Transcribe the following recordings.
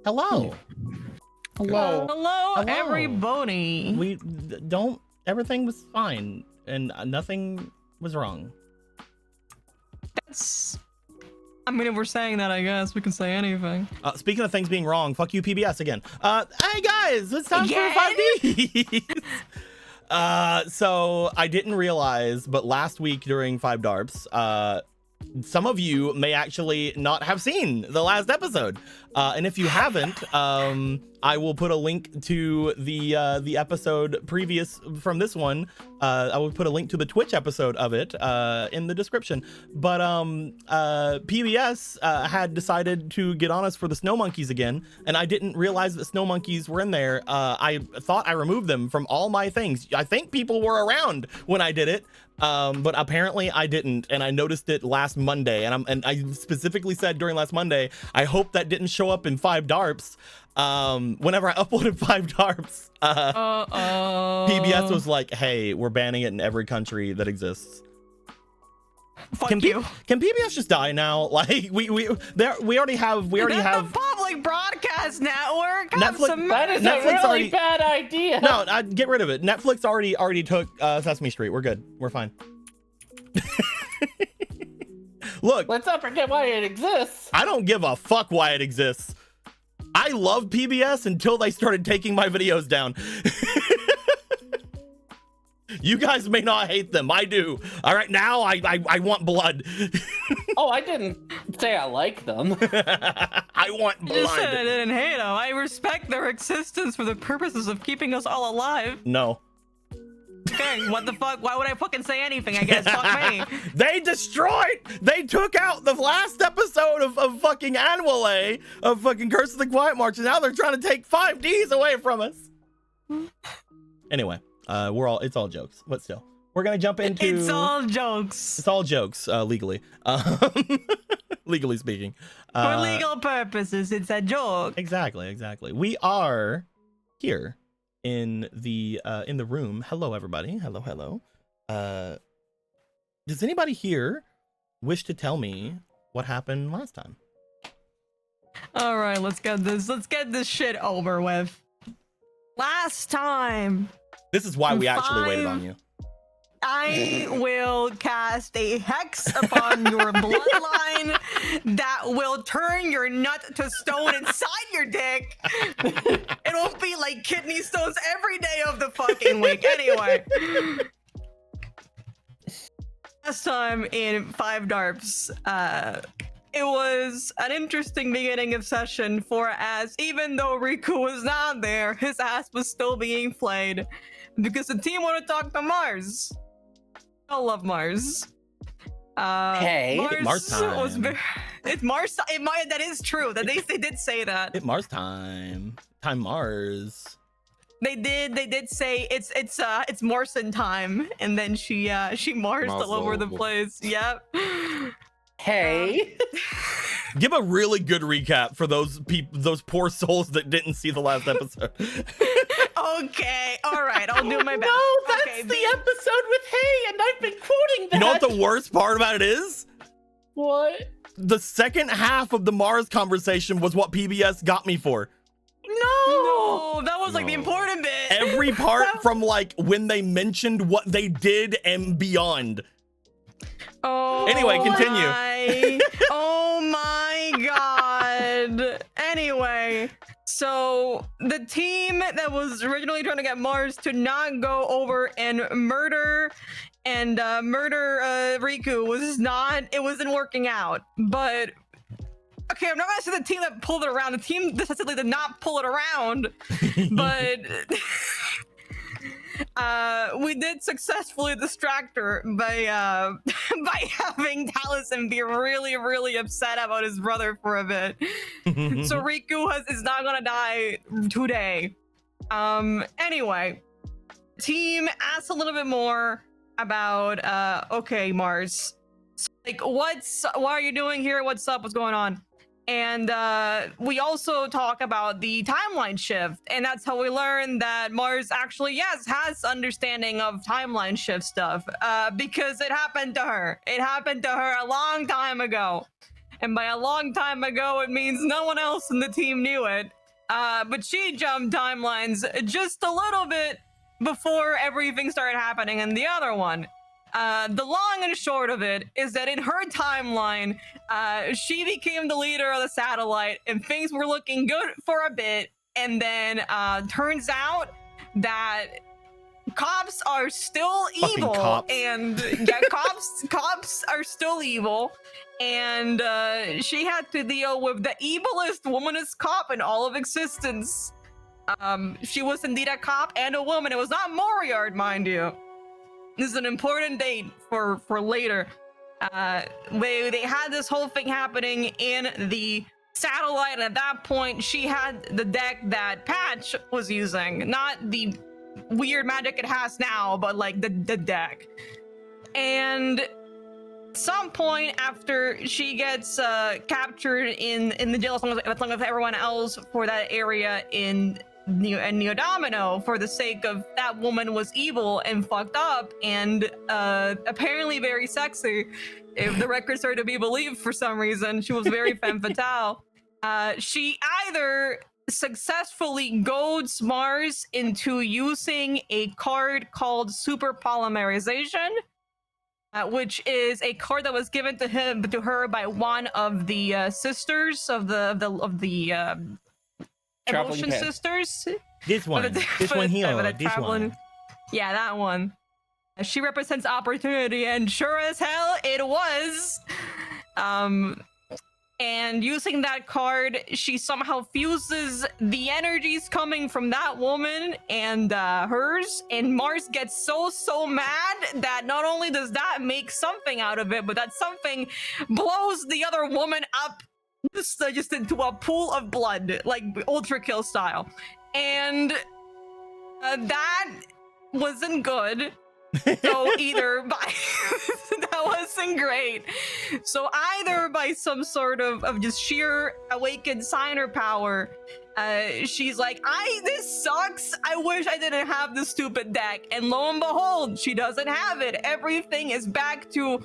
Hello. Hello. Hello, Hello. everybody. We don't. Everything was fine, and nothing was wrong. That's. I mean, if we're saying that, I guess we can say anything. Speaking of things being wrong, fuck you, PBS again. Hey guys, it's time Again? for 5D. So I didn't realize, but last week during 5Darps, some of you may actually not have seen the last episode, and if you haven't, I will put a link to the episode previous from this one. I will put a link to the Twitch episode of it in the description. But PBS had decided to get on us for the snow monkeys again, and I didn't realize that snow monkeys were in there. I thought I removed them from all my things. I think people were around when I did it. But apparently I didn't, and I noticed it last Monday, and I specifically said during last Monday, I hope that didn't show up in 5Darps. Whenever I uploaded 5Darps, PBS was like, "Hey, we're banning it in every country that exists." Fuck you. Can PBS just die now? Like we already have The public broadcast network. That is Netflix a really already- bad idea. No, get rid of it. Netflix already took Sesame Street. We're good. We're fine. Look, Let's not forget why it exists. I don't give a fuck why it exists. I love PBS until they started taking my videos down. You guys may not hate them. I do. All right, now I want blood. Oh, I didn't say I like them. I want I just said I blood. didn't hate them. I respect their existence for the purposes of keeping us all alive. No. Okay, what the fuck? Why would I fucking say anything? I guess. Fuck me. They took out the last episode of fucking Annual of fucking Curse of the Quiet March, and now they're trying to take 5Ds away from us. Anyway, it's all jokes, but still. We're gonna jump into It's all jokes. It's all jokes, legally. Legally speaking. For legal purposes, it's a joke. Exactly. We are here in the room. Hello, everybody. Hello. Does anybody here wish to tell me what happened last time? All right, let's get this shit over with. Last time, This is why we actually waited on you. I will cast a hex upon your bloodline that will turn your nut to stone inside your dick. It'll be like kidney stones every day of the fucking week. Anyway. Last time in 5Darps, it was an interesting beginning of session, for as even though Riku was not there, his ass was still being flayed because the team wanted to talk to Mars. I love Mars. Hey, Mars time. It's Mars. That is true. That they did say that. It's Mars time. Time Mars. They did say it's Morrison time, and then she marsed all over the place. Yep. Hey. Give a really good recap for those poor souls that didn't see the last episode. Okay, all right, I'll do my best. No, that's Okay, the episode with Hey, and I've been quoting that. You know what the worst part about it is? What? The second half of the Mars conversation was what PBS got me for. No, that was like the important bit. Every part from like when they mentioned what they did and beyond. Oh. Anyway, continue. Oh my god. Anyway, so the team that was originally trying to get Mars to not go over and murder Riku wasn't working out. But okay, I'm not gonna say the team that pulled it around. The team decisively did not pull it around, but we did successfully distract her by having Taliesin be really, really upset about his brother for a bit. So Riku is not gonna die today. Anyway, team asked a little bit more. about, okay, Mars, like, what are you doing here? What's up? What's going on? And we also talk about the timeline shift, and that's how we learn that Mars actually, yes, has understanding of timeline shift stuff, because it happened to her. It happened to her a long time ago. And by a long time ago, it means no one else in the team knew it. But she jumped timelines just a little bit before everything started happening in the other one. The long and short of it is that in her timeline, she became the leader of the satellite, and things were looking good for a bit. And then turns out that cops are still evil, and yeah, cops are still evil. And she had to deal with the evilest, womanist cop in all of existence. She was indeed a cop and a woman. It was not Moriard, mind you. This is an important date for later. They had this whole thing happening in the satellite, and at that point, she had the deck that Patch was using, not the weird magic it has now, but like the deck. And some point after she gets captured in the jail along with everyone else for that area in Neodomino, for the sake of that woman was evil and fucked up and apparently very sexy, if the records are to be believed. For some reason she was very femme fatale. She either successfully goads Mars into using a card called super polymerization, which is a card that was given to her by one of the sisters of the Evolution Sisters. This one here. This one. Yeah, that one. She represents opportunity, and sure as hell it was. And using that card, she somehow fuses the energies coming from that woman and hers, and Mars gets so mad that not only does that make something out of it, but that something blows the other woman up just into a pool of blood, like Ultra Kill style. And that wasn't good. So either by that wasn't great. So either by some sort of just sheer awakened signer power, she's like, this sucks. I wish I didn't have this stupid deck. And lo and behold, she doesn't have it. Everything is back to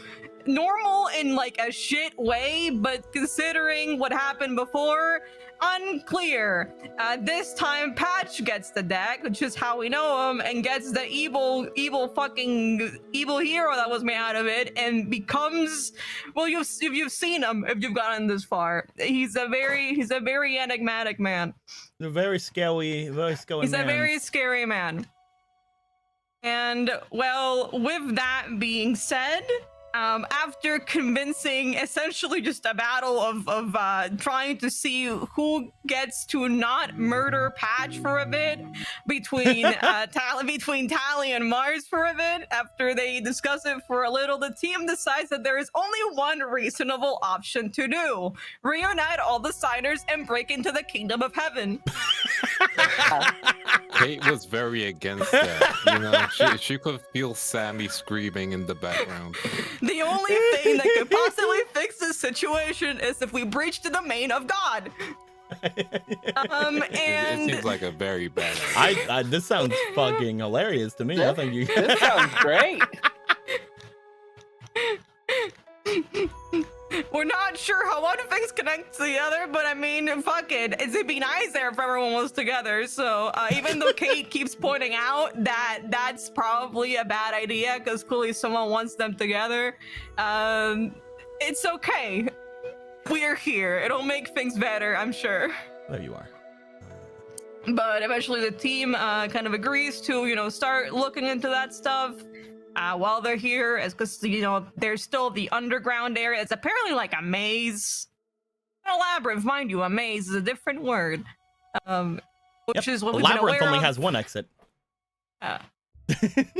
normal in like a shit way, but considering what happened before, unclear. This time Patch gets the deck, which is how we know him, and gets the evil hero that was made out of it, and becomes, well, if you've seen him, if you've gotten this far, he's a very enigmatic man. A very scary man. He's a very scary man. And well, with that being said, after convincing essentially just a battle of trying to see who gets to not murder Patch for a bit, between Tally and Mars for a bit, after they discuss it for a little, the team decides that there is only one reasonable option to do: reunite all the signers and break into the kingdom of heaven. Kate was very against that. You know, she could feel Sammy screaming in the background. The only thing that could possibly fix this situation is if we breach the domain of God. And it seems like a very bad idea. This sounds fucking hilarious to me. I think you. This sounds great. We're not sure how one thing's connected to the other, but I mean, fuck it. It'd be nice there if everyone was together. So even though Kate keeps pointing out that that's probably a bad idea because clearly someone wants them together, it's okay. We're here. It'll make things better, I'm sure. There you are. But eventually the team kind of agrees to, you know, start looking into that stuff. While they're here, because, you know, there's still the underground area. It's apparently like a maze. A labyrinth, mind you. A maze is a different word. Which is what we've been aware of. Labyrinth only has one exit.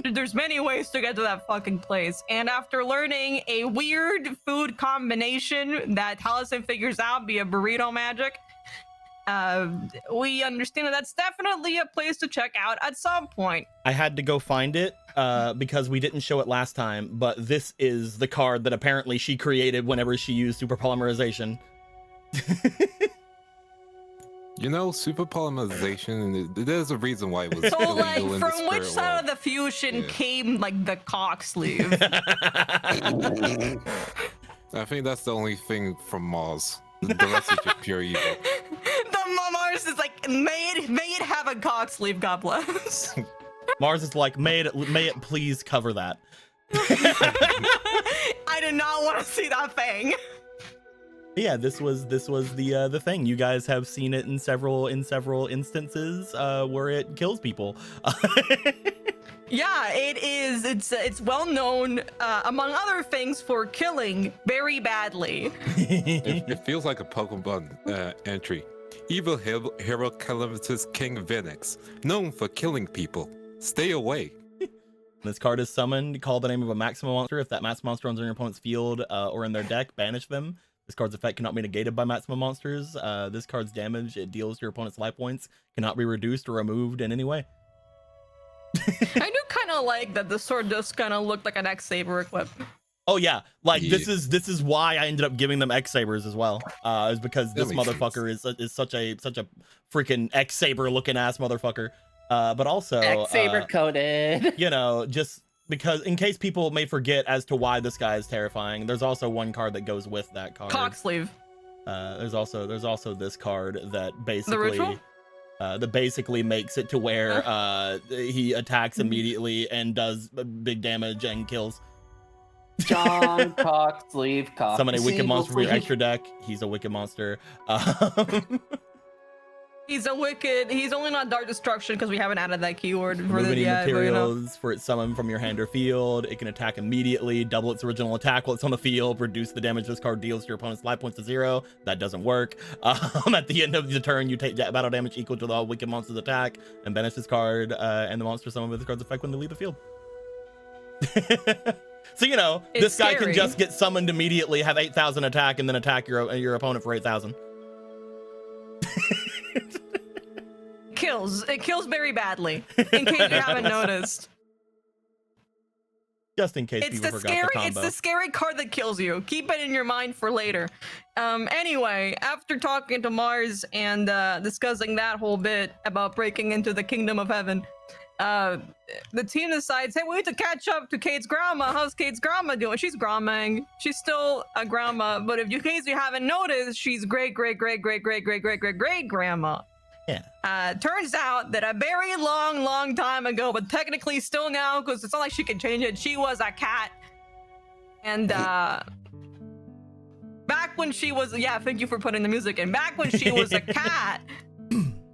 There's many ways to get to that fucking place. And after learning a weird food combination that Taliesin figures out via burrito magic, we understand that that's definitely a place to check out at some point. I had to go find it because we didn't show it last time, but this is the card that apparently she created whenever she used super polymerization. You know, super polymerization, there's a reason why it was So, illegal like, in the from which spirit side world. of the fusion came, like, the cock sleeve? I think that's the only thing from Mars. The rest is just pure evil. The Mars is like, may it have a cock sleeve, God bless. Mars is like, may it please cover that. I do not want to see that thing. Yeah, this was the thing. You guys have seen it in several instances where it kills people. Yeah, it is. It's well known, among other things, for killing very badly. It feels like a Pokemon entry. Evil hero Calamitous King Vinix, known for killing people. Stay away. This card is summoned. Call the name of a maximum monster. If that maximum monster owns in your opponent's field or in their deck, banish them. This card's effect cannot be negated by maximum monsters. This card's damage it deals to your opponent's life points cannot be reduced or removed in any way. I do kind of like that the sword does kind of look like an X-Saber equipped. Oh yeah, like Yeah. this is why I ended up giving them X-Sabers as well. Is because this That makes motherfucker is such a freaking X-Saber looking ass motherfucker. But also X-Saber coded. you know, just because in case people may forget as to why this guy is terrifying, there's also one card that goes with that card. Cock sleeve. There's also this card that ritual? basically makes it to where he attacks immediately and does big damage and kills. John cock sleeve cock. Summon a wicked sleeve, monster from your sleeve. extra deck. He's a wicked monster. He's only not Dark Destruction because we haven't added that keyword for Remove the any yet, but, you know. materials for its summon from your hand or field. It can attack immediately, double its original attack while it's on the field, reduce the damage this card deals to your opponent's life points to 0. That doesn't work. At the end of the turn, you take battle damage equal to the wicked monster's attack and banish this card and the monster summon with this card's effect when they leave the field. So, you know, It's this guy scary. can just get summoned immediately, have 8,000 attack, and then attack your opponent for 8,000. It kills very badly, in case you haven't noticed. Just in case It's people the forgot scary the combo. it's the scary card that kills you. Keep it in your mind for later. Anyway, after talking to Mars and discussing that whole bit about breaking into the kingdom of heaven, the team decides, hey, we need to catch up to Kate's grandma. How's Kate's grandma doing? She's grandmaing. She's still a grandma, but in case you haven't noticed, she's great grandma. Yeah. Turns out that a very long time ago, but technically still now, because it's not like she can change it, she was a cat. And back when she was, yeah, thank you for putting the music in. Back when she was a cat,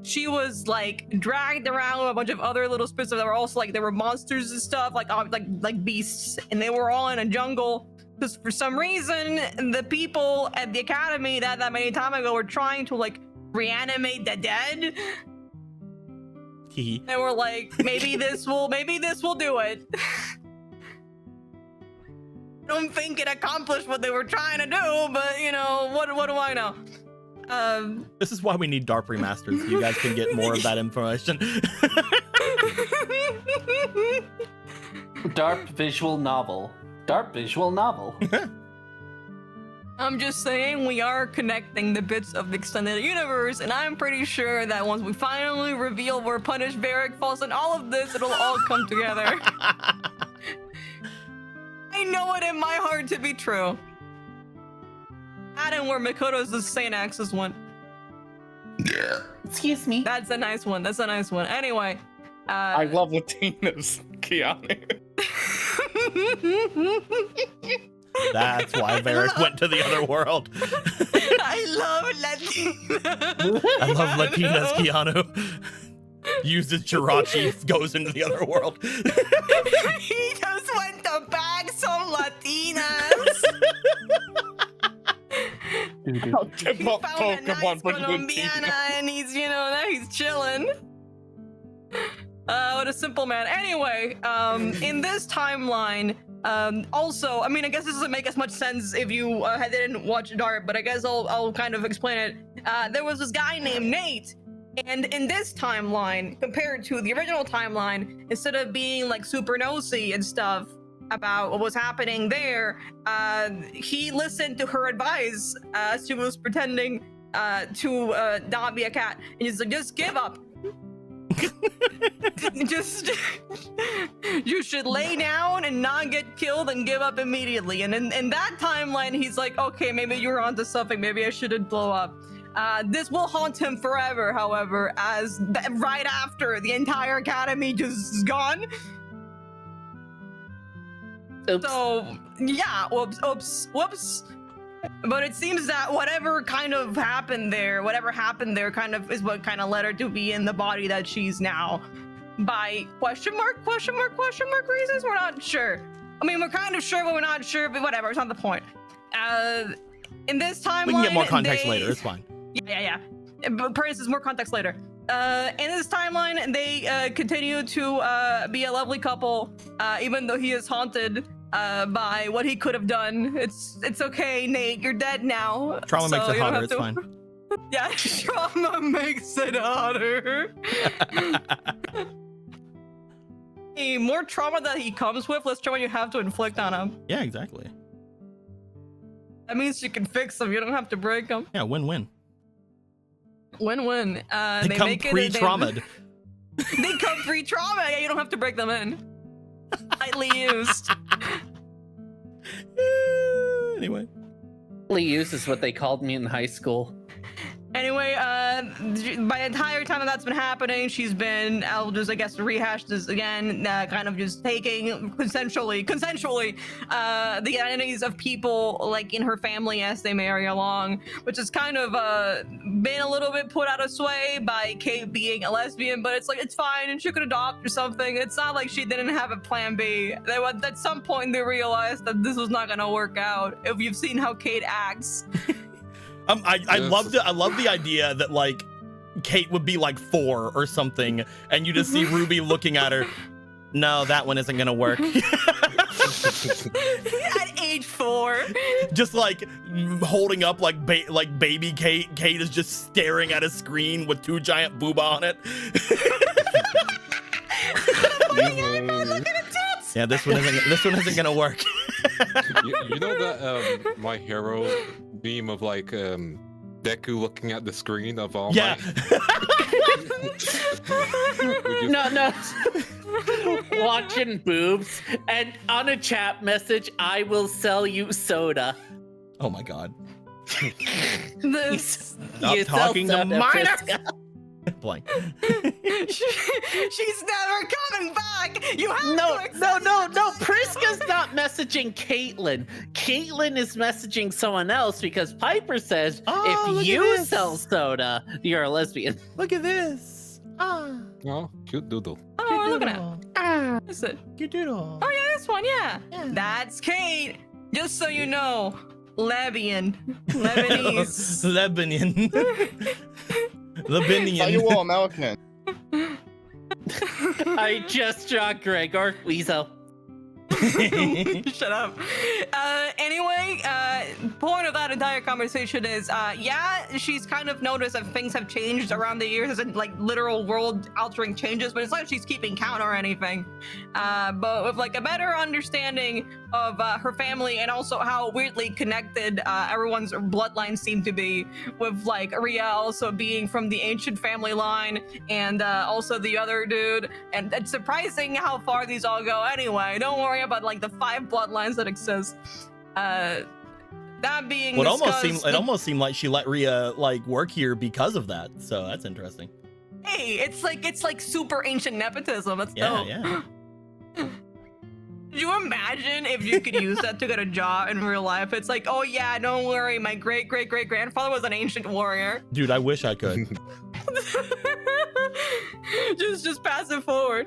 she was like dragged around with a bunch of other little spirits that were also like, there were monsters and stuff, like beasts, and they were all in a jungle. Because for some reason, the people at the academy that many time ago were trying to like reanimate the dead. And we're like, maybe this will do it. I don't think it accomplished what they were trying to do, but you know, what do I know? This is why we need DARP remasters. So you guys can get more of that information. DARP visual novel. DARP visual novel. I'm just saying we are connecting the bits of the extended universe, and I'm pretty sure that once we finally reveal where Punish Varric falls in all of this, it'll all come together. I know it in my heart to be true. That and where Makoto's Saint Axis went. Excuse me. That's a nice one. Anyway. I love Latina's Keanu. That's why Varys went to the other world. I love Latina. I love Latinas, Keanu. Uses Jirachi, goes into the other world. He just went to bag some Latinas. He found a nice Colombiana and he's, you know, now he's chilling. What a simple man. Anyway, in this timeline, Also, I mean, I guess this doesn't make as much sense if you didn't watch Dark, but I guess I'll kind of explain it. There was this guy named Nate, and in this timeline, compared to the original timeline, instead of being like super nosy and stuff about what was happening there, he listened to her advice as she was pretending to not be a cat, and he's like, just give up. Just you should lay down and not get killed and give up immediately. And in that timeline, he's like, okay, maybe you're onto something, maybe I shouldn't blow up. This will haunt him forever, however, as right after the entire academy just is gone. Oops. So yeah, whoops. But it seems that whatever happened there kind of is what kind of led her to be in the body that she's now. By question mark reasons? We're not sure. I mean, we're kind of sure, but we're not sure, but whatever, it's not the point. In this timeline, We can get more context later, it's fine. Yeah. But for instance, more context later. In this timeline, they continue to be a lovely couple, even though he is haunted by what he could have done. It's okay, Nate, you're dead now. Trauma makes it hotter, it's fine. Yeah, trauma makes it hotter. Hey, more trauma that he comes with, less trauma you have to inflict on him. Yeah, exactly. That means you can fix them, you don't have to break them. Yeah, win-win. Win-win. They come pre-traumatized. They come pre-trauma, yeah, you don't have to break them in. Lightly used. Anyway. Lightly used is what they called me in high school. Anyway, by the entire time that's been happening, she's been, I'll just, I guess, rehash this again, kind of just taking consensually, the identities of people, like, in her family as they marry along, which has kind of been a little bit put out of sway by Kate being a lesbian, but it's like, it's fine, and she could adopt or something. It's not like she didn't have a plan B. At some point, they realized that this was not going to work out, if you've seen how Kate acts. I love the idea that like Kate would be like 4 or something, and you just see Ruby looking at her. No, that one isn't gonna work. At age 4, just like holding up like baby Kate. Kate is just staring at a screen with 2 giant booba on it. Yeah, this one isn't gonna work. you know that My Hero meme of like Deku looking at the screen of all yeah. No. Watching boobs, and on a chat message, I will sell you soda. Oh my god. this Stop talking to minor. Blank. She's never coming back. You have No. Priska's Priska's not messaging Caitlyn. Caitlyn is messaging someone else because Piper says if you sell soda, you're a lesbian. Look at this. Oh, cute doodle. Oh, we're looking at. What's it? Cute doodle. Oh yeah, this one. Yeah. That's Kate. Just so you know, Lebanese. Lebanon. Tell you all American. I just draw Gregor Weasel. Shut up. Anyway, point of that entire conversation is, yeah, she's kind of noticed that things have changed around the years, as in like literal world-altering changes, but it's not like she's keeping count or anything. But with like a better understanding of her family and also how weirdly connected everyone's bloodlines seem to be, with like Rhea also being from the ancient family line, and also the other dude, and it's surprising how far these all go anyway. Don't worry about like the 5 bloodlines that exist. That being well, it almost seemed like she let Rhea like work here because of that, so that's interesting. Hey, it's like super ancient nepotism. That's dope. Yeah. Could you imagine if you could use that to get a job in real life? It's like, oh yeah, don't worry, my great grandfather was an ancient warrior. Dude, I wish I could. just pass it forward.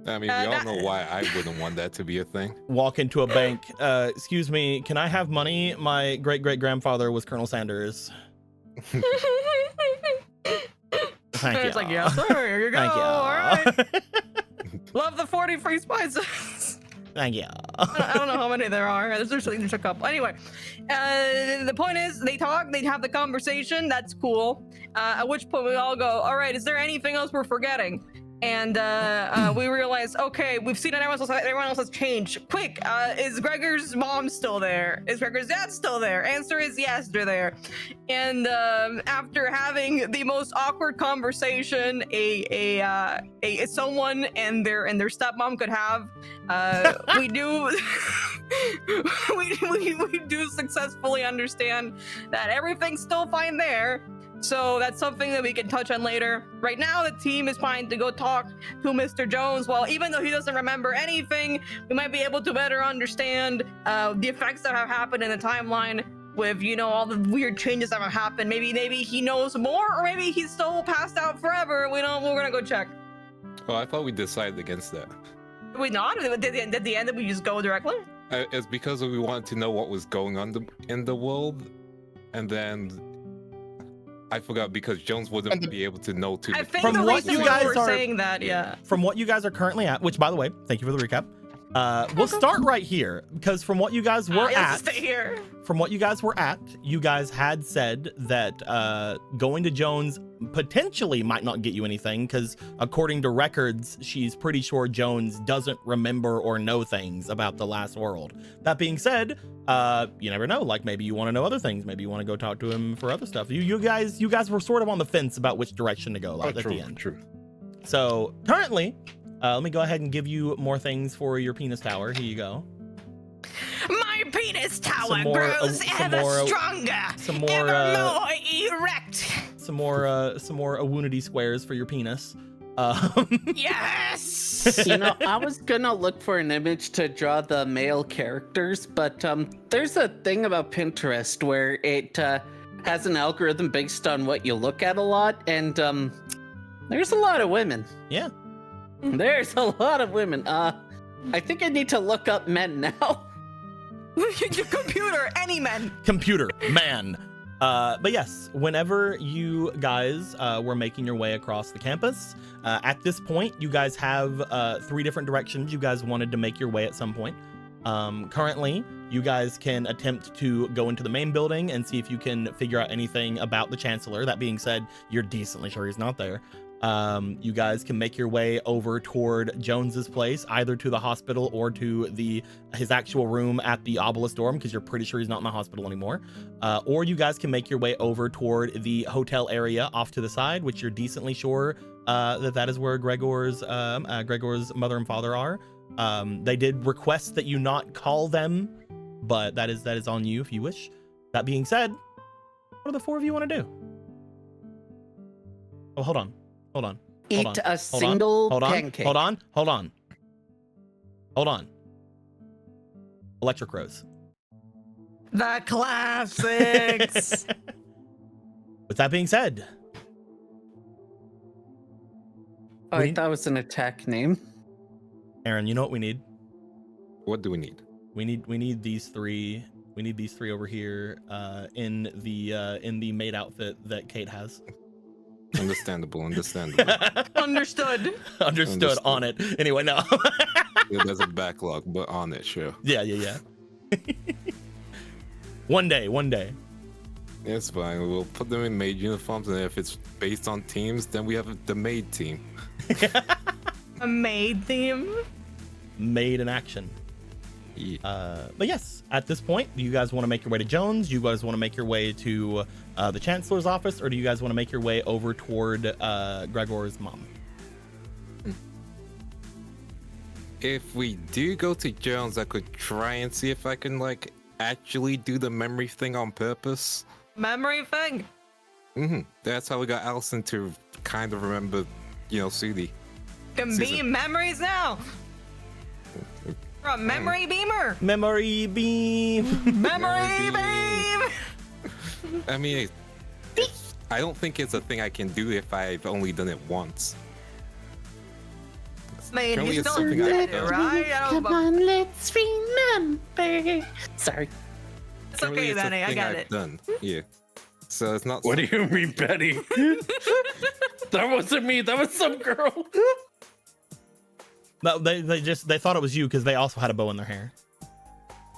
I mean, we all know why I wouldn't want that to be a thing. Walk into a bank. Excuse me, can I have money? My great-great-grandfather was Colonel Sanders. Thank you. It's like, yeah, sir, here you go. Thank you. All right. Love the 40 free spices. Thank you. I don't know how many there are. There's a couple. Anyway, the point is, they talk, they have the conversation. That's cool. At which point we all go, all right, is there anything else we're forgetting? And we realize, okay, we've seen everyone else has changed. Quick, is Gregor's mom still there? Is Gregor's dad still there? Answer is yes, they're there. And after having the most awkward conversation someone and their stepmom could have, we do we do successfully understand that everything's still fine there. So that's something that we can touch on later. Right now, the team is trying to go talk to Mr. Jones. Well, even though he doesn't remember anything, we might be able to better understand the effects that have happened in the timeline with, you know, all the weird changes that have happened. Maybe he knows more, or maybe he's still passed out forever. We're gonna go check. Oh, I thought we decided against that. Did we not? At the end, did we just go directly? It's because we wanted to know what was going on in the world, and then I forgot because Jones wouldn't be able to know too. I think From the what reason you why guys we're are saying that, yeah. From what you guys are currently at, which by the way, thank you for the recap. We'll start right here because from what you guys were Let's at, stay here. From what you guys were at, you guys had said that going to Jones potentially might not get you anything because according to records, she's pretty sure Jones doesn't remember or know things about the last world. That being said, you never know. Like maybe you want to know other things. Maybe you want to go talk to him for other stuff. You guys were sort of on the fence about which direction to go at the end. True. So currently, let me go ahead and give you more things for your penis tower. Here you go. My penis tower Some more, grows ever stronger, some more, ever more erect. Some more Awunity squares for your penis. Yes. You know, I was gonna look for an image to draw the male characters, but there's a thing about Pinterest where it has an algorithm based on what you look at a lot, and there's a lot of women. Yeah. There's a lot of women. I think I need to look up men now. Your computer, any men. Computer, man. But yes, whenever you guys were making your way across the campus, at this point, you guys have 3 different directions you guys wanted to make your way at some point. Currently, you guys can attempt to go into the main building and see if you can figure out anything about the Chancellor. That being said, you're decently sure he's not there. You guys can make your way over toward Jones's place, either to the hospital or to his actual room at the Obelisk dorm, because you're pretty sure he's not in the hospital anymore. Or you guys can make your way over toward the hotel area off to the side, which you're decently sure that is where Gregor's mother and father are. They did request that you not call them, but that is on you if you wish. That being said, what do the 4 of you want to do? Oh, hold on. Eat a single pancake. Hold on. Electric Rose. The classics. With that being said, Oh, I thought it was an attack name. Aaron, you know what we need? What do we need? We need these 3. We need these 3 over here in the maid outfit that Kate has. Understandable. Understood on it. Anyway, no. Yeah, there's a backlog, but on it, sure. Yeah. One day. It's fine. We'll put them in maid uniforms, and if it's based on teams, then we have the maid team. A maid theme? Maid in action. Yeah. But yes, at this point, do you guys want to make your way to Jones? Do you guys want to make your way to the Chancellor's office, or do you guys want to make your way over toward Gregor's mom? If we do go to Jones, I could try and see if I can actually do the memory thing on purpose. Memory thing? That's how we got Allison to kind of remember, Sudi. Can beam memories now. A memory beamer. Memory beam. Memory beam. I mean, I don't think it's a thing I can do if I've only done it once. Man, you still did it, right? Come on, let's remember. Sorry. It's okay, Benny. I got it. Done. Yeah. So it's not. What do you mean, Betty? That wasn't me. That was some girl. No, they thought it was you because they also had a bow in their hair.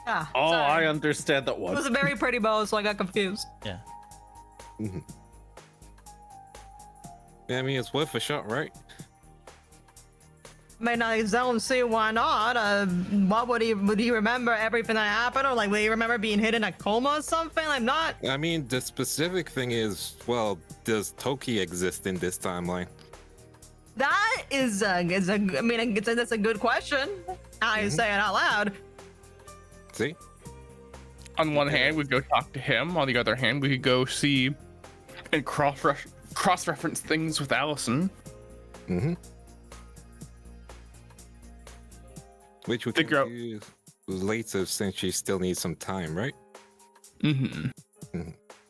Yeah. Oh, sorry. I understand that It one. was a very pretty bow, so I got confused. Yeah. Mhm. Yeah, I mean, it's worth a shot, right? May not don't see why not. What would he remember everything that happened, or like would he remember being hit in a coma or something? I'm not. I mean, the specific thing is, well, does Toki exist in this timeline? That is I mean, that's a good question. I say it out loud. See? On one hand, we go talk to him. On the other hand, we could go see and cross-reference things with Allison. Mm-hmm. Which we can Figure out- do later since she still needs some time, right? Mm-hmm.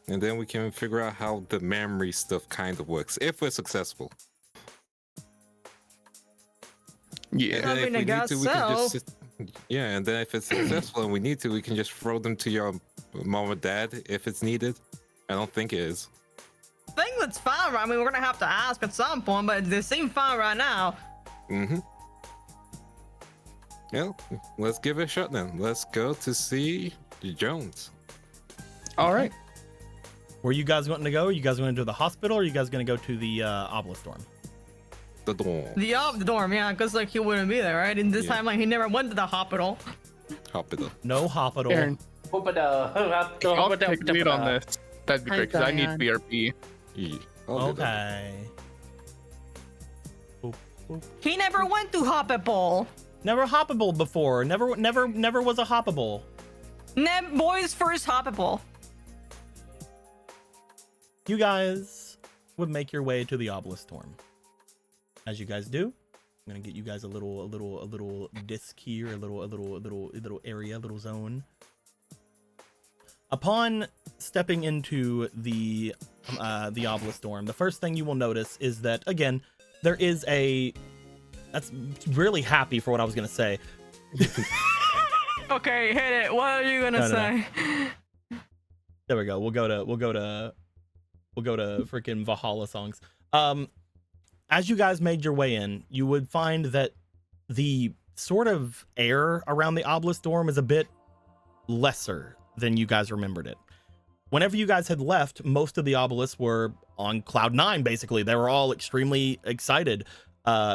And then we can figure out how the memory stuff kind of works, if we're successful. Yeah. And then I mean, I guess we can just so. yeah, and then if it's successful and we need to, we can just throw them to your mom or dad if it's needed. I don't think it is. I think that's fine. Right? I mean, we're gonna have to ask at some point, but they seem fine right now. Mm-hmm. Yeah, let's give it a shot then. Let's go to see Jones. All right. Where you guys wanting to go? You guys going to the hospital, or you guys going to go to the obelisk storm? The dorm. The dorm, yeah, because like he wouldn't be there, right? In this Yeah. timeline, he never went to the hospital. Hospital. No hospital. Aaron, I'll take lead on this. That'd be Hi, great, because I need Diane. BRP. Yeah, I'll do that. Okay. Boop, boop. He never went to hospital. Never hoppable before. Never was a hoppable. Boy's first hospital. You guys would make your way to the obelisk storm. As you guys do, I'm gonna get you guys a little disc here, a little area, a little zone. Upon stepping into the obelisk storm, the first thing you will notice is that again there is a. That's really happy for what I was gonna say. Okay, hit it. What are you gonna No. say? There we go. We'll go to freaking Valhalla songs. As you guys made your way in, you would find that the sort of air around the obelisk storm is a bit lesser than you guys remembered it. Whenever you guys had left, most of the obelisks were on cloud 9, basically. They were all extremely excited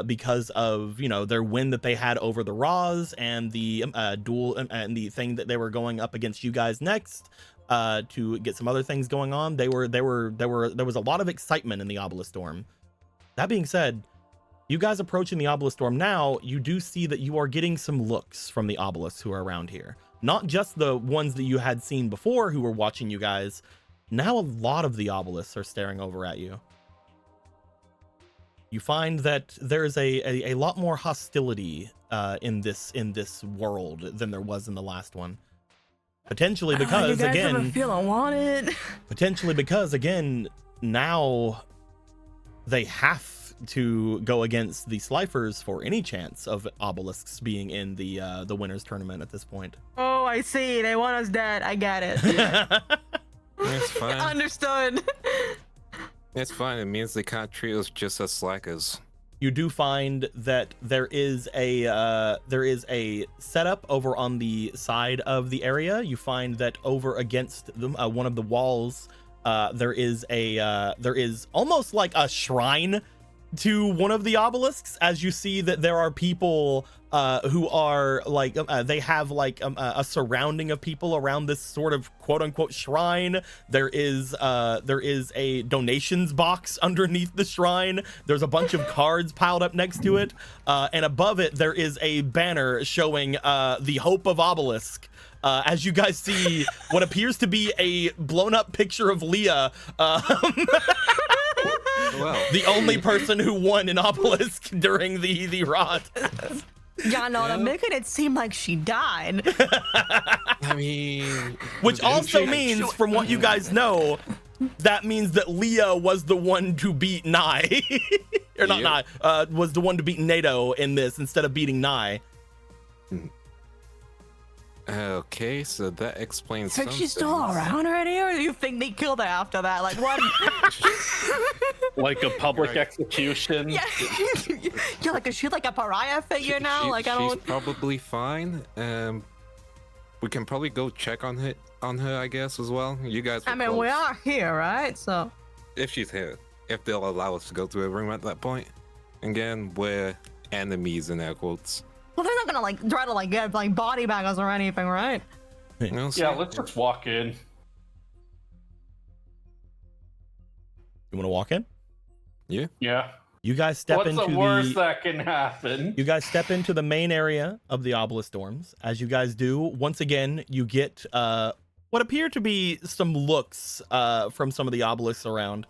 because of, you know, their win that they had over the Raws and the duel and the thing that they were going up against you guys next to get some other things going on. There was a lot of excitement in the obelisk storm. That being said, you guys approaching the obelisk storm now, you do see that you are getting some looks from the obelisks who are around here. Not just the ones that you had seen before who were watching you guys. Now a lot of the obelisks are staring over at you. You find that there's a lot more hostility in this world than there was in the last one. Potentially because you guys again, ever feel unwanted? potentially because again, now they have to go against the Slifers for any chance of obelisks being in the winners tournament at this point. Oh, I see. They want us dead. I get it. It's fine. Understood. It's fine. It means they can't treat us just as slackers. You do find that there is a setup over on the side of the area. You find that over against one of the walls, there is almost like a shrine to one of the obelisks, as you see that there are people who are like they have like a surrounding of people around this sort of quote unquote shrine. There is a donations box underneath the shrine. There's a bunch of cards piled up next to it, and above it there is a banner showing the Hope of Obelisk. As you guys see what appears to be a blown up picture of Leah, Well, the only person who won an obelisk during the rot. Yeah, no, they're making it seem like she died. I mean, Which also means, from what you guys know, that means that Leah was the one to beat Nye. Or not Yep. Nye, was the one to beat NATO in this instead of beating Nye. Okay, so that explains Think some she's still things. around already, or do you think they killed her after that? Like what? Like a public Right. execution. Yeah, yeah. Like is she like a pariah figure now? Like I She's don't. probably fine. We can probably go check on her, I guess, as well. You guys. I were mean, we close. are here, right? So. If she's here, if they'll allow us to go to her room at that point. Again, we're enemies in air quotes. Well, they're not gonna like try to like get like body baggers or anything, right? You know, Yeah, let's just walk in. You want to walk in? Yeah. You guys step What's into the worst that can happen? You guys step into the main area of the obelisk dorms. As you guys do, once again, you get what appear to be some looks from some of the obelisks around.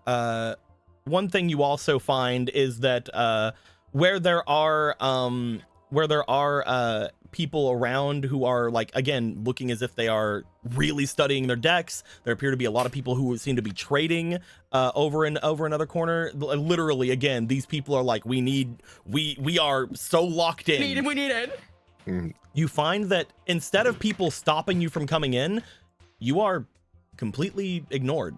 One thing you also find is that where there are people around who are like, again, looking as if they are really studying their decks, there appear to be a lot of people who seem to be trading over another corner. Literally, again, these people are like, we are so locked in. We need it. You find that instead of people stopping you from coming in, you are completely ignored.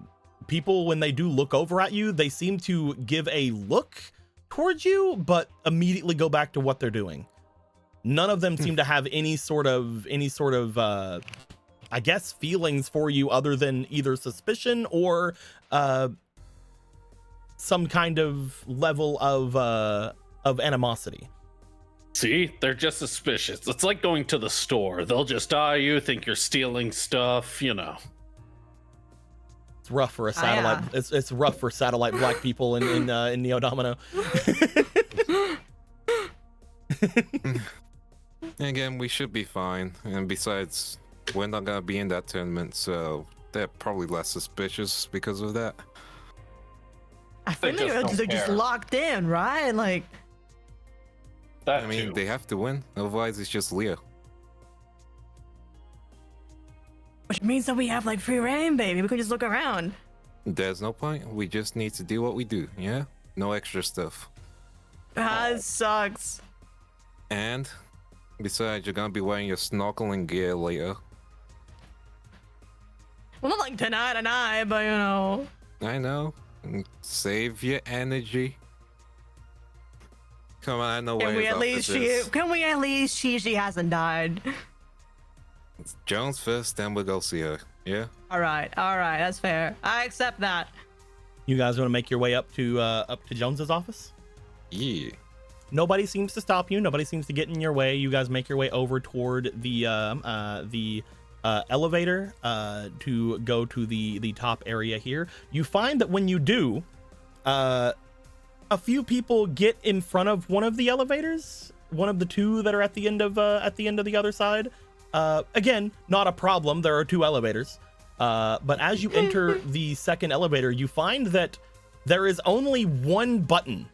People, when they do look over at you, they seem to give a look towards you, but immediately go back to what they're doing. None of them seem to have any sort of I guess feelings for you other than either suspicion or some kind of level of animosity. See, they're just suspicious. It's like going to the store. They'll just eye you, think you're stealing stuff, you know. It's rough for a satellite. It's rough for satellite black people in Neo Domino. Again, we should be fine. And besides, we're not gonna be in that tournament, so they're probably less suspicious because of that. I feel They like just they're don't just care. locked in, right? Like, That I mean, too. they have to win, otherwise it's just Leo. which means that we have like free reign, baby. We can just look around. There's no point. We just need to do what we do, yeah? No extra stuff. That sucks. And besides, you're gonna be wearing your snorkeling gear later. Well, not like tonight, but you know. I know. Save your energy. Come on, I know Can where we his at least office is. Can we at least she hasn't died? It's Jones first, then we'll go see her. Yeah? All right, that's fair. I accept that. You guys want to make your way up to Jones's office? Yeah. Nobody seems to stop you. Nobody seems to get in your way. You guys make your way over toward the elevator to go to the top area here. You find that when you do, a few people get in front of one of the elevators, one of the two that are at the end of the other side. Again, not a problem. There are two elevators. But as you enter the second elevator, you find that there is only one button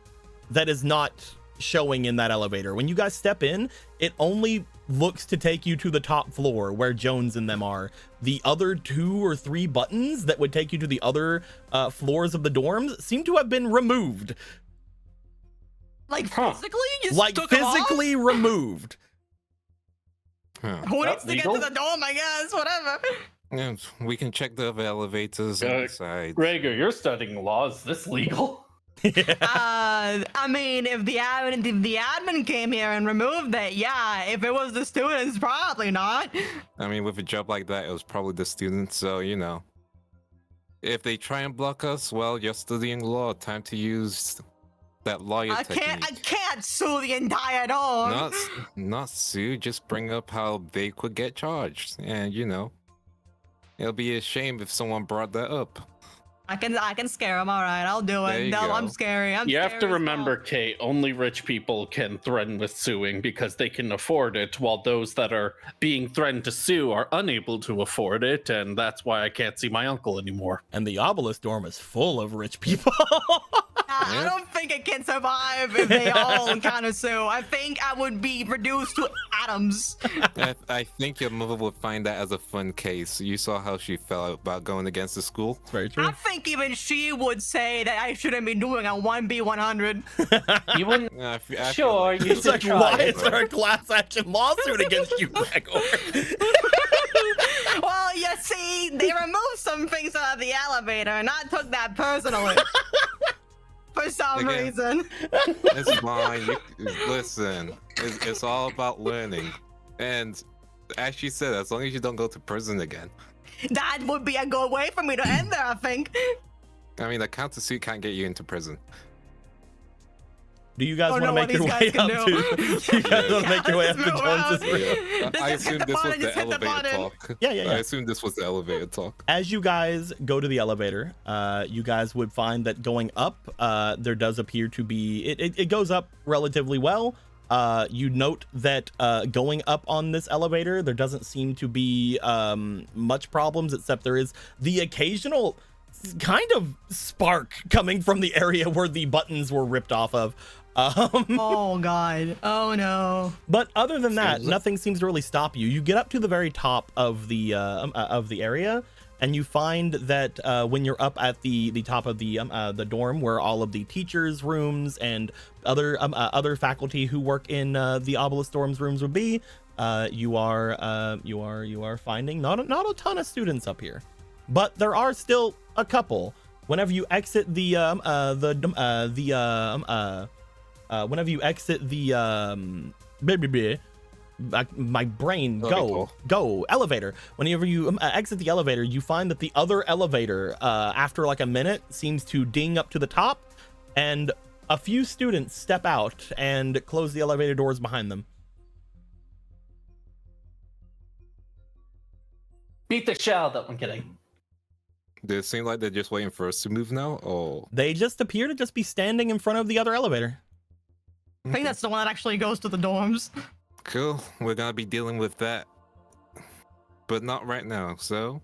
that is not showing in that elevator. When you guys step in, it only looks to take you to the top floor where Jones and them are. The other 2 or 3 buttons that would take you to the other floors of the dorms seem to have been removed. Like Huh. physically, you just Like took 'em off? physically removed. Huh. Who That needs to get legal? to the dome? I guess whatever. Yeah, we can check the other elevators and decide. Gregor, you're studying law. Is this legal? I mean, if the admin came here and removed it, yeah. If it was the students, probably not. I mean, with a job like that, it was probably the students, so, you know. If they try and block us, well, you're studying law. Time to use that lawyer I technique. can't sue the entire dorm. Not sue, just bring up how they could get charged. And, you know, it'll be a shame if someone brought that up. I can scare them. All right, I'll do There it. you No, I'm go. scary. You have scary to as well. remember, Kate, only rich people can threaten with suing because they can afford it, while those that are being threatened to sue are unable to afford it, and that's why I can't see my uncle anymore. And the obelisk dorm is full of rich people. I don't think it can survive if they all encounter Sue. I think I would be reduced to atoms. I think your mother would find that as a fun case. You saw how she felt about going against the school. Very true. I think even she would say that I shouldn't be doing a 1v100. You wouldn't. I feel Sure, you It's should like, try why it. is there a class action lawsuit against you, Gregor? Well, you see, they removed some things out of the elevator, and I took that personally. For some Again. reason. It's fine. Listen, it's all about learning. And as she said, as long as you don't go to prison again. That would be a good way for me to end there, I think. I mean, a countersuit can't get you into prison. Do you guys Oh, want to no, make what your these way guys up can to? do. You guys want to make your way up Yeah, to let's Jones's move room? out. I Just hit assumed the this was button, the just hit the elevator button. talk. Yeah. I assumed this was the elevator talk. As you guys go to the elevator, you guys would find that going up, there does appear to be, it goes up relatively well. You note that going up on this elevator, there doesn't seem to be much problems, except there is the occasional kind of spark coming from the area where the buttons were ripped off of. Oh god. Oh no. But other than that, Seems- nothing seems to really stop you. You get up to the very top of the area, and you find that when you're up at the top of the dorm, where all of the teachers' rooms and other faculty who work in the Obelisk dorms rooms would be, you are finding not a ton of students up here, but there are still a couple. Whenever you exit whenever you exit my brain go elevator. Whenever you exit the elevator, you find that the other elevator, after like a minute, seems to ding up to the top, and a few students step out and close the elevator doors behind them. Beat the shell that I'm kidding. Does it seem like they're just waiting for us to move now? Oh, They just appear to just be standing in front of the other elevator. I think that's the one that actually goes to the dorms. cool. We're gonna be dealing with that, but not right now. So,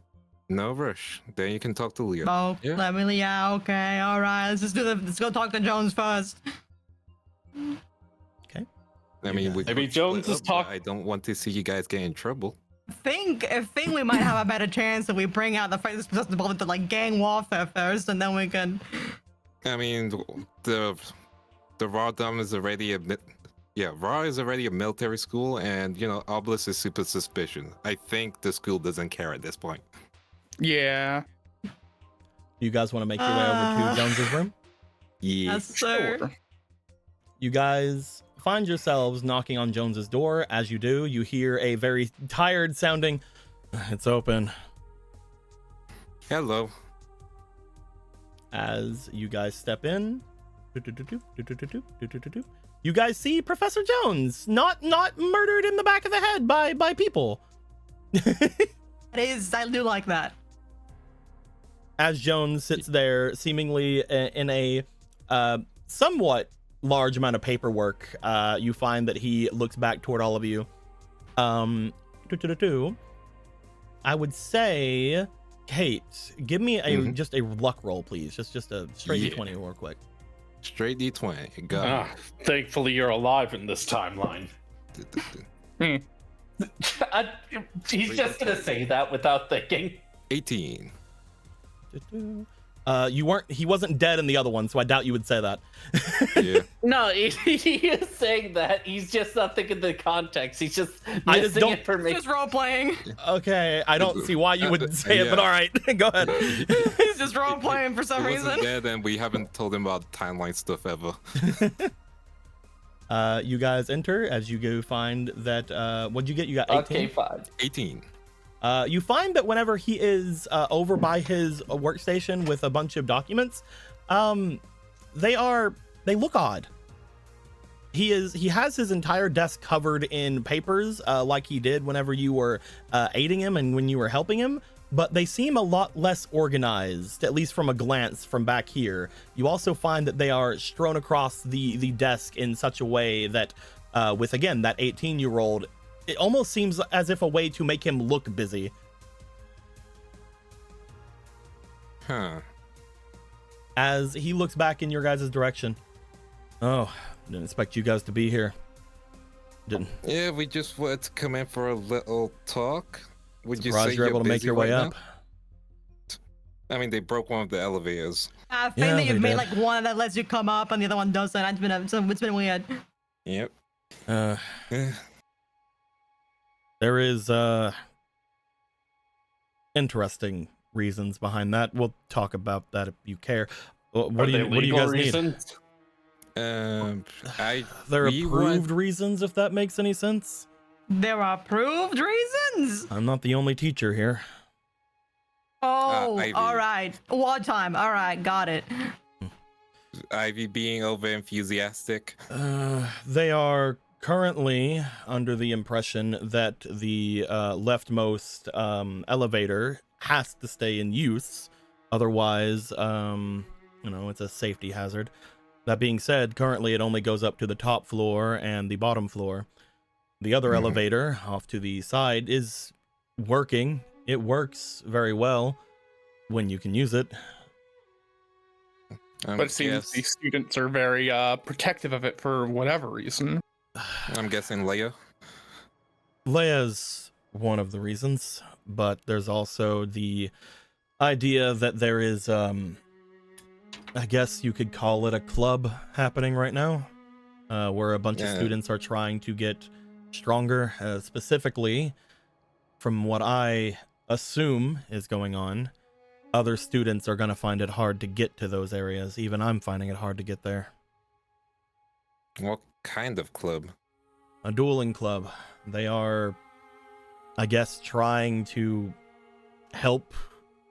no rush. Then you can talk to Leo. Oh, Yeah. let me. Yeah, okay, all right. Let's go talk to Jones first. I mean, we Maybe could Jones split is up, talk- but I don't want to see you guys get in trouble. I think we might have a better chance if we bring out the fight involved to like gang warfare first, and then we can. I mean, the Raw Dom is already Raw is already a military school, and you know, Obelisk is super suspicious. I think the school doesn't care at this point. Yeah. You guys want to make your way over to Jones's room? Yeah. Yes, sir. Sure. You guys find yourselves knocking on Jones's door. As you do, you hear a very tired sounding, "It's open." Hello. As you guys step in, you guys see Professor Jones, not murdered in the back of the head by people. I do like that. As Jones sits there, seemingly in a somewhat large amount of paperwork, you find that he looks back toward all of you. I would say, Kate, give me just a luck roll, please. Just a straight Yeah. D20 real quick. Straight D20. Go. Thankfully, you're alive in this timeline. He's just gonna say that without thinking. 18. He wasn't dead in the other one, so I doubt you would say that. Yeah. No, he is saying that. He's just not thinking the context. He's just I just missing don't- information. Just role playing. Okay, I don't see why you would say it, but Yeah. all right, go ahead. He's just role playing for some He wasn't reason. dead, and we haven't told him about timeline stuff ever. You guys enter as you go find that, what'd you get? You got 18? Okay, fine. 18. You find that whenever he is over by his workstation with a bunch of documents, they look odd. He has his entire desk covered in papers, like he did whenever you were aiding him and when you were helping him, but they seem a lot less organized, at least from a glance from back here. You also find that they are strewn across the desk in such a way that, with again that 18-year-old, it almost seems as if a way to make him look busy. Huh. as he looks back in your guys' direction. Oh, didn't expect you guys to be here. Didn't. Yeah, we just wanted to come in for a little talk. Would you say Surprised you're able to make busy your way right up. now? I mean, they broke one of the elevators. I think Yeah, that you've they made did. like one that lets you come up and the other one doesn't. It's been weird. Yep. Uh, Eh, there is interesting reasons behind that. We'll talk about that if you care. What Are do they you legal guys reasons? They're we approved want- reasons, if that makes any sense. There are proved reasons. I'm not the only teacher here. Oh, Ivy. all right. One time. All right, got it. Ivy being over enthusiastic. They are currently under the impression that the leftmost elevator has to stay in use. Otherwise, it's a safety hazard. That being said, currently it only goes up to the top floor and the bottom floor. The other elevator off to the side is working. It works very well when you can use it. But it seems the students are very protective of it for whatever reason. I'm guessing Leia. Leia's one of the reasons, but there's also the idea that there is, I guess you could call it a club happening right now, where a bunch of students are trying to get stronger. Specifically, from what I assume is going on, other students are going to find it hard to get to those areas. Even I'm finding it hard to get there. What kind of club? A dueling club. They are, I guess, trying to help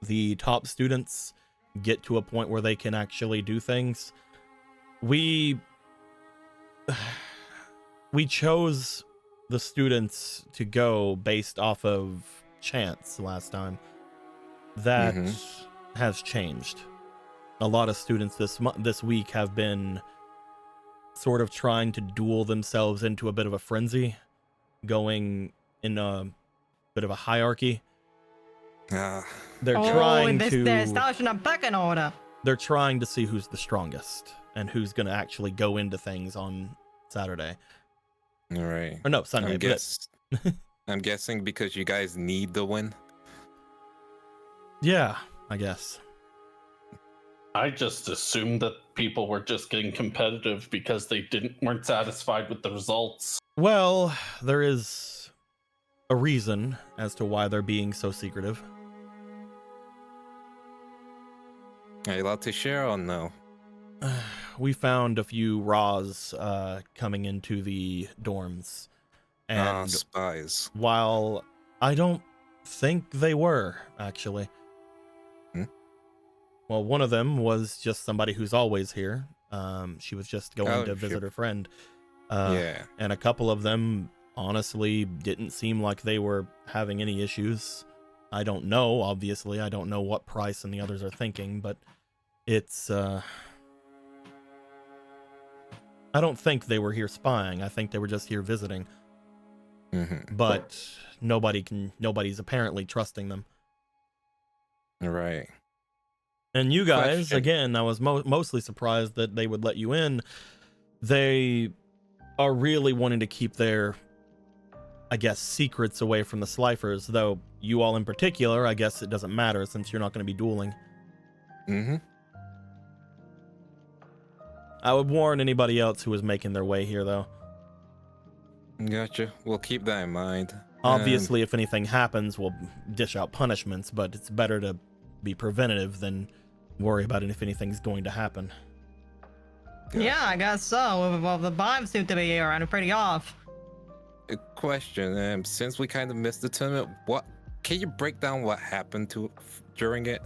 the top students get to a point where they can actually do things. We chose the students to go based off of chance last time. That has changed. A lot of students this week have been sort of trying to duel themselves into a bit of a frenzy, going in a bit of a hierarchy. They're trying to They're establishing a pecking order. They're trying to see who's the strongest and who's going to actually go into things on Saturday. All right. Or no, Sunday. I'm guessing because you guys need the win. Yeah, I guess. I just assumed that people were just getting competitive because they weren't satisfied with the results. Well, there is a reason as to why they're being so secretive. Are you allowed to share or no? We found a few Raws coming into the dorms. And spies. while I don't think they were, actually. Well, one of them was just somebody who's always here. She was just going to visit her friend. And a couple of them, honestly, didn't seem like they were having any issues. I don't know, obviously. I don't know what Price and the others are thinking, but it's... I don't think they were here spying. I think they were just here visiting. But nobody's apparently trusting them. Right. And you guys, again, I was mostly surprised that they would let you in. They are really wanting to keep their, I guess, secrets away from the Slifers, though you all in particular, I guess it doesn't matter since you're not going to be dueling. I would warn anybody else who is making their way here, though. Gotcha. We'll keep that in mind. Obviously, if anything happens, we'll dish out punishments, but it's better to be preventative than worry about it if anything's going to happen. Yeah, I guess so. Well, the vibes seem to be here and pretty off. A question. Since we kind of missed the tournament, can you break down what happened during it?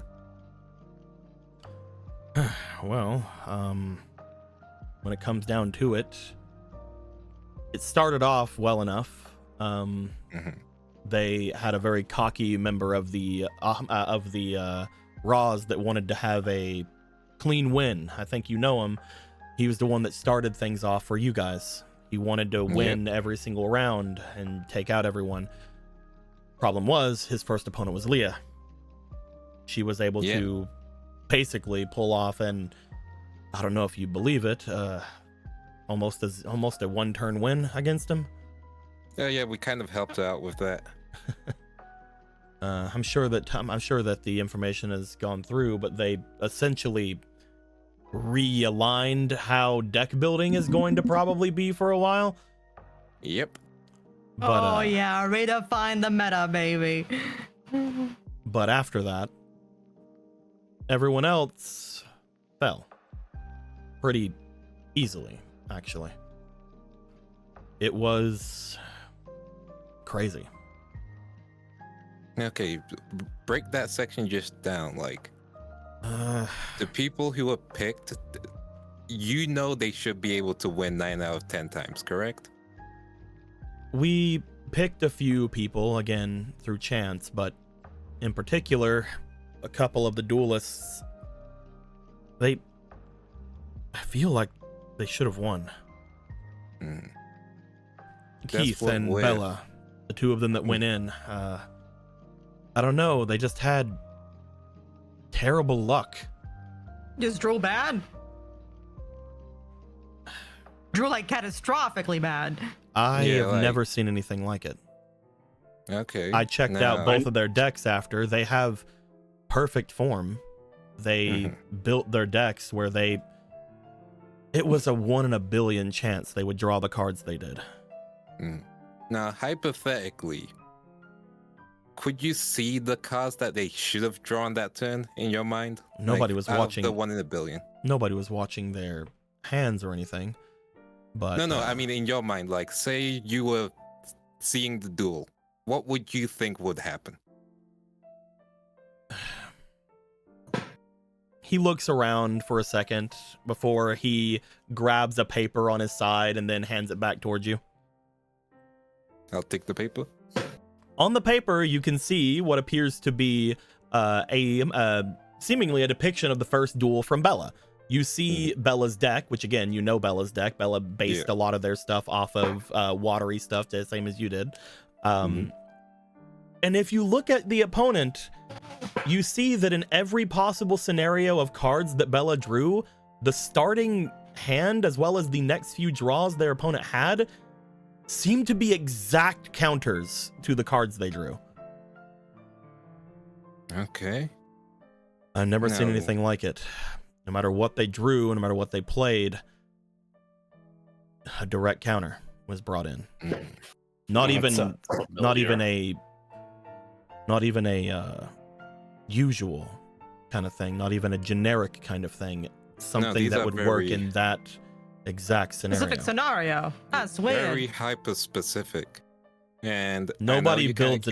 Well, when it comes down to it, it started off well enough. They had a very cocky member of the Raws that wanted to have a clean win. I think you know him. He was the one that started things off for you guys. He wanted to win every single round and take out everyone. Problem was, his first opponent was Leah. She was able to basically pull off, and I don't know if you believe it, almost a one-turn win against him. Yeah, we kind of helped out with that. I'm sure that the information has gone through, but they essentially realigned how deck building is going to probably be for a while. Yep. But, yeah, redefine the meta, baby. But after that, everyone else fell pretty easily, actually. It was crazy. Okay, break that section just down. Like, the people who were picked, you know they should be able to win 9 out of 10 times, correct? We picked a few people, again, through chance, but in particular, a couple of the duelists, I feel like they should have won. Keith and Bella, the two of them that went in, I don't know, they just had terrible luck. Just drew bad. Drew like catastrophically bad. I have never seen anything like it. Okay. I checked out both of their decks after. They have perfect form. They built their decks where it was a 1 in a billion chance they would draw the cards they did. Now, hypothetically, could you see the cards that they should have drawn that turn in your mind? Nobody was watching the 1 in a billion. Nobody was watching their hands or anything. But no, I mean in your mind, like say you were seeing the duel, what would you think would happen? He looks around for a second before he grabs a paper on his side and then hands it back towards you. I'll take the paper. On the paper, you can see what appears to be seemingly a depiction of the first duel from Bella. You see Bella's deck, which again, you know Bella's deck. Bella based a lot of their stuff off of watery stuff, the same as you did. And if you look at the opponent, you see that in every possible scenario of cards that Bella drew, the starting hand as well as the next few draws their opponent had seemed to be exact counters to the cards they drew. Okay. I've never seen anything like it. No matter what they drew, no matter what they played, a direct counter was brought in. Not even a usual kind of thing, not even a generic kind of thing. Something that would work in that exact scenario. Specific scenario. That's weird. Very hyper specific. And nobody builds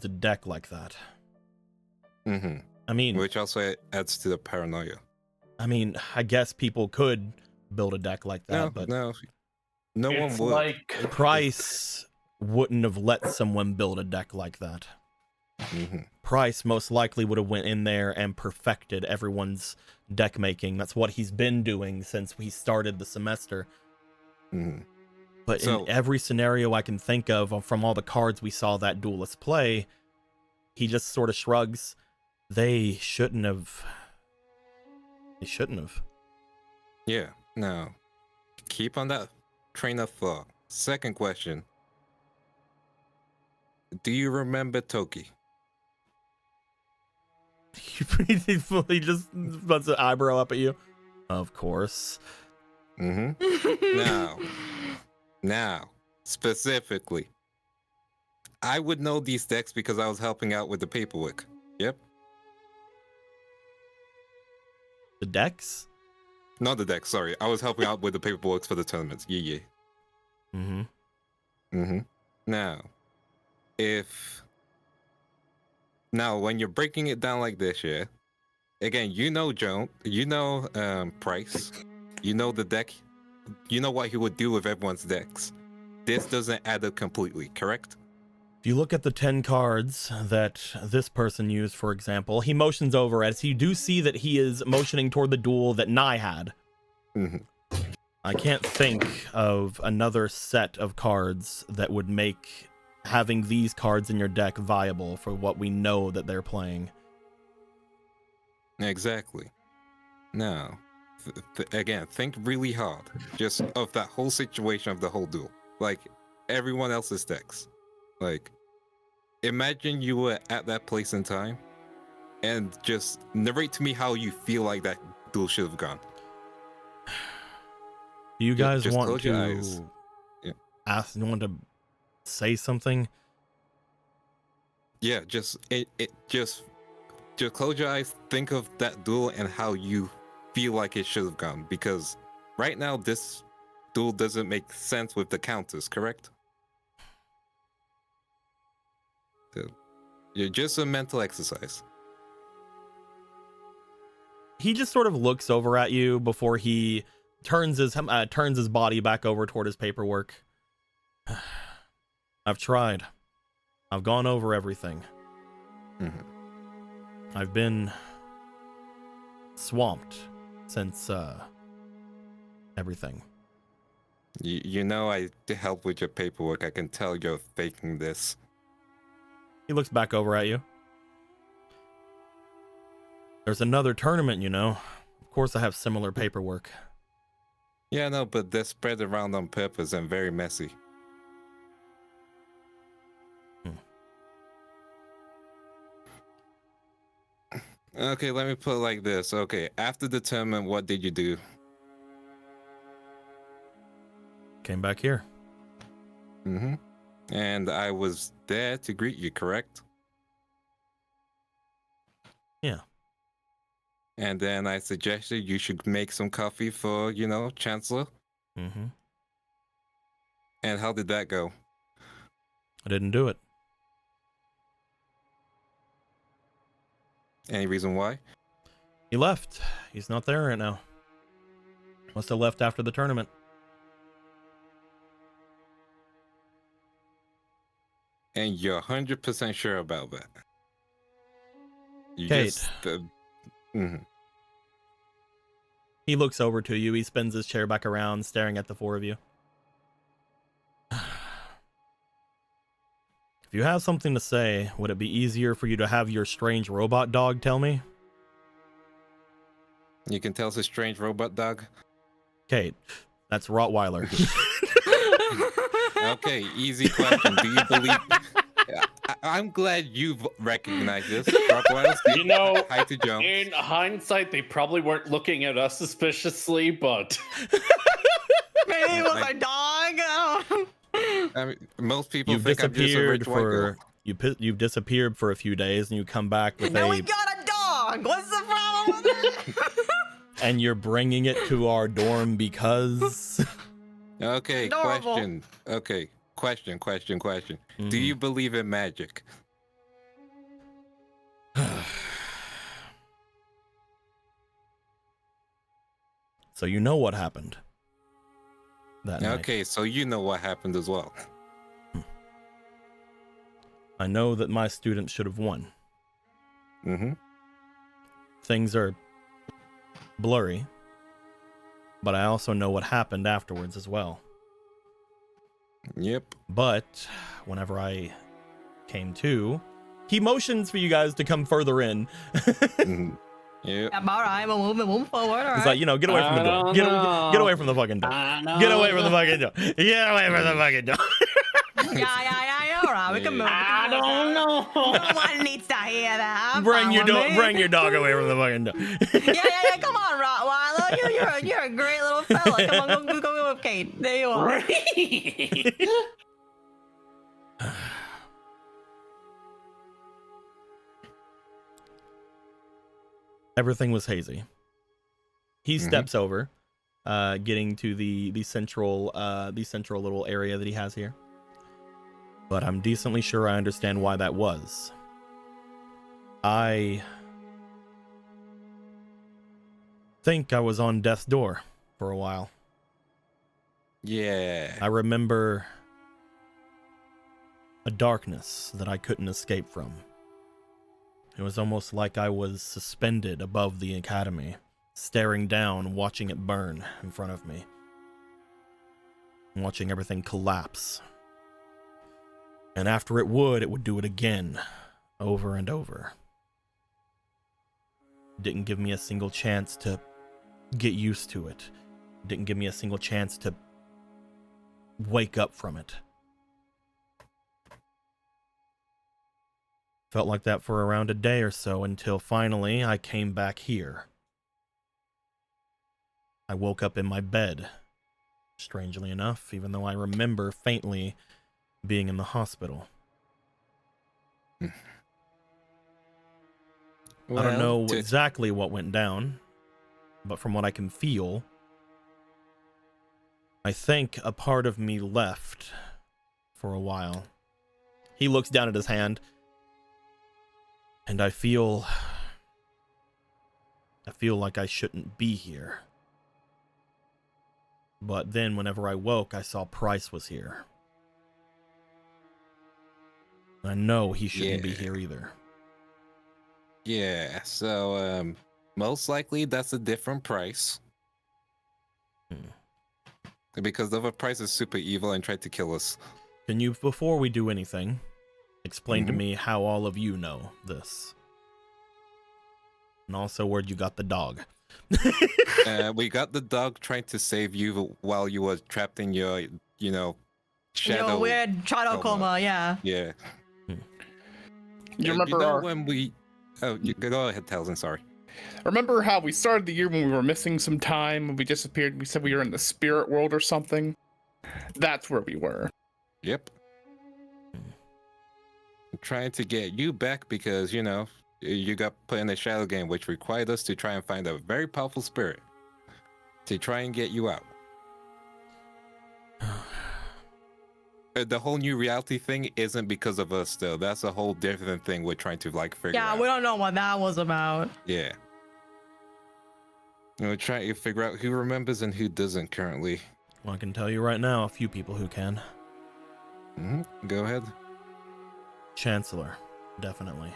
a deck like that. I mean, which also adds to the paranoia. I mean, I guess people could build a deck like that, but no one would. Price wouldn't have let someone build a deck like that. Price most likely would have went in there and perfected everyone's deck making. That's what he's been doing since we started the semester. But in every scenario I can think of from all the cards we saw that duelist play, he just sort of shrugs. They shouldn't have. Yeah, no. Keep on that train of thought. Second question. Do you remember Toki? He just puts an eyebrow up at you. Of course. Now, specifically, I would know these decks because I was helping out with the paperwork. Yep. The decks? Not the decks, sorry. I was helping out with the paperwork for the tournaments. Yeah. Now, when you're breaking it down like this, yeah. Again, you know Joan, you know Price, you know the deck, you know what he would do with everyone's decks. This doesn't add up completely, correct? If you look at the 10 cards that this person used, for example, he motions over as you do see that he is motioning toward the duel that Nye had. I can't think of another set of cards that would make having these cards in your deck viable for what we know that they're playing. Exactly. Now, again, think really hard, just of that whole situation of the whole duel, like everyone else's decks. Like, imagine you were at that place in time, and just narrate to me how you feel like that duel should have gone. Do you guys just want close your eyes. to Yeah. ask? You want to say something? Yeah, just close your eyes, think of that duel and how you feel like it should have gone, because right now this duel doesn't make sense with the counters, correct? So, you're just a mental exercise. He just sort of looks over at you before he turns his body back over toward his paperwork. I've tried. I've gone over everything. I've been swamped since everything. You know, I help with your paperwork. I can tell you're faking this. He looks back over at you. There's another tournament, you know. Of course I have similar paperwork. Yeah, no, but they're spread around on purpose and very messy. Okay, let me put it like this. Okay, after the tournament, what did you do? Came back here. And I was there to greet you, correct? Yeah. And then I suggested you should make some coffee for, Chancellor. Mm-hmm. And how did that go? I didn't do it. Any reason why? He left. He's not there right now. Must have left after the tournament. And you're 100% sure about that? You Kate. He looks over to you. He spins his chair back around, staring at the four of you. If you have something to say, would it be easier for you to have your strange robot dog tell me? You can tell it's a strange robot dog? Kate, that's Rottweiler. Okay, easy question. Do you believe... I'm glad you've recognized this. Rottweilers, hi to Jones. In hindsight, they probably weren't looking at us suspiciously, but... Maybe it was our dog. I mean, most people You've think I'm just a rich white girl. You've disappeared for a few days, and you come back with Now we got a dog. What's the problem with that? and you're bringing it to our dorm because... Okay, Adorable. question. Okay, question. Do you believe in magic? So you know what happened that night. Okay, so you know what happened as well. I know that my students should have won. Things are blurry, but I also know what happened afterwards as well. Yep. But whenever I came to, he motions for you guys to come further in. Yep. I'm all right. We'll move forward. All It's right. like, get away from the door. Get away from the fucking door. Get away from the fucking door. Get away from the fucking door. Yeah. All right. We can move. I don't know. No one needs to hear that. I'm Bring fine your with dog. me. Bring your dog away from the fucking door. Yeah. Come on, Rottweiler. You're a great little fella. Come on, go with Kate. There you are. Everything was hazy. He steps over, getting to the central little area that he has here. But I'm decently sure I understand why that was. I think I was on death's door for a while. Yeah. I remember a darkness that I couldn't escape from. It was almost like I was suspended above the academy, staring down, watching it burn in front of me. Watching everything collapse. And after it would do it again, over and over. Didn't give me a single chance to get used to it. Didn't give me a single chance to wake up from it. Felt like that for around a day or so until finally I came back here. I woke up in my bed, strangely enough, even though I remember faintly being in the hospital. I don't know exactly what went down, but from what I can feel, I think a part of me left for a while. He looks down at his hand, and I feel like I shouldn't be here. But then whenever I woke, I saw Price was here. I know he shouldn't be here either. Yeah, so most likely that's a different Price. Because the other Price is super evil and tried to kill us. Can you, before we do anything, explain to me how all of you know this? And also where you got the dog. We got the dog trying to save you while you were trapped in your, shadow. Your weird shadow coma, yeah. Yeah. You remember when we... Oh, you go ahead, Talzin, sorry. Remember how we started the year when we were missing some time and we disappeared? We said we were in the spirit world or something? That's where we were. Yep. I'm trying to get you back because, you got put in a shadow game, which required us to try and find a very powerful spirit to try and get you out. The whole new reality thing isn't because of us, though. That's a whole different thing we're trying to figure out. Yeah, we don't know what that was about. Yeah. We're trying to figure out who remembers and who doesn't currently. Well, I can tell you right now, a few people who can. Go ahead. Chancellor, definitely.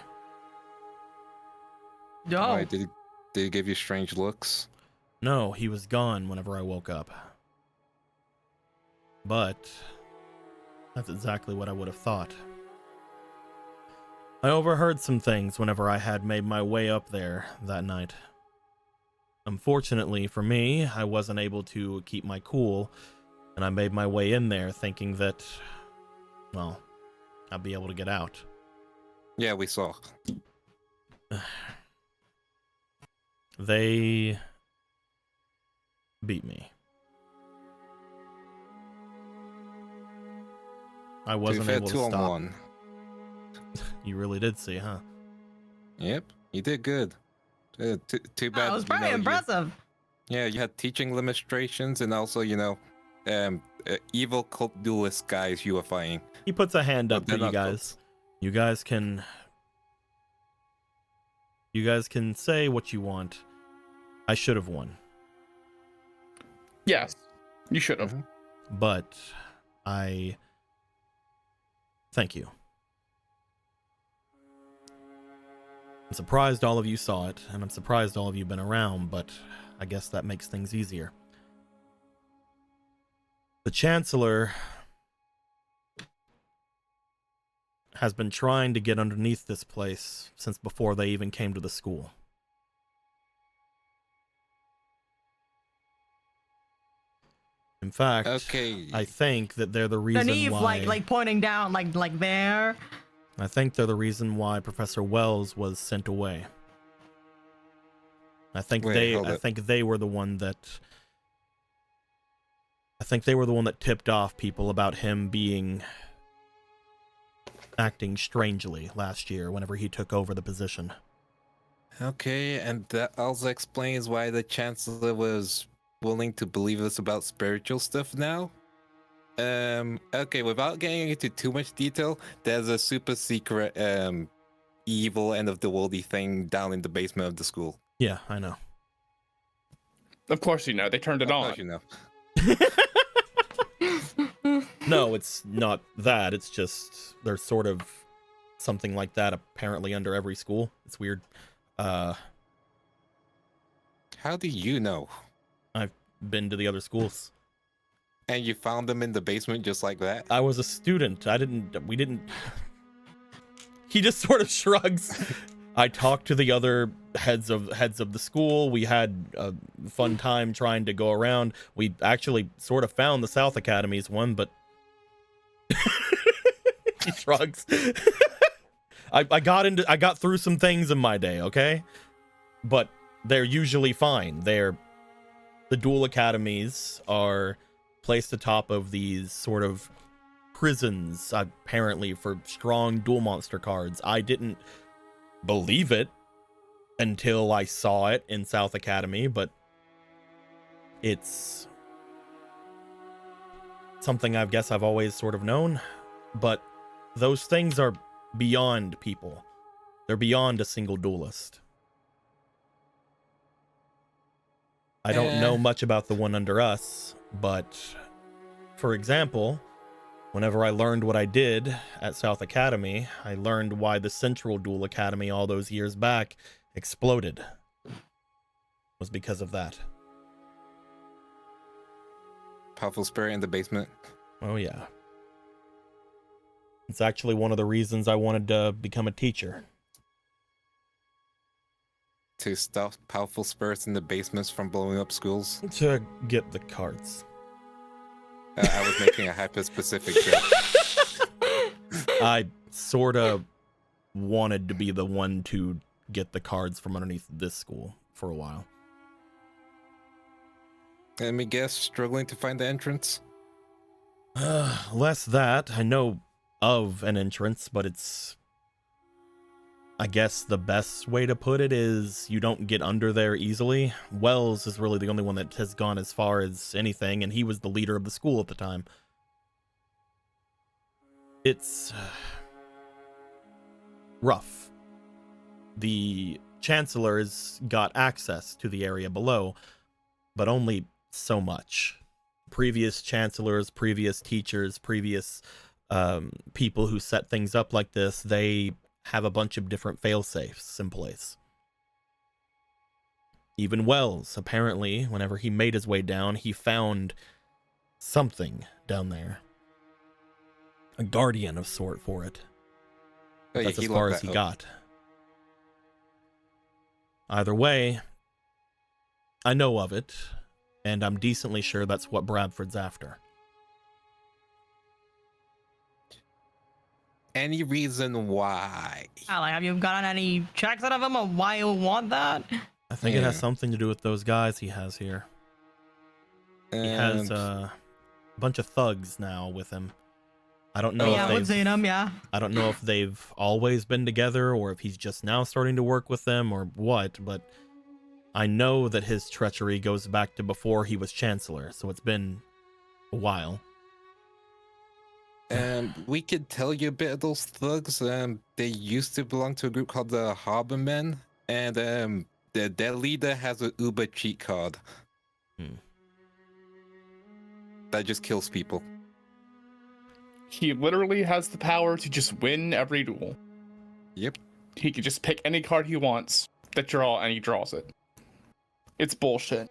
No. Why, did he give you strange looks? No, he was gone whenever I woke up. But that's exactly what I would have thought. I overheard some things whenever I had made my way up there that night. Unfortunately for me, I wasn't able to keep my cool, and I made my way in there thinking that, well, I'd be able to get out. Yeah, we saw. They beat me. I wasn't able to stop. 2-on-1. You really did see, huh? Yep, you did good. Too bad. That was pretty impressive. You had teaching limitations and also, evil cult duelist guys you were fighting. He puts a hand up But for they're you not guys. You guys can say what you want. I should have won. Yes, you should have. But I thank you. I'm surprised all of you saw it, and I'm surprised all of you been around, but I guess that makes things easier. The Chancellor has been trying to get underneath this place since before they even came to the school. In fact, I think that they're the reason why... like pointing down, like there. I think they're the reason why Professor Wells was sent away. I think they were the one that tipped off people about him acting strangely last year whenever he took over the position. Okay, and that also explains why the Chancellor was willing to believe us about spiritual stuff now. Okay, without getting into too much detail, there's a super secret evil end of the worldy thing down in the basement of the school. Yeah, I know. Of course you know. They turned it on. Of course you know. No, it's not that. It's just there's sort of something like that apparently under every school. It's weird. How do you know? I've been to the other schools. And you found them in the basement just like that? I was a student. We didn't... He just sort of shrugs. I talked to the other heads of the school. We had a fun time trying to go around. We actually sort of found the South Academy's one, but he shrugs. I got through some things in my day, okay? But they're usually fine. The duel academies are placed atop of these sort of prisons, apparently, for strong duel monster cards. I didn't believe it until I saw it in South Academy, but it's something I guess I've always sort of known. But those things are beyond people. They're beyond a single duelist. I don't know much about the one under us, but for example, whenever I learned what I did at South Academy, I learned why the Central Duel Academy all those years back exploded. It was because of that. Powerful spirit in the basement. Oh yeah. It's actually one of the reasons I wanted to become a teacher. To stop powerful spirits in the basements from blowing up schools. To get the cards. I was making a hyper-specific joke. I sort of wanted to be the one to get the cards from underneath this school for a while. Let me guess, struggling to find the entrance? Less that. I know of an entrance, but it's... I guess the best way to put it is you don't get under there easily. Wells is really the only one that has gone as far as anything, and he was the leader of the school at the time. It's rough. The chancellor's got access to the area below, but only so much. Previous chancellors, previous teachers, previous people who set things up like this, they have a bunch of different fail-safes in place. Even Wells, apparently, whenever he made his way down, he found something down there. A guardian of sort for it. Oh, yeah, That's as far as he got. Either way, I know of it, and I'm decently sure that's what Bradford's after. Any reason why? Like, have you gotten any checks out of him on why you want that? I think it has something to do with those guys he has here. He has a bunch of thugs now with him. I don't know I don't know if they've always been together or if he's just now starting to work with them or what, but I know that his treachery goes back to before he was chancellor, so it's been a while. We could tell you a bit of those thugs. They used to belong to a group called the Harbormen, and their leader has an Uber cheat card that just kills people. He literally has the power to just win every duel. Yep. He could just pick any card he wants that draw, and he draws it. It's bullshit.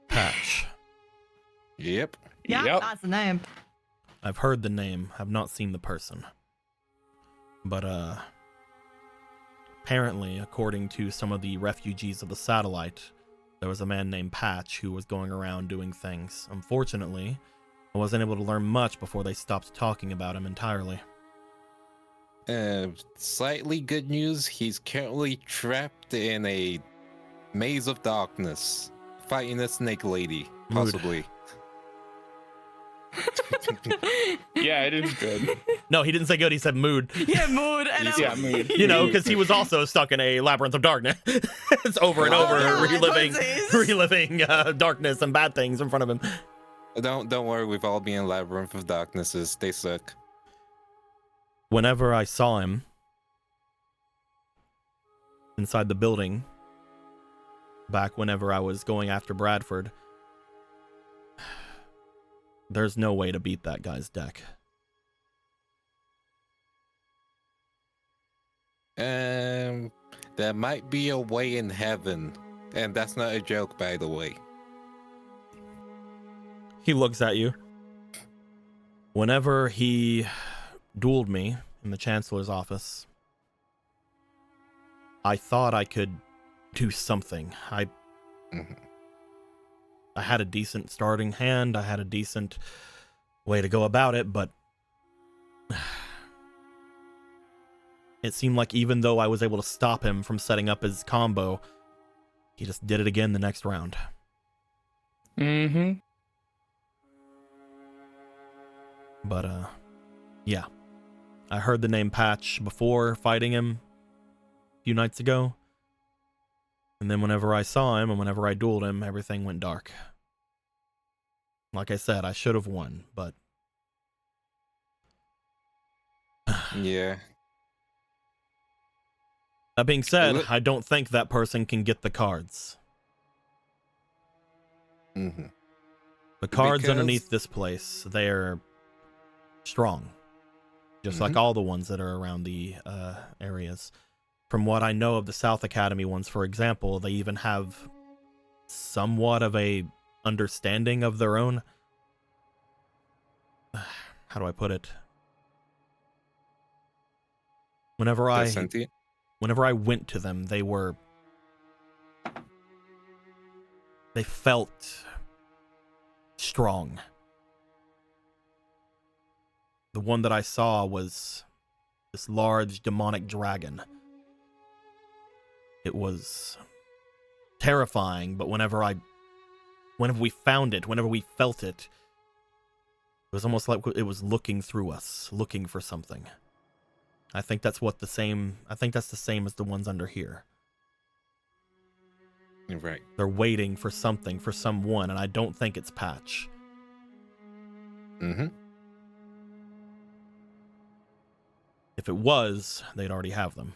Patch. Yep. Yeah, Yep. that's the name. I've heard the name, have not seen the person. But, apparently, according to some of the refugees of the satellite, there was a man named Patch who was going around doing things. Unfortunately, I wasn't able to learn much before they stopped talking about him entirely. Slightly good news, he's currently trapped in a maze of darkness, fighting a snake lady, possibly. Yeah, it is good. No, he didn't say good, he said mood. Yeah, mood. And Yeah, mood. You know, because he was also stuck in a labyrinth of darkness. It's over and over, yeah, reliving darkness and bad things in front of him. Don't worry, we've all been in labyrinth of darknesses. They suck. Whenever I saw him inside the building, back whenever I was going after Bradford, there's no way to beat that guy's deck. There might be a way in heaven, and that's not a joke, by the way. He looks at you. Whenever he dueled me in the Chancellor's office, I thought I could do something. I Mhm. had a decent starting hand. I had a decent way to go about it, but it seemed like even though I was able to stop him from setting up his combo, he just did it again the next round. Mm-hmm. But, yeah. I heard the name Patch before fighting him a few nights ago. And then whenever I saw him and whenever I dueled him, everything went dark. Like I said, I should have won, but... Yeah. That being said, look- I don't think that person can get the cards. Mm-hmm. The cards Because- underneath this place, they're strong. Just like all the ones that are around the areas. From what I know of the South Academy ones, for example, they even have somewhat of a understanding of their own. How do I put it? Whenever They're I sentient? went to them, they felt strong. The one that I saw was this large demonic dragon. It was terrifying, but whenever we found it, whenever we felt it, it was almost like it was looking through us, looking for something. I think that's the same as the ones under here. Right. They're waiting for something, for someone, and I don't think it's Patch. Mm-hmm. If it was, they'd already have them.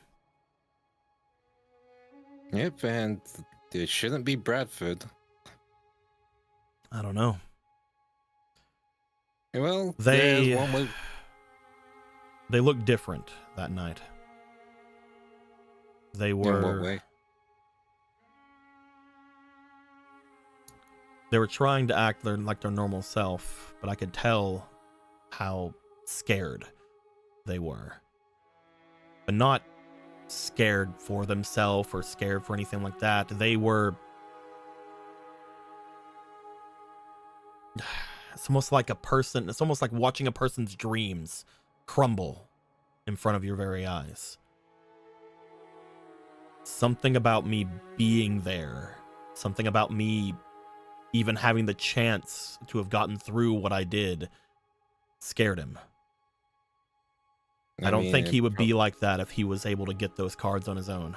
Yep, and it shouldn't be Bradford. I don't know. Well, They there's one way. they looked different that night. They In what were way? they were trying to act like their normal self, but I could tell how scared they were. But not scared for themselves or scared for anything like that. They were... It's almost like it's almost like watching a person's dreams crumble in front of your very eyes. Something about me being there, something about me even having the chance to have gotten through what I did scared him. I don't think he would be like that if he was able to get those cards on his own.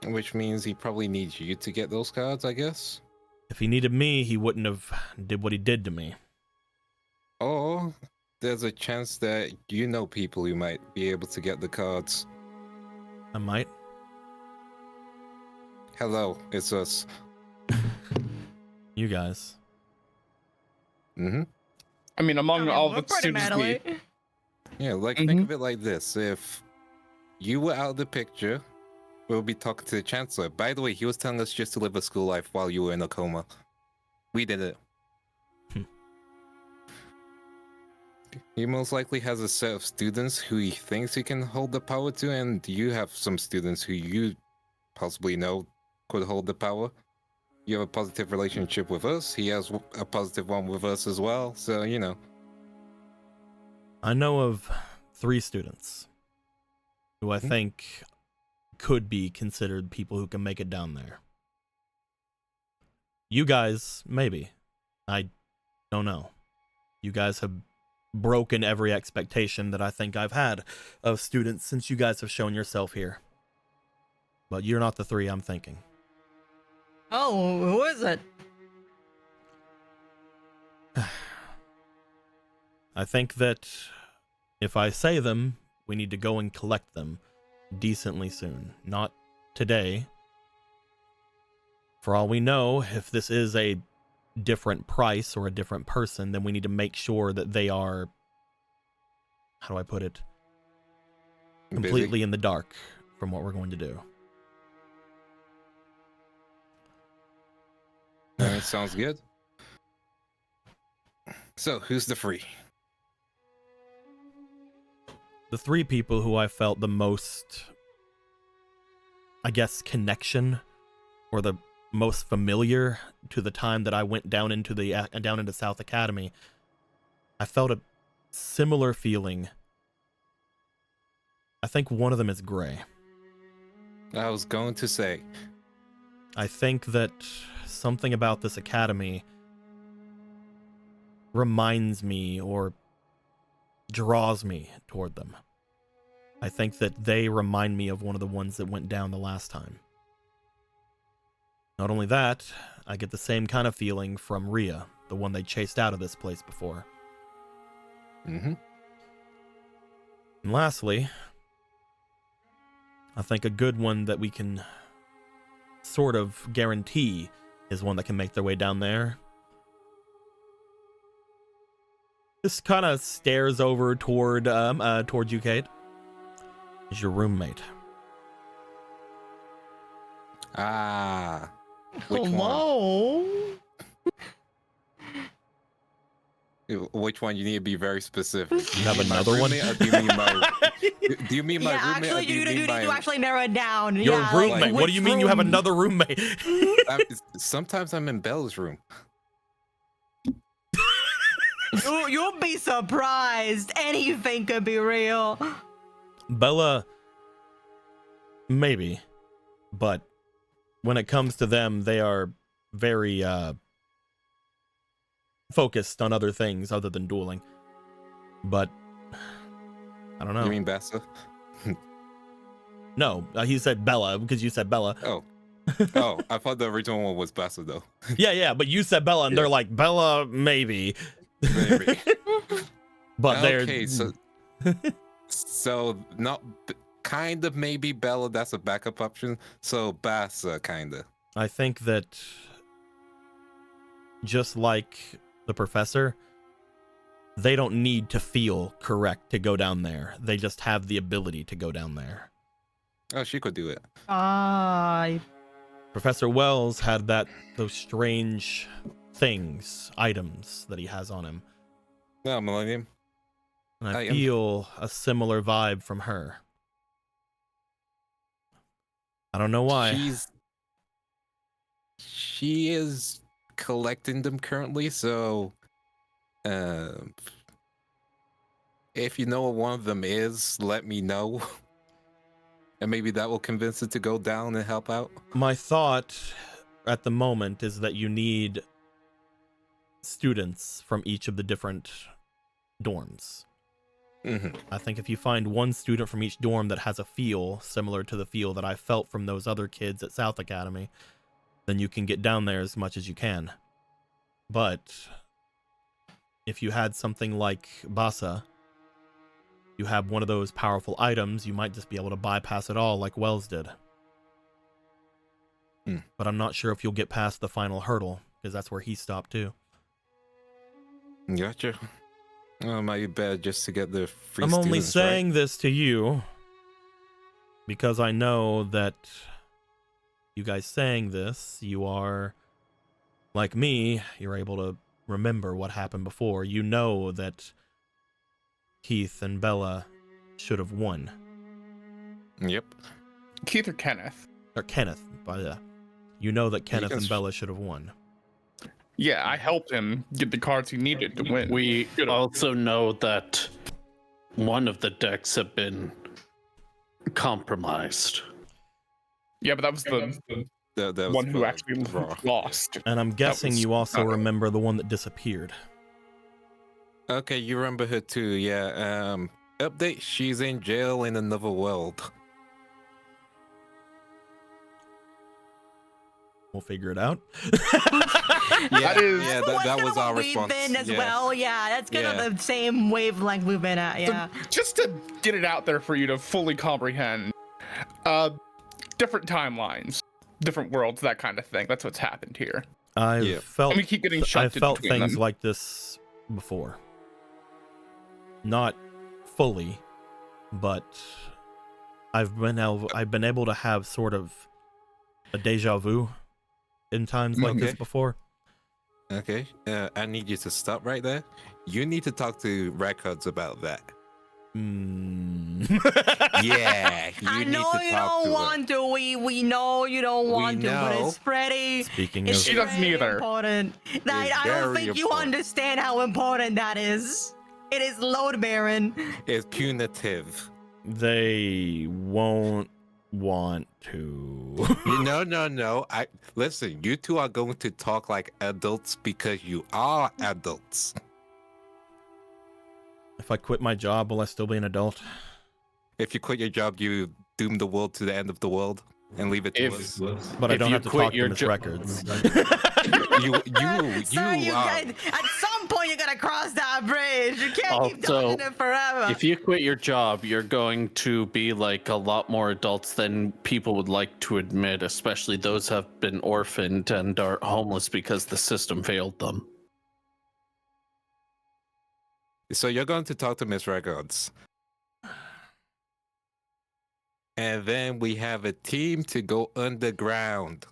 Which means he probably needs you to get those cards, I guess. If he needed me, he wouldn't have did what he did to me. Or there's a chance that you know people who might be able to get the cards. I might. Hello, it's us. You guys. Mm-hmm. I mean, among all we're the pretty students manly. Yeah, like think of it like this. If you were out of the picture, we'll be talking to the Chancellor. By the way, he was telling us just to live a school life while you were in a coma. We did it. He most likely has a set of students who he thinks he can hold the power to, and you have some students who you possibly know could hold the power. You have a positive relationship with us. He has a positive one with us as well. So, you know. I know of 3 students who I think could be considered people who can make it down there. You guys, maybe. I don't know. You guys have broken every expectation that I think I've had of students since you guys have shown yourself here. But you're not the 3 I'm thinking. Oh, who is it? I think that if I say them, we need to go and collect them decently soon. Not today. For all we know, if this is a different price or a different person, then we need to make sure that they are, how do I put it, completely in the dark from what we're going to do. That sounds good. So, who's the free? The 3 people who I felt the most I guess, connection, or the most familiar to the time that I went down into South Academy. I felt a similar feeling. I think one of them is Gray. I was going to say. I think that something about this academy reminds me or draws me toward them. I think that they remind me of one of the ones that went down the last time. Not only that, I get the same kind of feeling from Rhea, the one they chased out of this place before. Mm-hmm. And lastly, I think a good one that we can sort of guarantee is one that can make their way down there. This kind of stares over toward you, Kate. Is your roommate. Ah. Which Hello. one? Which one? You need to be very specific. You have another one? Do you mean my? Do you mean my Yeah, roommate? actually, you do actually narrow it down. Your Yeah, roommate. like, What do you mean you have another roommate? Sometimes I'm in Bella's room. You'll be surprised. Anything could be real. Bella, maybe, but when it comes to them, they are very focused on other things other than dueling. But I don't know. You mean Bessa? No, he said Bella because you said Bella. Oh, I thought the original one was Bessa though. Yeah, but you said Bella, and they're like Bella, maybe. Maybe. But they're okay. So not kind of maybe Bella. That's a backup option. So Bassa kind of. I think that just like the professor, they don't need to feel correct to go down there. They just have the ability to go down there. Oh, she could do it. Professor Wells had those strange items that he has on him. No, Millennium. And I I am- feel a similar vibe from her. I don't know why. She is collecting them currently, so if you know what one of them is, let me know. And maybe that will convince it to go down and help out. My thought at the moment is that you need students from each of the different dorms. Mm-hmm. I think if you find one student from each dorm that has a feel similar to the feel that I felt from those other kids at South Academy, then you can get down there as much as you can. But if you had something like Bassa, you have one of those powerful items, you might just be able to bypass it all like Wells did. But I'm not sure if you'll get past the final hurdle, because that's where he stopped too. Gotcha. Oh, my bad, just to get the free I'm only students, saying this to you because I know that you guys saying this, you are, like me, you're able to remember what happened before. You know that Keith and Bella should have won. Right? Yep. Keith or Kenneth? Or Kenneth, you know that Kenneth can and Bella should have won. Yeah, I helped him get the cards he needed to win. We also know that one of the decks have been compromised. Yeah, but that was the That was one who for actually Raw. lost. And I'm guessing was- you also remember the one that disappeared. Okay, you remember her too, yeah. Update, she's in jail in another world. We'll figure it out. Yeah, That is- that was our We've response. been as yeah. well. Yeah, that's kind of the same wavelength we've been at. Yeah. Just to get it out there for you to fully comprehend, different timelines, different worlds, that kind of thing. That's what's happened here. I've Yeah. felt And we keep getting I shunted felt between things them. like this before. Not fully, but I've been able to have sort of a deja vu in times like this Okay. before. Okay, I need you to stop right there. You need to talk to Records about that. Yeah, I know you don't want to. We know you don't want to, but it's pretty. Speaking It's of, She doesn't pretty either. important. I don't very think you important. understand how important that is. It is load bearing. It's punitive. they won't want to. No. Listen. You two are going to talk like adults because you are adults. If I quit my job, will I still be an adult? If you quit your job, you doom the world to the end of the world and leave it to If- us. But I If don't you have to quit talk to your them as jo- records. Sir, at some point you gotta cross that bridge. You can't keep Also, doing it forever. If you quit your job, you're going to be like a lot more adults than people would like to admit, especially those who have been orphaned and are homeless because the system failed them. So you're going to talk to Miss Records. And then we have a team to go underground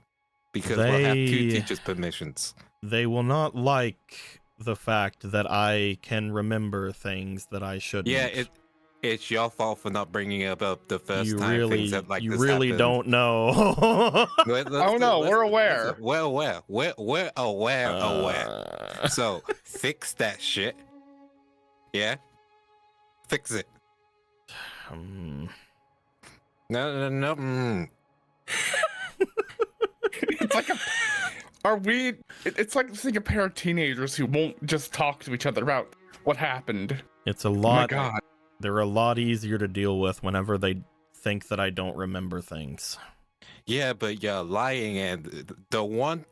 because we'll have 2 They- teachers' permissions. They will not like the fact that I can remember things that I shouldn't. Yeah, it's your fault for not bringing up the first you time really, things that like you this really happened. don't know. Oh no, we're aware. We're aware. We're aware. So fix that shit. Yeah, fix it. Um, No. It's like it's like seeing a pair of teenagers who won't just talk to each other about what happened. it's a Oh my lot. god. They're a lot easier to deal with whenever they think that I don't remember things. Yeah, but you're lying, and the one.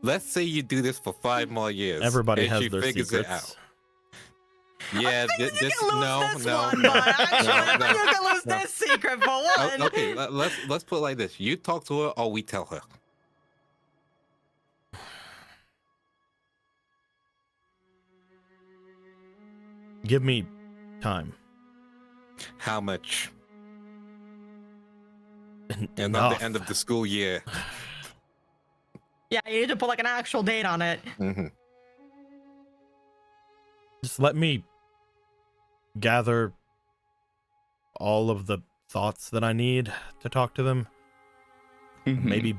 Let's say you do this for 5 more years. Everybody and has she their figures it secrets. out. Yeah, You this can lose no, this no, one, no, but actually, no. you can lose this secret for one. Okay, let's put it like this: you talk to her, or we tell her. Give me time. How much? And on Enough. the end of the school year. Yeah, you need to put like an actual date on it. Mm-hmm. Just let me gather all of the thoughts that I need to talk to them. Maybe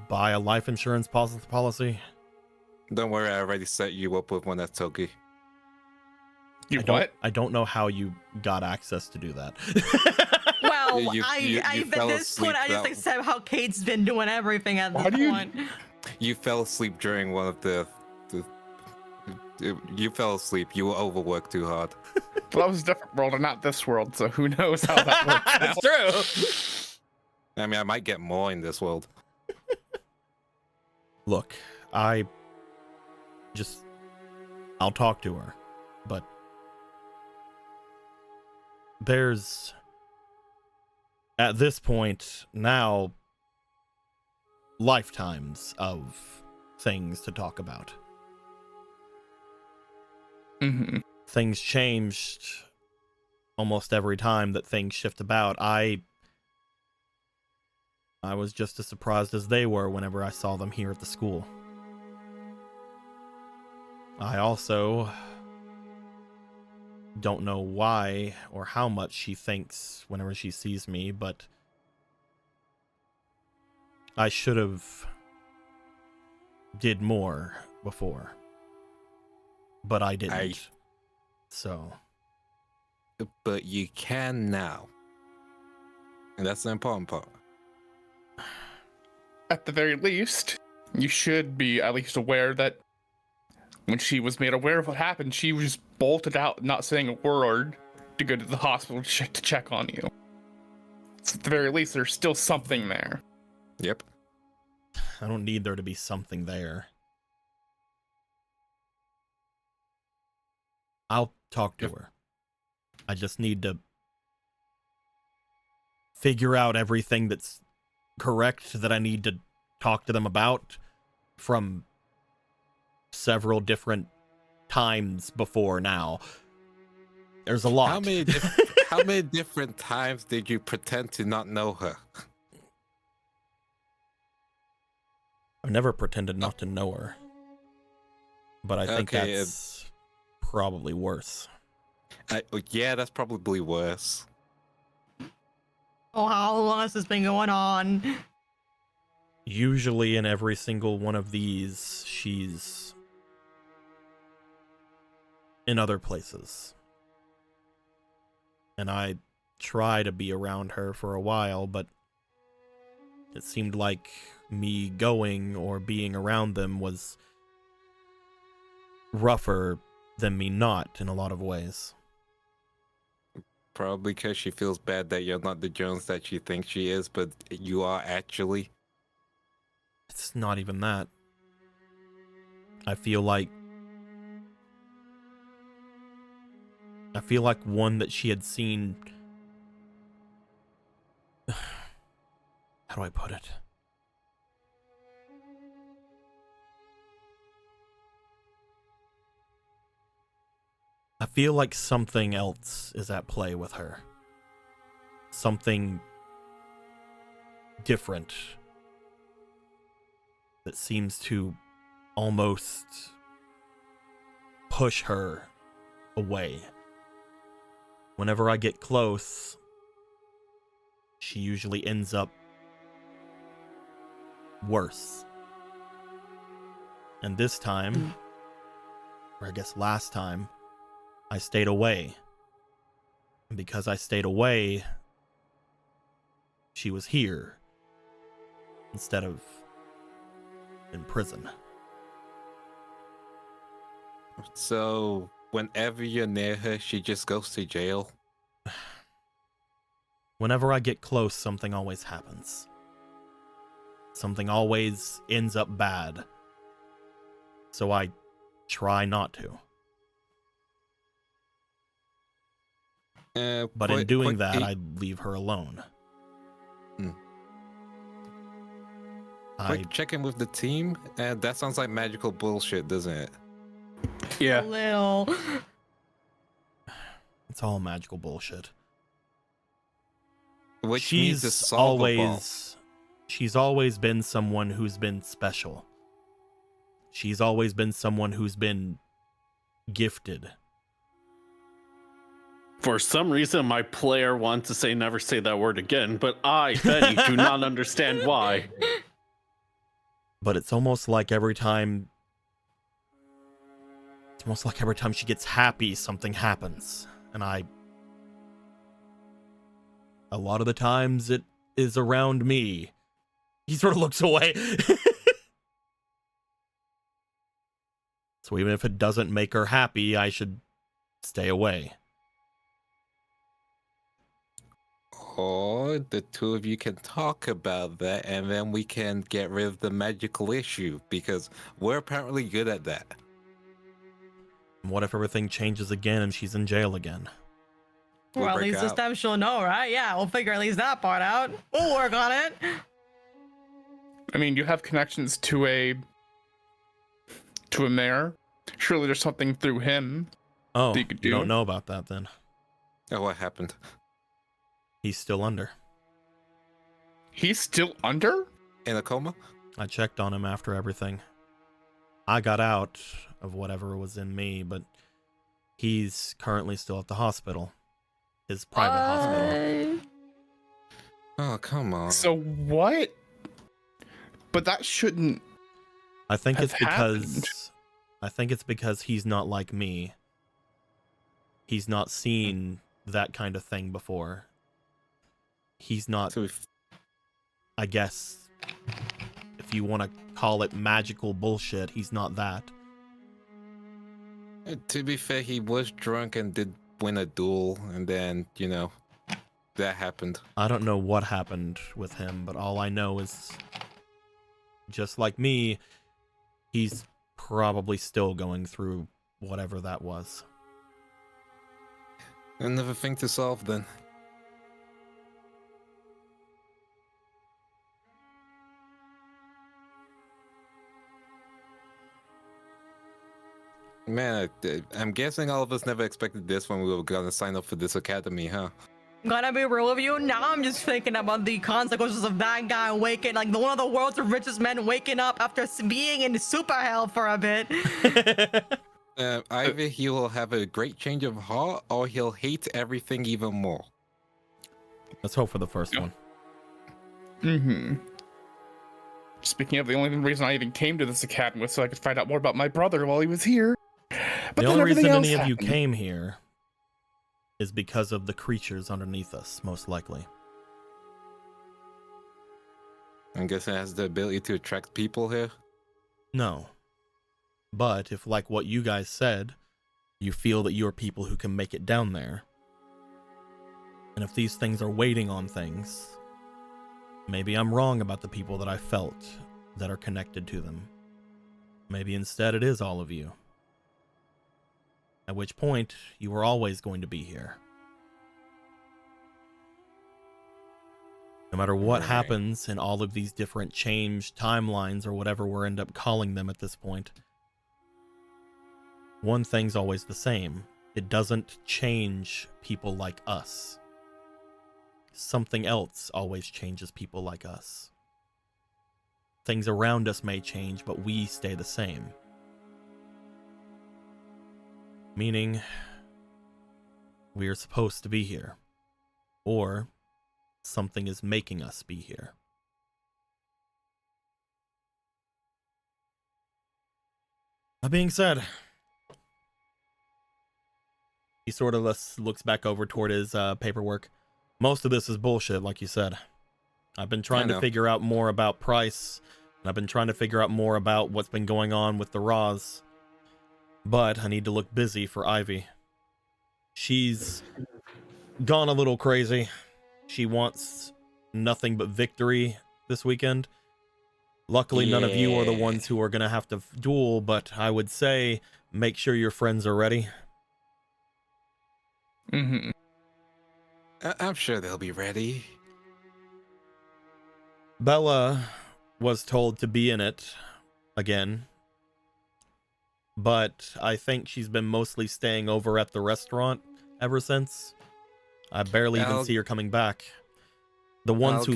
buy a life insurance policy. Don't worry, I already set you up with one that's Toki. You I don't, what? I don't know how you got access to do that. Well, You at fell this point, I just asleep accept how Kate's been doing everything at Why this do you- point. You fell asleep during one of the you fell asleep. You were overworked too hard. Well, that was a different world and not this world, so who knows how that works out. That's true. I mean, I might get more in this world. Look, I'll talk to her, but there's, at this point now, lifetimes of things to talk about. Things changed almost every time that things shift about. I was just as surprised as they were whenever I saw them here at the school. I also don't know why or how much she thinks whenever she sees me, but I should have did more before. But I didn't. So, But you can now. And that's the important part. At the very least, you should be at least aware that when she was made aware of what happened, she was just bolted out, not saying a word, to go to the hospital to check on you. So at the very least, there's still something there. Yep. I don't need there to be something there. I'll talk to her. I just need to figure out everything that's correct that I need to talk to them about from several different times before now. There's a lot. How many different times did you pretend to not know her? I've never pretended not to know her. But I think Okay, that's probably worse. Yeah, that's probably worse. Oh, how long has this been going on? Usually in every single one of these, she's in other places. And I try to be around her for a while, but it seemed like me going or being around them was rougher than me not in a lot of ways. Probably because she feels bad that you're not the Jones that she thinks she is, but you are actually. It's not even that. I feel like one that she had seen. How do I put it? I feel like something else is at play with her. Something different that seems to almost push her away. Whenever I get close, she usually ends up worse. And this time, or I guess last time, I stayed away. And because I stayed away, she was here instead of in prison. So, whenever you're near her, she just goes to jail? Whenever I get close, something always happens. Something always ends up bad. So I try not to. But in doing that, I leave her alone. Quick check-in with the team, and that sounds like magical bullshit, doesn't it? Yeah. A little. It's all magical bullshit. Which means it's solvable. She's always been someone who's been special. She's always been someone who's been gifted. For some reason, my player wants to say never say that word again, but I, Benny, do not understand why. But it's almost like every time she gets happy, something happens. And a lot of the times it is around me. He sort of looks away. So even if it doesn't make her happy, I should stay away. Or the two of you can talk about that, and then we can get rid of the magical issue, because we're apparently good at that. What if everything changes again and she's in jail again? Well, at least this time she'll know, right? Yeah, we'll figure at least that part out. We'll work on it. I mean, you have connections to a mayor. Surely there's something through him. Oh, that you could do. You don't know about that then. Oh, what happened? He's still under. He's still under? In a coma? I checked on him after everything. I got out of whatever was in me, but he's currently still at the hospital. His private hospital. Oh, come on. So what? But that shouldn't. I think it's happened. because he's not like me. He's not seen that kind of thing before. He's not, I guess, if you want to call it magical bullshit, he's not that. To be fair, he was drunk and did win a duel, and then, that happened. I don't know what happened with him, but all I know is, just like me, he's probably still going through whatever that was. Another thing to solve, then. Man, I'm guessing all of us never expected this when we were gonna sign up for this academy, huh? Gonna be real with you. Now I'm just thinking about the consequences of that guy waking, like one of the world's richest men waking up after being in super hell for a bit. Either he will have a great change of heart, or he'll hate everything even more. Let's hope for the first Yeah. one. Mm-hmm. Speaking of, the only reason I even came to this academy was so I could find out more about my brother while he was here. But The then only reason everything any else of you happened. came here is because of the creatures underneath us, most likely. I guess it has the ability to attract people here. No. But if, like what you guys said, you feel that you're people who can make it down there, and if these things are waiting on things, maybe I'm wrong about the people that I felt that are connected to them. Maybe instead it is all of you. At which point, you were always going to be here. No matter what Right. happens in all of these different changed timelines or whatever we're end up calling them at this point, one thing's always the same. It doesn't change people like us. Something else always changes people like us. Things around us may change, but we stay the same. Meaning, we are supposed to be here. Or, something is making us be here. That being said, he sort of looks back over toward his paperwork. Most of this is bullshit, like you said. I've been trying to figure out more about Price, and I've been trying to figure out more about what's been going on with the Raws. But I need to look busy for Ivy. She's gone a little crazy. She wants nothing but victory this weekend. Luckily, none of you are the ones who are going to have to duel, but I would say make sure your friends are ready. Mm-hmm. I'm sure they'll be ready. Bella was told to be in it again, but I think she's been mostly staying over at the restaurant ever since. I barely even see her coming back. The ones who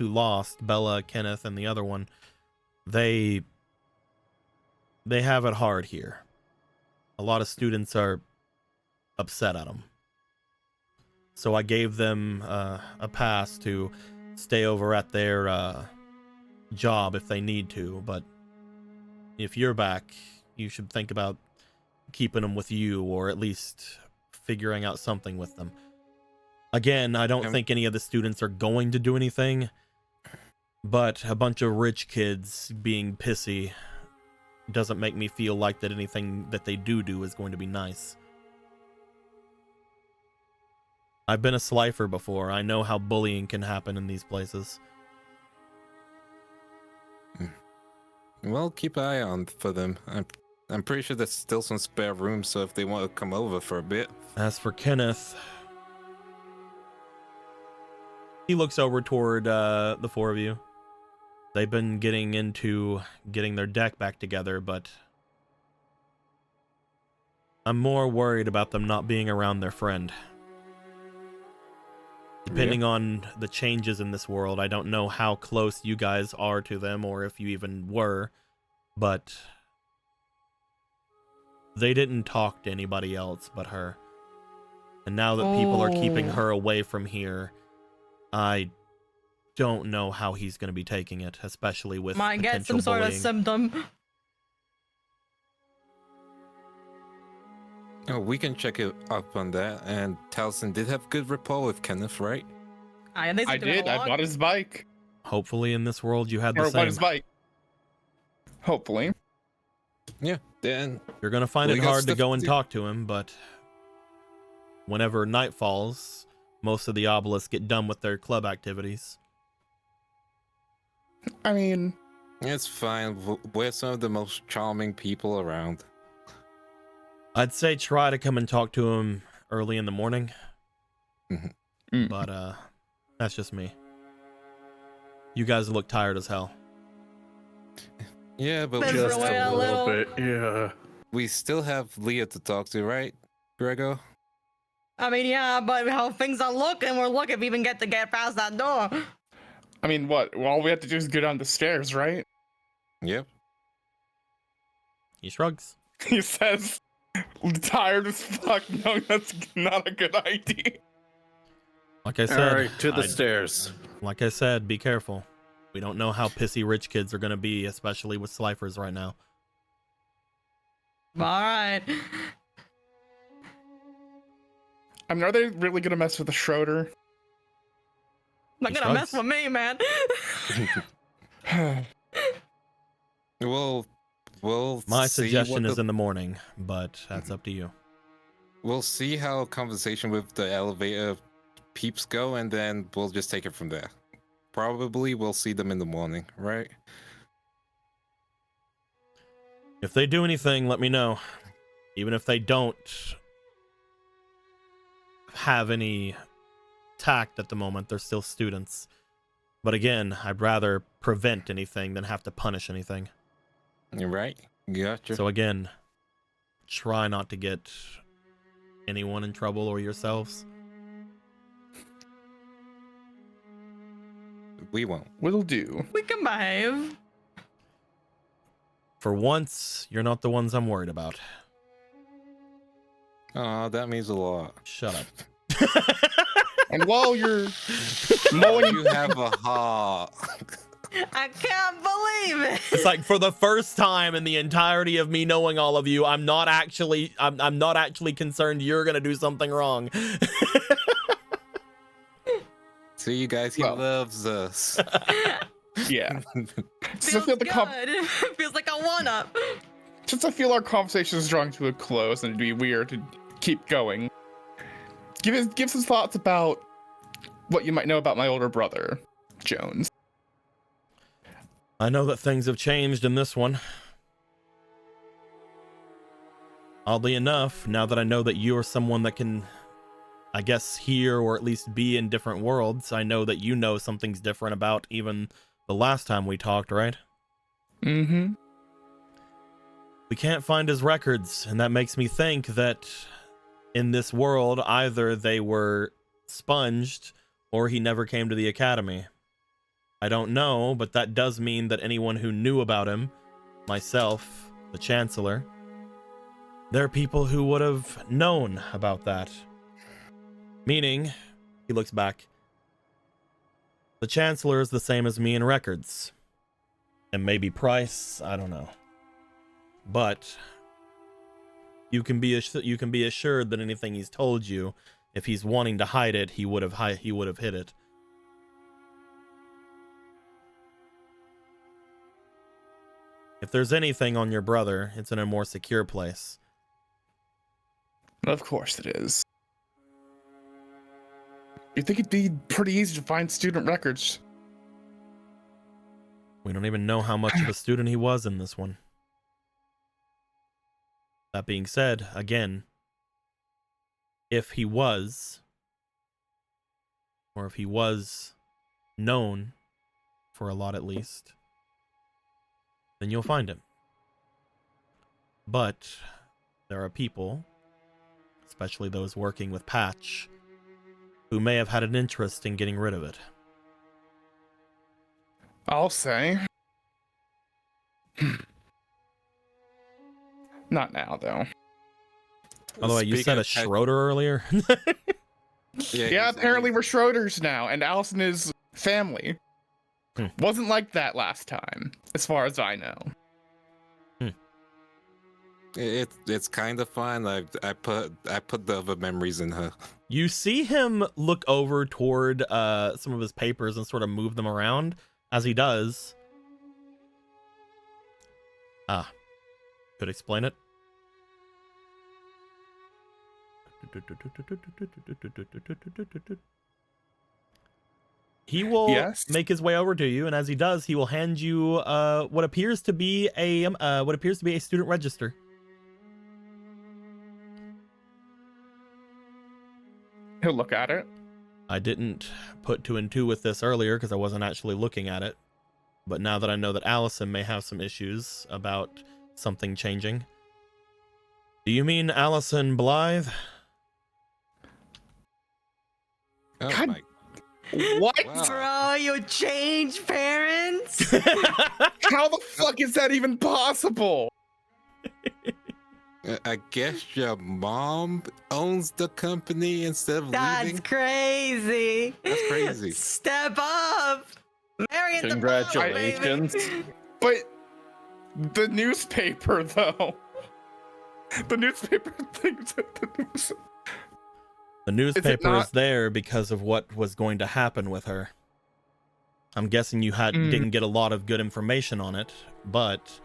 lost, Bella, Kenneth, and the other one, they have it hard here. A lot of students are upset at them. So I gave them a pass to stay over at their job if they need to, but if you're back, you should think about keeping them with you, or at least figuring out something with them. Again, I don't think any of the students are going to do anything, but a bunch of rich kids being pissy doesn't make me feel like that anything that they do is going to be nice. I've been a slifer before. I know how bullying can happen in these places. Well, keep an eye on for them. I'm pretty sure there's still some spare room, so if they want to come over for a bit. As for Kenneth, he looks over toward the four of you. They've been getting their deck back together, but I'm more worried about them not being around their friend. Depending on the changes in this world, I don't know how close you guys are to them, or if you even were, but they didn't talk to anybody else but her. And now that people are keeping her away from here, I don't know how he's going to be taking it, especially with Might get potential some sort bullying. of symptom. Oh, we can check it up on that. And Taliesin did have good rapport with Kenneth, right? I did. I bought his bike. Hopefully in this world you had the Or bought same. his bike. Hopefully. Yeah, then You're going to find we it got hard to stuff go to and do. talk to him, but whenever night falls, most of the obelisks get done with their club activities. I mean, it's fine. We're some of the most charming people around. I'd say try to come and talk to him early in the morning. Mm. But that's just me. You guys look tired as hell. Yeah, but Been we through still, it a little. bit, yeah. we still have Leah to talk to, right, Grego? I mean, yeah, but how things are looking, we're lucky if we even get past that door. I mean, what? All we have to do is go down the stairs, right? Yep. He shrugs. He says, tired as fuck. No, that's not a good idea. Like I said, All right, to the stairs. like I said, be careful. We don't know how pissy rich kids are gonna be, especially with Slifer's right now. All right. I mean, are they really gonna mess with the Schroeder? Not He gonna mess shrugs. with me, man. We'll My see suggestion what is in the morning, but that's up to you. We'll see how conversation with the elevator peeps go, and then we'll just take it from there. Probably we'll see them in the morning, right? If they do anything, let me know. Even if they don't have any tact at the moment, they're still students. But again, I'd rather prevent anything than have to punish anything. You're right. Gotcha. So again, try not to get anyone in trouble or yourselves. We won't. Will do. We can behave. For once, you're not the ones I'm worried about. Oh, that means a lot. Shut up. And while you're mowing, You have a heart. I can't believe it. It's like for the first time in the entirety of me knowing all of you, I'm not actually concerned you're gonna do something wrong. See, you guys, he Well. loves us. yeah. Since I Feels feel the good. Feels like a one-up. since I feel our conversation is drawing to a close, and it'd be weird to keep going. Give some thoughts about what you might know about my older brother, Jones. I know that things have changed in this one. Oddly enough, now that I know that you are someone that can, I guess, hear or at least be in different worlds, I know that you know something's different about even the last time we talked, right? Mm-hmm. We can't find his records, and that makes me think that in this world, either they were sponged or he never came to the academy. I don't know, but that does mean that anyone who knew about him, myself, the Chancellor, there are people who would have known about that. Meaning, he looks back, the Chancellor is the same as me in records. And maybe Price, I don't know. But you can be assured that anything he's told you, if he's wanting to hide it, he would have hid it. If there's anything on your brother, it's in a more secure place. Of course it is. You'd think it'd be pretty easy to find student records. We don't even know how much of a student he was in this one. That being said, again, if he was, or if he was known for a lot at least, then you'll find him. But there are people, especially those working with Patch, who may have had an interest in getting rid of it. I'll say. Not now, though. By the way, you Speaking said a of Patch- Schroeder earlier? Yeah, apparently we're Schroeders now, and Allison is family. Wasn't like that last time, as far as I know. It's kind of fun. I put the other memories in her. You see him look over toward some of his papers and sort of move them around as he does. Could explain it. He will make his way over to you, and as he does, he will hand you what appears to be a student register. He'll look at it. I didn't put 2 and 2 with this earlier because I wasn't actually looking at it. But now that I know that Allison may have some issues about something changing. Do you mean Allison Blythe? Oh God. my! What? Wow. Bro, you changed parents? How the fuck is that even possible? I guess your mom owns the company instead of That's leaving. crazy. That's crazy. Step up. Marry the boat, Congratulations. baby. But the newspaper, though. The newspaper thinks that the news. The newspaper not- is there because of what was going to happen with her. I'm guessing you didn't get a lot of good information on it, but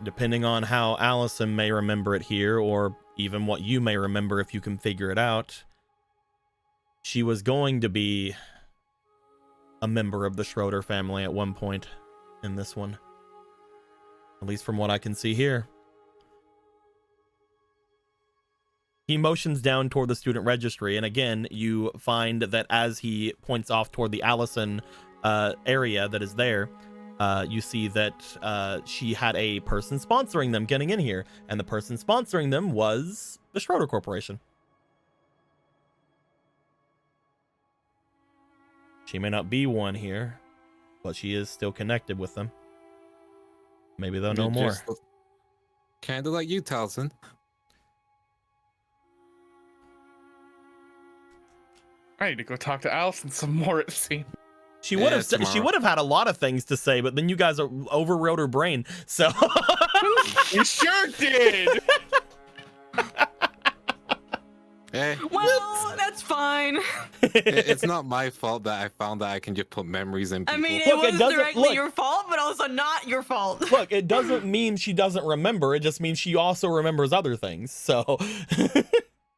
depending on how Allison may remember it here, or even what you may remember if you can figure it out, she was going to be a member of the Schroeder family at one point in this one. At least from what I can see here. He motions down toward the student registry, and again, you find that as he points off toward the Allison area that is there, you see that she had a person sponsoring them getting in here, and the person sponsoring them was the Schroeder Corporation. She may not be one here, but she is still connected with them. Maybe they'll know more. Kinda like you, Taliesin. I need to go talk to Allison some more, it seems. She would have tomorrow. she would have had a lot of things to say, but then you guys overrode her brain. So You sure did! Hey, Well, that's fine. it's not my fault that I found that I can just put memories in I people. mean, Look, it it was doesn't- directly look. your fault, but also not your fault. look, it doesn't mean she doesn't remember. It just means she also remembers other things. So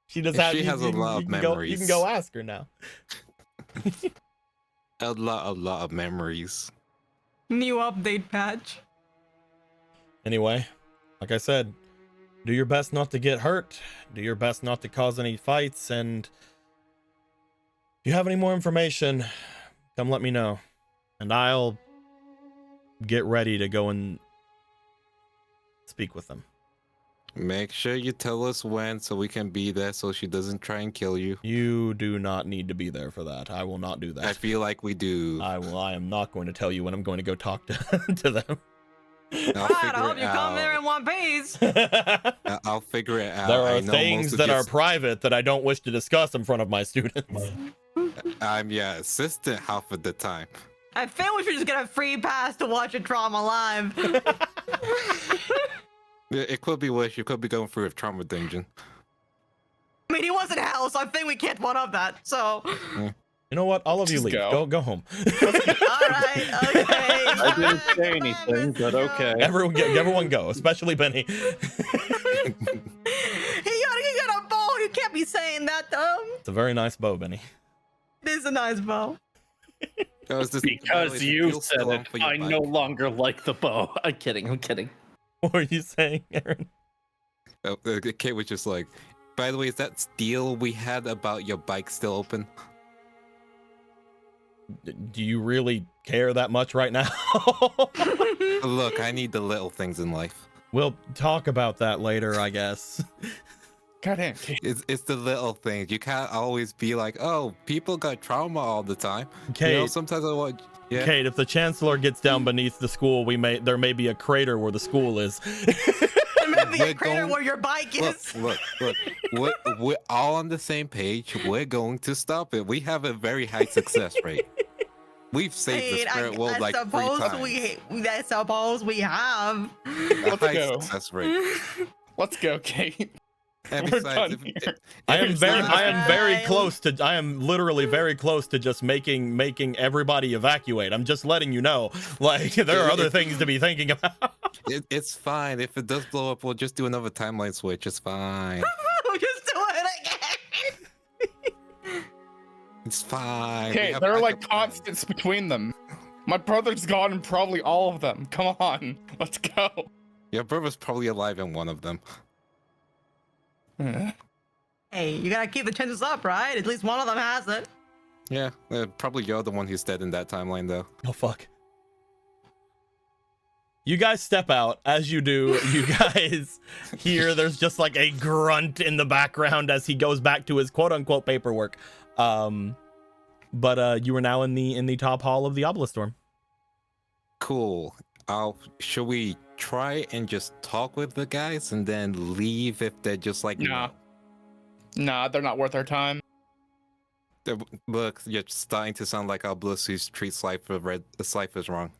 she just has. She has a lot of you memories. can go ask her now. A lot of memories. New update patch. Anyway, like I said, do your best not to get hurt. Do your best not to cause any fights. And if you have any more information, come let me know. And I'll get ready to go and speak with them. Make sure you tell us when so we can be there so she doesn't try and kill you. You do not need to be there for that. I will not do I that. feel like we do. I am not going to tell you when I'm going to go talk to them. I'll God, I figure hope it you come there out. in one piece. There I'll figure it out. are I know things most of that your- are private that I don't wish to discuss in front of my students. I'm your assistant half of the time. I feel we should just get a free pass to watch a drama live. It could be worse. You could be going through a trauma dungeon. I mean, he was in hell, so I think we can't one up that. So, You know what? All of you Just leave. go. Go home. all right, okay. I didn't say anything, but okay. Everyone go, especially Benny. You got a bow. You can't be saying that, though. It's a very nice bow, Benny. It is a nice bow. That was just- Because the you fuel said still on it, for your I bike. no longer like the bow. I'm kidding. What were you saying, Aaron? The kid was just like, by the way, is that deal we had about your bike still open? Do you really care that much right now? Look, I need the little things in life. We'll talk about that later, I guess. Goddamn, Kate. It's the little things. You can't always be like, oh, people got trauma all the time. Kate, You know, sometimes I want. Yeah. Kate, if the chancellor gets down beneath the school, there may be a crater where the school is. There may be We're a crater going- where your bike Look, is. look. We're all on the same page. We're going to stop it. We have a very high success rate. We've saved the spirit world like 3 times. I suppose we have. A Let's high go. success rate. Let's go, Kate. And We're besides, done here. I am very Fine. close to. I am literally very close to just making everybody evacuate. I'm just letting you know. Like there are other things to be thinking about. it's fine. If it does blow up, we'll just do another timeline switch. It's fine. We'll just do it again. It's fine. Okay, We have there are like backup plans. constants between them. My brother's gone in probably all of them. Come on, let's go. Your brother's probably alive in one of them. Hey, you gotta keep the chances up, right? At least one of them has it. Yeah, probably you're the one who's dead in that timeline, though. Oh fuck. You guys step out. As you do, you guys hear there's just like a grunt in the background as he goes back to his quote unquote paperwork. But you are now in the top hall of the Obelisk Storm. Cool. Should we try and just talk with the guys and then leave if they're just like, Nah. Nah, they're not worth our time. Look, you're starting to sound like Obelisk who treats Cyphers wrong.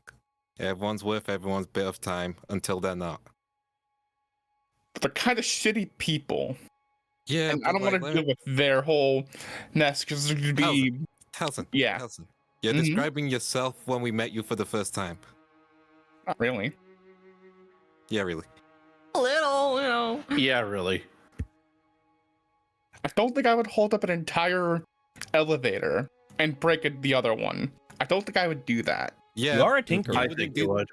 Everyone's worth everyone's bit of time until they're not. They're kind of shitty people. Yeah, And I don't want to deal with their whole nest because it would be. Towson. Yeah. Towson. You're Mhm. describing yourself when we met you for the first time. Not really. Yeah, really. A little, you know. Yeah, really. I don't think I would hold up an entire elevator and break the other one. I don't think I would do that. Yeah, You are a tinker. I think you would.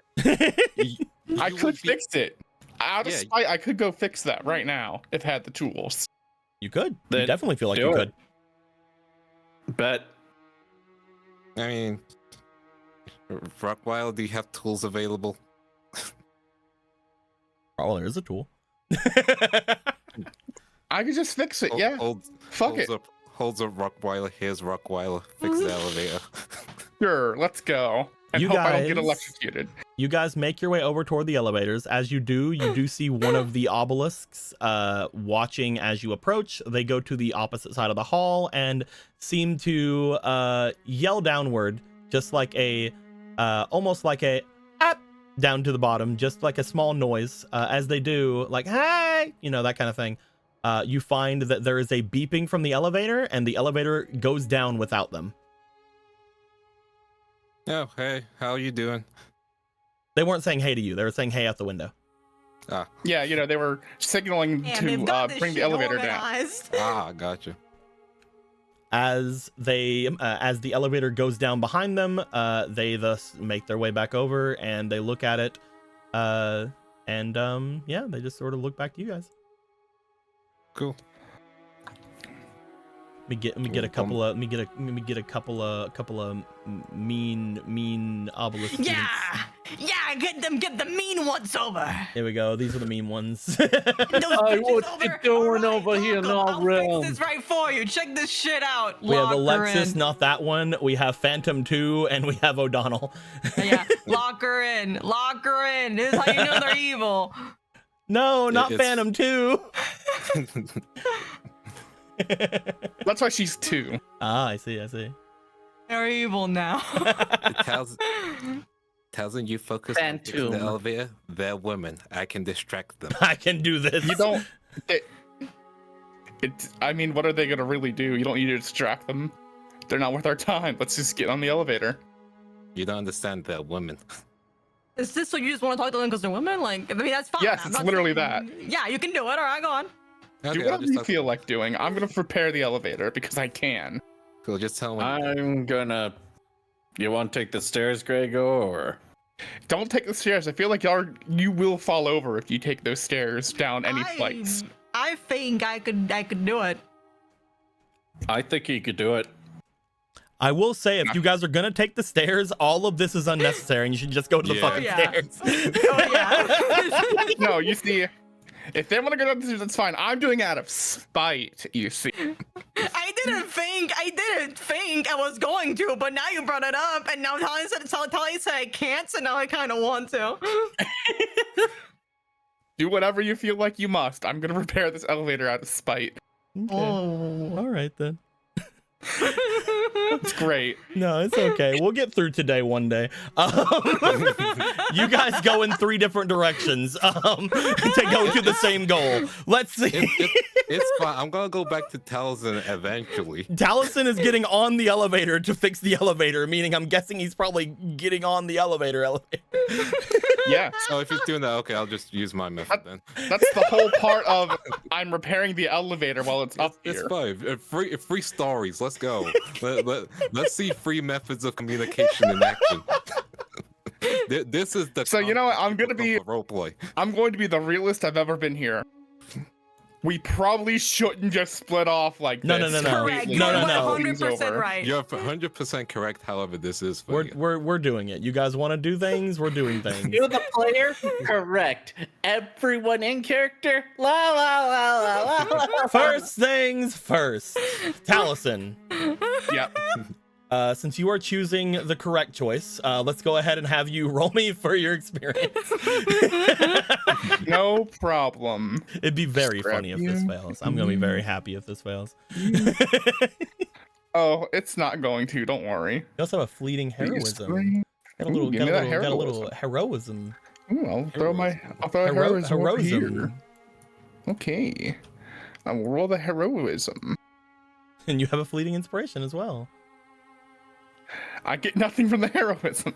I could fix it. Out of Yeah. spite, I could go fix that right now if I had the tools. You could. You Then definitely feel like do you it. could. Bet. I mean, Rockwile, do you have tools available? Oh, there's a tool. I could just fix it, yeah. Fuck it. Holds up Rockweiler. Here's Rockweiler. Fix the elevator. Sure, let's go. And You hope I don't get guys- electrocuted. You guys make your way over toward the elevators. As you do, you do see one of the obelisks watching as you approach. They go to the opposite side of the hall and seem to yell downward, just like a, almost like a, "Up," down to the bottom, just like a small noise. As they do, like, "Hey," you know, that kind of thing. You find that there is a beeping from the elevator, and the elevator goes down without them. Oh, hey, how are you doing? They weren't saying hey to you. They were saying hey out the window. Ah, Yeah, you know, they were signaling Damn, they've got to this bring the shit elevator down. organized. gotcha. As the elevator goes down behind them, they thus make their way back over and they look at it, yeah, they just sort of look back to you guys. Cool. Let me get a couple of mean obelisk. Yeah, yeah, get the mean ones over. Here we go. These are the mean ones. Those bitches what you over. doing All over here in look, our I'll realm? fix this right for you. Check this shit out. We have Lock her Alexis, in. not that one. We have Phantom 2, and we have O'Donnell. Yeah, lock her in. Lock her in. This is how you know they're evil. No, not It's- Phantom 2. That's why she's 2. Ah, I see. They're evil now. Towson, you focus on fixing the Phantom. elevator. They're women. I can distract them. I can do this. You don't. I mean, what are they gonna really do? You don't need to distract them. They're not worth our time. Let's just get on the elevator. You don't understand they're women. Is this what you just want to talk to them because they're women? Like, I mean, that's fine. Yes, I'm it's not literally saying- Yeah, you can do it. All right, go on. Okay, Do I'll whatever just you talk- feel like doing. I'm gonna prepare the elevator because I can. Cool, just tell me. I'm gonna. You want to take the stairs, Grego, or? Don't take the stairs. I feel like you will fall over if you take those stairs down any flights. I think I could do it. I think he could do it. I will say, if you guys are gonna take the stairs, all of this is unnecessary, and you should just go to the Yeah. fucking Yeah. stairs. Oh yeah. No, you see, if they want to go down the stairs, that's fine. I'm doing it out of spite. You see. I didn't think I was going to, but now you brought it up, and now Tali said I can't, so now I kind of want to. Do whatever you feel like you must. I'm gonna repair this elevator out of spite. Okay. Oh. All right then. It's great. No, it's okay. We'll get through today one day. You guys go in 3 different directions to go to the same goal. Let's see. It's fine. I'm gonna go back to Taliesin eventually. Taliesin is getting on the elevator to fix the elevator, meaning I'm guessing he's probably getting on the elevator. Yeah, So if he's doing that, okay, I'll just use my method then. that's the whole part of I'm repairing the elevator while it's up It's here. fine. Free stories. Let's go. Let's see free methods of communication in action. This is the. So you know what? I'm gonna concept be. of the roleplay. I'm going to be the realest I've ever been here. We probably shouldn't just split off like No, this. no, no, no. Correct. No, no, no. You're 100% Over. right. You're 100% correct. However, this is funny. We're doing it. You guys want to do things? We're doing things. You're the player? Correct. Everyone in character? La la la la la. First things first. Taliesin, Yep. Since you are choosing the correct choice, let's go ahead and have you roll me for your experience. No problem. It'd be very Scrap funny if this you. fails. I'm gonna be very happy if this fails. Oh, it's not going to. Don't worry. You also have a fleeting heroism. Got a little, Ooh, got give a me that little heroism. Ooh, I'll throw heroism over here. Heroism. Okay. I will roll the heroism. And you have a fleeting inspiration as well. I get nothing from the heroism.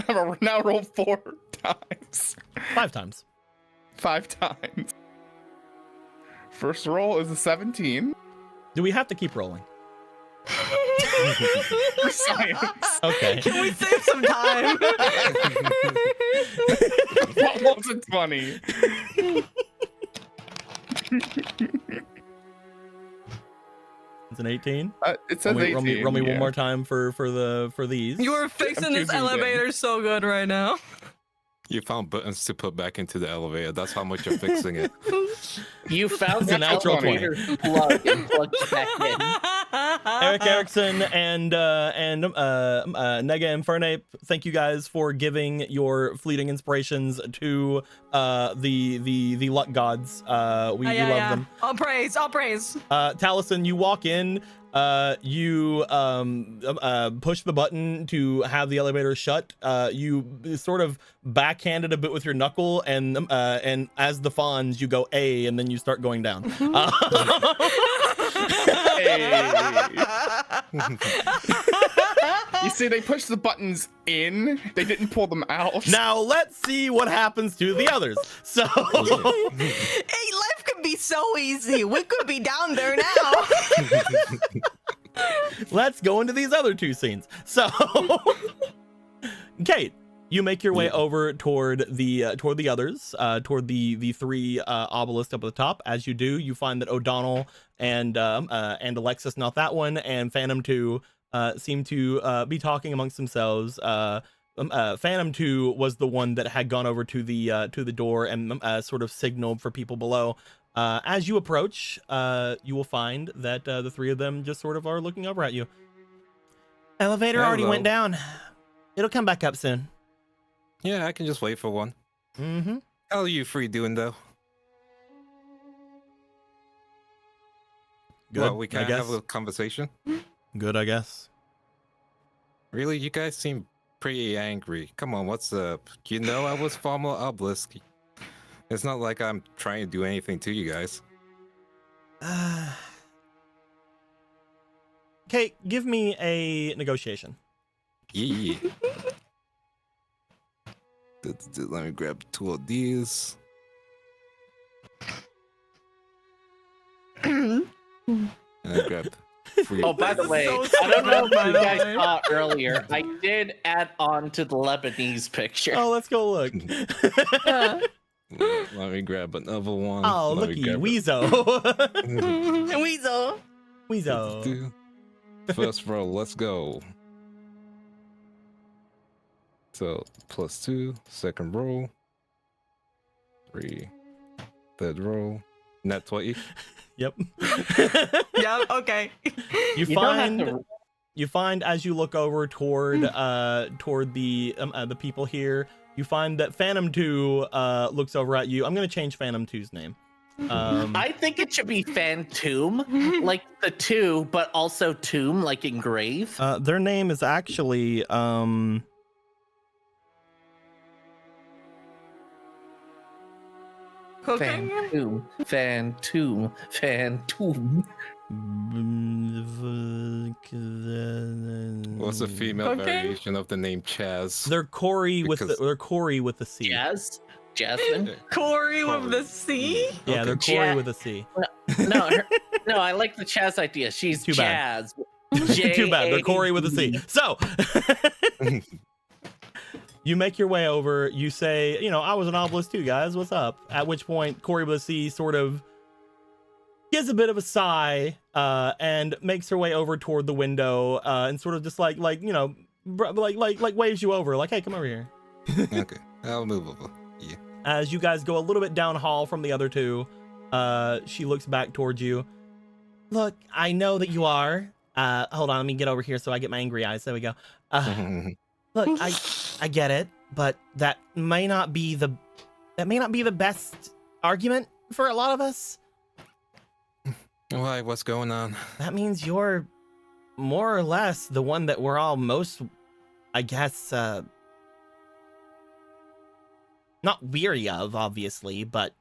I've now rolled 4 times. 5 times. 5 times. First roll is a 17. Do we have to keep rolling? For science. Okay. Can we save some time? What was it 20? It's an 18. It says 18. Roll me one yeah. more time for these. You are fixing this choosing elevator so good right now. You found buttons to put back into the elevator. That's how much you're fixing it. You found It's the a natural elevator plug and plugged it back in. Eric Erickson and Nega Infernape, thank you guys for giving your fleeting inspirations to the luck gods. We love them. All praise, all praise. Taliesin, you walk in, you push the button to have the elevator shut. You sort of backhanded a bit with your knuckle, and as the fawns, you go A, and then you start going down. You see, they pushed the buttons in. They didn't pull them out. Now let's see what happens to the others. So Hey, life could be so easy. We could be down there now. let's go into these other 2 scenes. So Kate, you make your way over toward the others, toward the 3 obelisks up at the top. As you do, you find that O'Donnell and Alexis, not that one, and Phantom 2 seem to be talking amongst themselves. Phantom 2 was the one that had gone over to the door and sort of signaled for people below. As you approach, you will find that the 3 of them just sort of are looking over at you. Elevator already Hello. went down. It'll come back up soon. Yeah, I can just wait for one. Mm-hmm. How are you 3 doing though? Good, Well, we I can guess. have a conversation. Good, I guess. Really, you guys seem pretty angry. Come on, what's up? You know I was former obelisk. It's not like I'm trying to do anything to you guys. Kate, give me a negotiation. Yeah. Let me grab 2 of these. And I grab 3. Oh, by the way, So I don't know stupid, by if you the guys way. saw earlier. I did add on to the Lebanese picture. Oh, let's go look. Let me grab another one. Oh, Let me looky, grab Weezo. Weasel. Weezo. First roll, let's go. So +2, second roll, 3, third roll, net 20. Yep. Yeah, okay. You You don't have find to- you find as you look over toward the people here, you find that Phantom 2 looks over at you. I'm gonna change Phantom 2's name. I think it should be Phantom, like the 2, but also tomb, like engrave. Their name is actually Cooking? Phantom. What's a female Okay. variation of the name Chaz? They're Corey with Because- they're Corey with the C. Jasmine. Corey with the C? Yeah, they're Okay. Corey Ja- with a C. No, I like the Chaz idea. She's Too bad. Jazz. Too bad. They're Corey with a C. So you make your way over. You say, you know, I was an obelisk too, guys. What's up? At which point, Corey with a C sort of gives a bit of a sigh and makes her way over toward the window and sort of just like you know, like waves you over, like, hey, come over here. Okay, I'll move over. Yeah. As you guys go a little bit down hall from the other 2, she looks back towards you. Look, I know that you are Hold on, let me get over here so I get my angry eyes. There we go. Look, I get it, but that may not be the best argument for a lot of us. Why? What's going on? That means you're more or less the one that we're all most, I guess, not weary of, obviously, but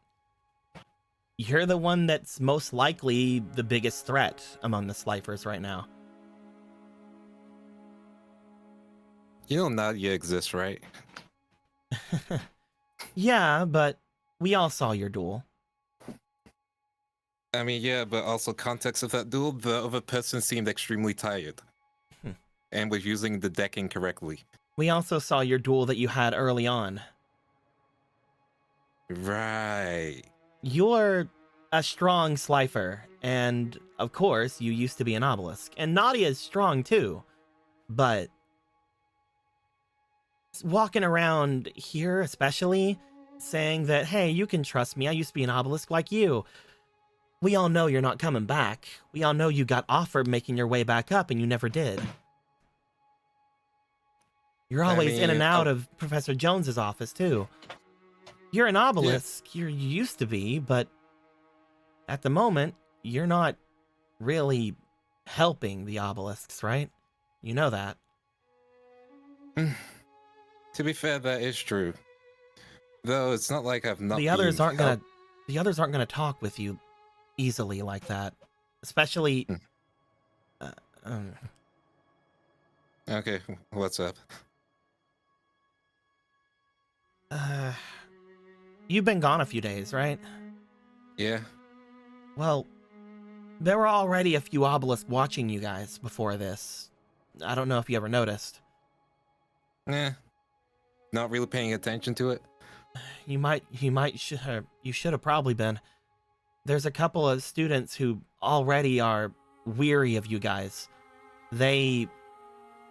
you're the one that's most likely the biggest threat among the Slifers right now. You know Nadia exists, right? Yeah, but we all saw your duel. I mean, yeah, but also context of that duel, the other person seemed extremely tired. And was using the deck incorrectly. We also saw your duel that you had early on. Right. You're a strong Slifer, and of course, you used to be an obelisk. And Nadia is strong too, but walking around here, especially, saying that, hey, you can trust me, I used to be an obelisk like you. We all know you're not coming back. We all know you got offered making your way back up, and you never did. You're always in and out of Professor Jones's office, too. You're an obelisk. Yeah. You used to be, but at the moment, you're not really helping the obelisks, right? You know that. To be fair, that is true. Though it's not like I've not. The others aren't gonna talk with you easily like that, especially. Okay, what's up? You've been gone a few days, right? Yeah. Well, there were already a few obelisks watching you guys before this. I don't know if you ever noticed. Not really paying attention to it. You should have probably been. There's a couple of students who already are weary of you guys. They,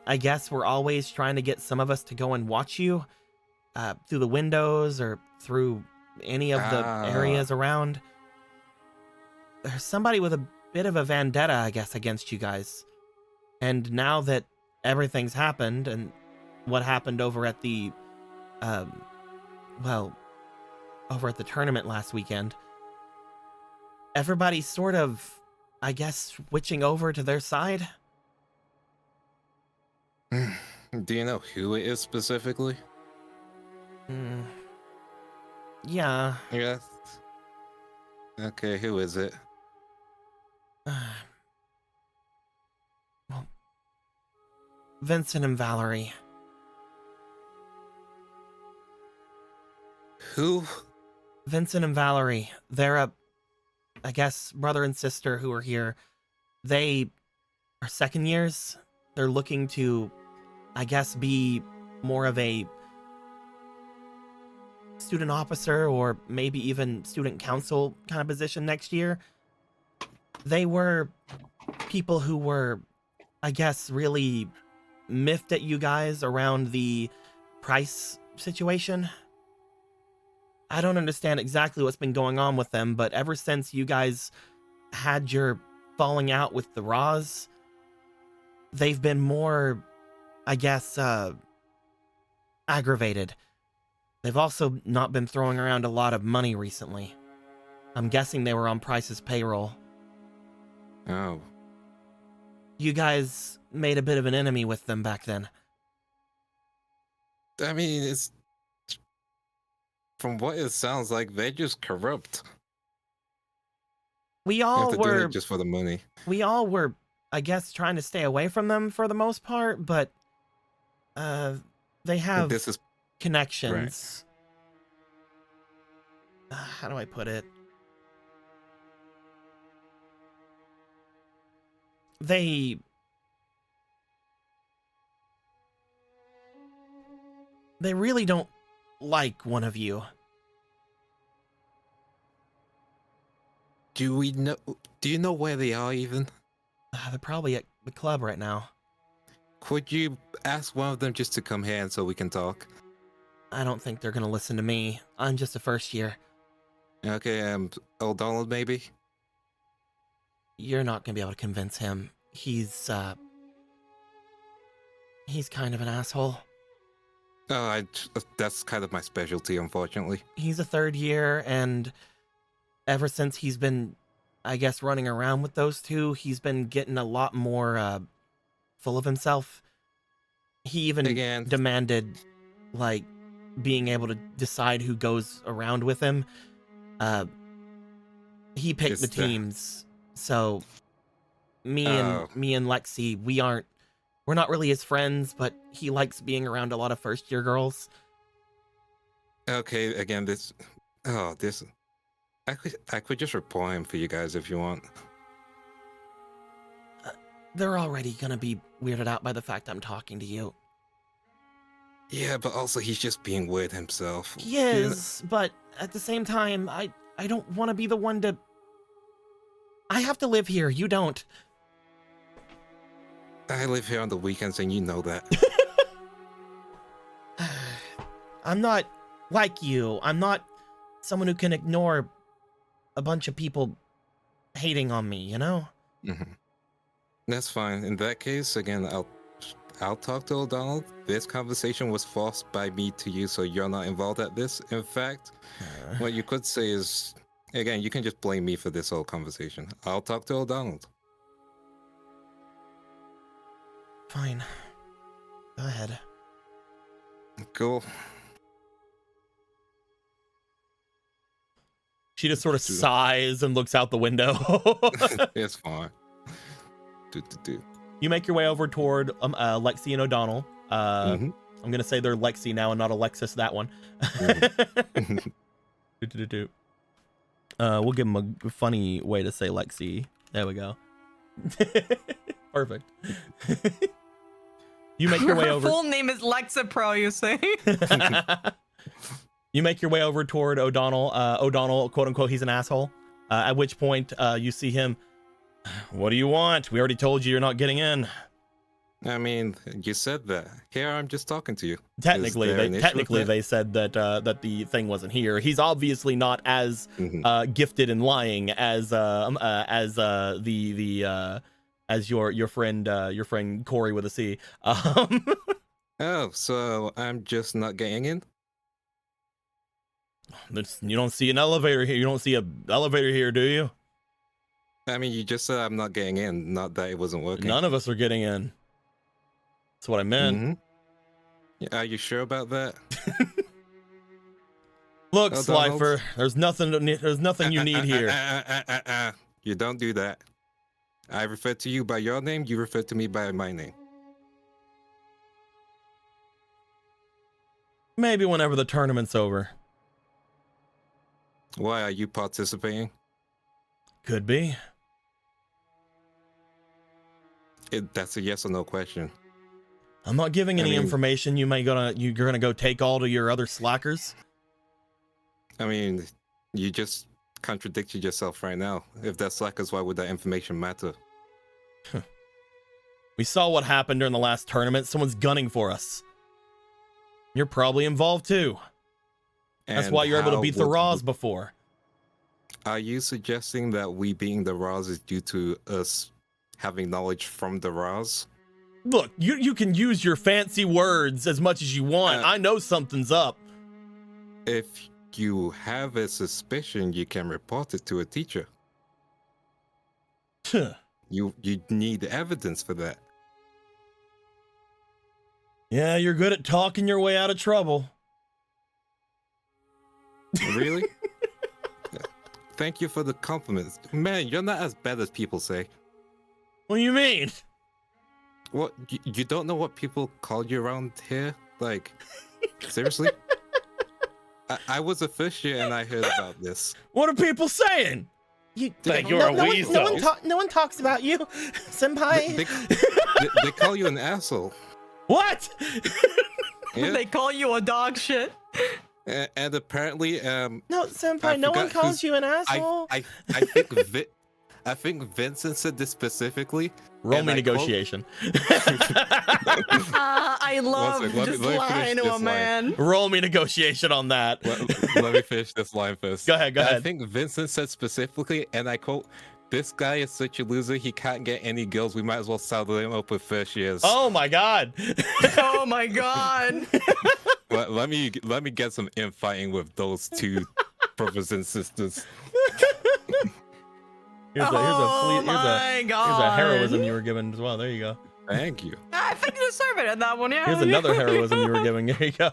I guess, were always trying to get some of us to go and watch you through the windows or through any of the areas around. There's somebody with a bit of a vendetta, I guess, against you guys. And now that everything's happened and what happened over at the over at the tournament last weekend, everybody's sort of, I guess, switching over to their side. Do you know who it is specifically? Yeah. Yeah. Okay, who is it? Well, Vincent and Valerie. Who? Vincent and Valerie. They're I guess, brother and sister who are here. They are second years. They're looking to, I guess, be more of a student officer or maybe even student council kind of position next year. They were people who were, I guess, really miffed at you guys around the price situation. I don't understand exactly what's been going on with them, but ever since you guys had your falling out with the Raws, they've been more, I guess, aggravated. They've also not been throwing around a lot of money recently. I'm guessing they were on Price's payroll. Oh. You guys made a bit of an enemy with them back then. I mean, it's... From what it sounds like, they're just corrupt. We all were... just for the money. We all were, I guess, trying to stay away from them for the most part, but... they have connections. Right. How do I put it? They really don't like one of you. Do you know where they are even? They're probably at the club right now. Could you ask one of them just to come here so we can talk? I don't think they're gonna listen to me. I'm just a first year. Okay, old Donald maybe? You're not gonna be able to convince him. he's kind of an asshole. That's kind of my specialty, unfortunately. He's a third year, and ever since he's been, I guess, running around with those two, he's been getting a lot more full of himself. He even demanded, like, being able to decide who goes around with him. He picked the teams, so me and Lexi, we're not really his friends, but he likes being around a lot of first-year girls. Okay, again, I could just report him for you guys if you want. They're already gonna be weirded out by the fact I'm talking to you. Yeah, but also he's just being weird himself. He is, but at the same time, I don't want to be the one to... I have to live here, you don't. I live here on the weekends and you know that. I'm not like you. I'm not someone who can ignore a bunch of people hating on me, you know? Mm-hmm. That's fine. In that case, again, I'll talk to O'Donnell. This conversation was forced by me to you, so you're not involved at this. In fact, what you could say is, again, you can just blame me for this whole conversation. I'll talk to O'Donnell. Fine. Go ahead. Cool. She just sort of sighs and looks out the window. It's fine. You make your way over toward Lexi and O'Donnell. I'm going to say they're Lexi now and not Alexis, that one. We'll give him a funny way to say Lexi. There we go. Perfect. You make your way over. Her full name is Lexapro, you say? You make your way over toward O'Donnell. O'Donnell, quote unquote, he's an asshole. At which point you see him. What do you want? We already told you you're not getting in. I mean, you said that. Here, I'm just talking to you. Technically, they said that that the thing wasn't here. He's obviously not as gifted in lying as your friend Corey with a C. Oh, so I'm just not getting in? You don't see an elevator here. You don't see an elevator here, do you? I mean, you just said I'm not getting in, not that it wasn't working. None of us are getting in. That's what I meant. Yeah, are you sure about that? Look, Slifer, there's nothing you need here. You don't do that. I refer to you by your name, you refer to me by my name. Maybe whenever the tournament's over. Why are you participating? Could be. That's a yes or no question. I'm not giving any information. You're gonna go take all to your other slackers. I mean, you just contradicted yourself right now. If they're slackers, why would that information matter? We saw what happened during the last tournament. Someone's gunning for us. You're probably involved too. That's why you're able to beat the Raws before. Are you suggesting that we being the Raws is due to us having knowledge from the Raws? Look, you can use your fancy words as much as you want. I know something's up. If you have a suspicion, you can report it to a teacher. You need evidence for that. Yeah, you're good at talking your way out of trouble. Really? Thank you for the compliments. Man, you're not as bad as people say. What do you mean? What, you don't know what people call you around here? Like, seriously? I was a first year and I heard about this. What are people saying? You're a weasel. No one talks about you, senpai. They call you an asshole. What? Yeah. They call you a dog shit. And apparently, no, senpai, no one calls you an asshole. I think Vincent said this specifically. Roll me negotiation. I love just lying to a man. Roll me negotiation on that. Let me finish this line first. Go ahead. I think Vincent said specifically, and I quote, this guy is such a loser. He can't get any girls. We might as well saddle him up with fish. Yes. Oh my god. Oh my god. But let me get some infighting with those two brothers and sisters. Here's a heroism you were given as well. There you go. Thank you. I think you deserve it at that one, yeah. Here's another heroism you were giving. There you go.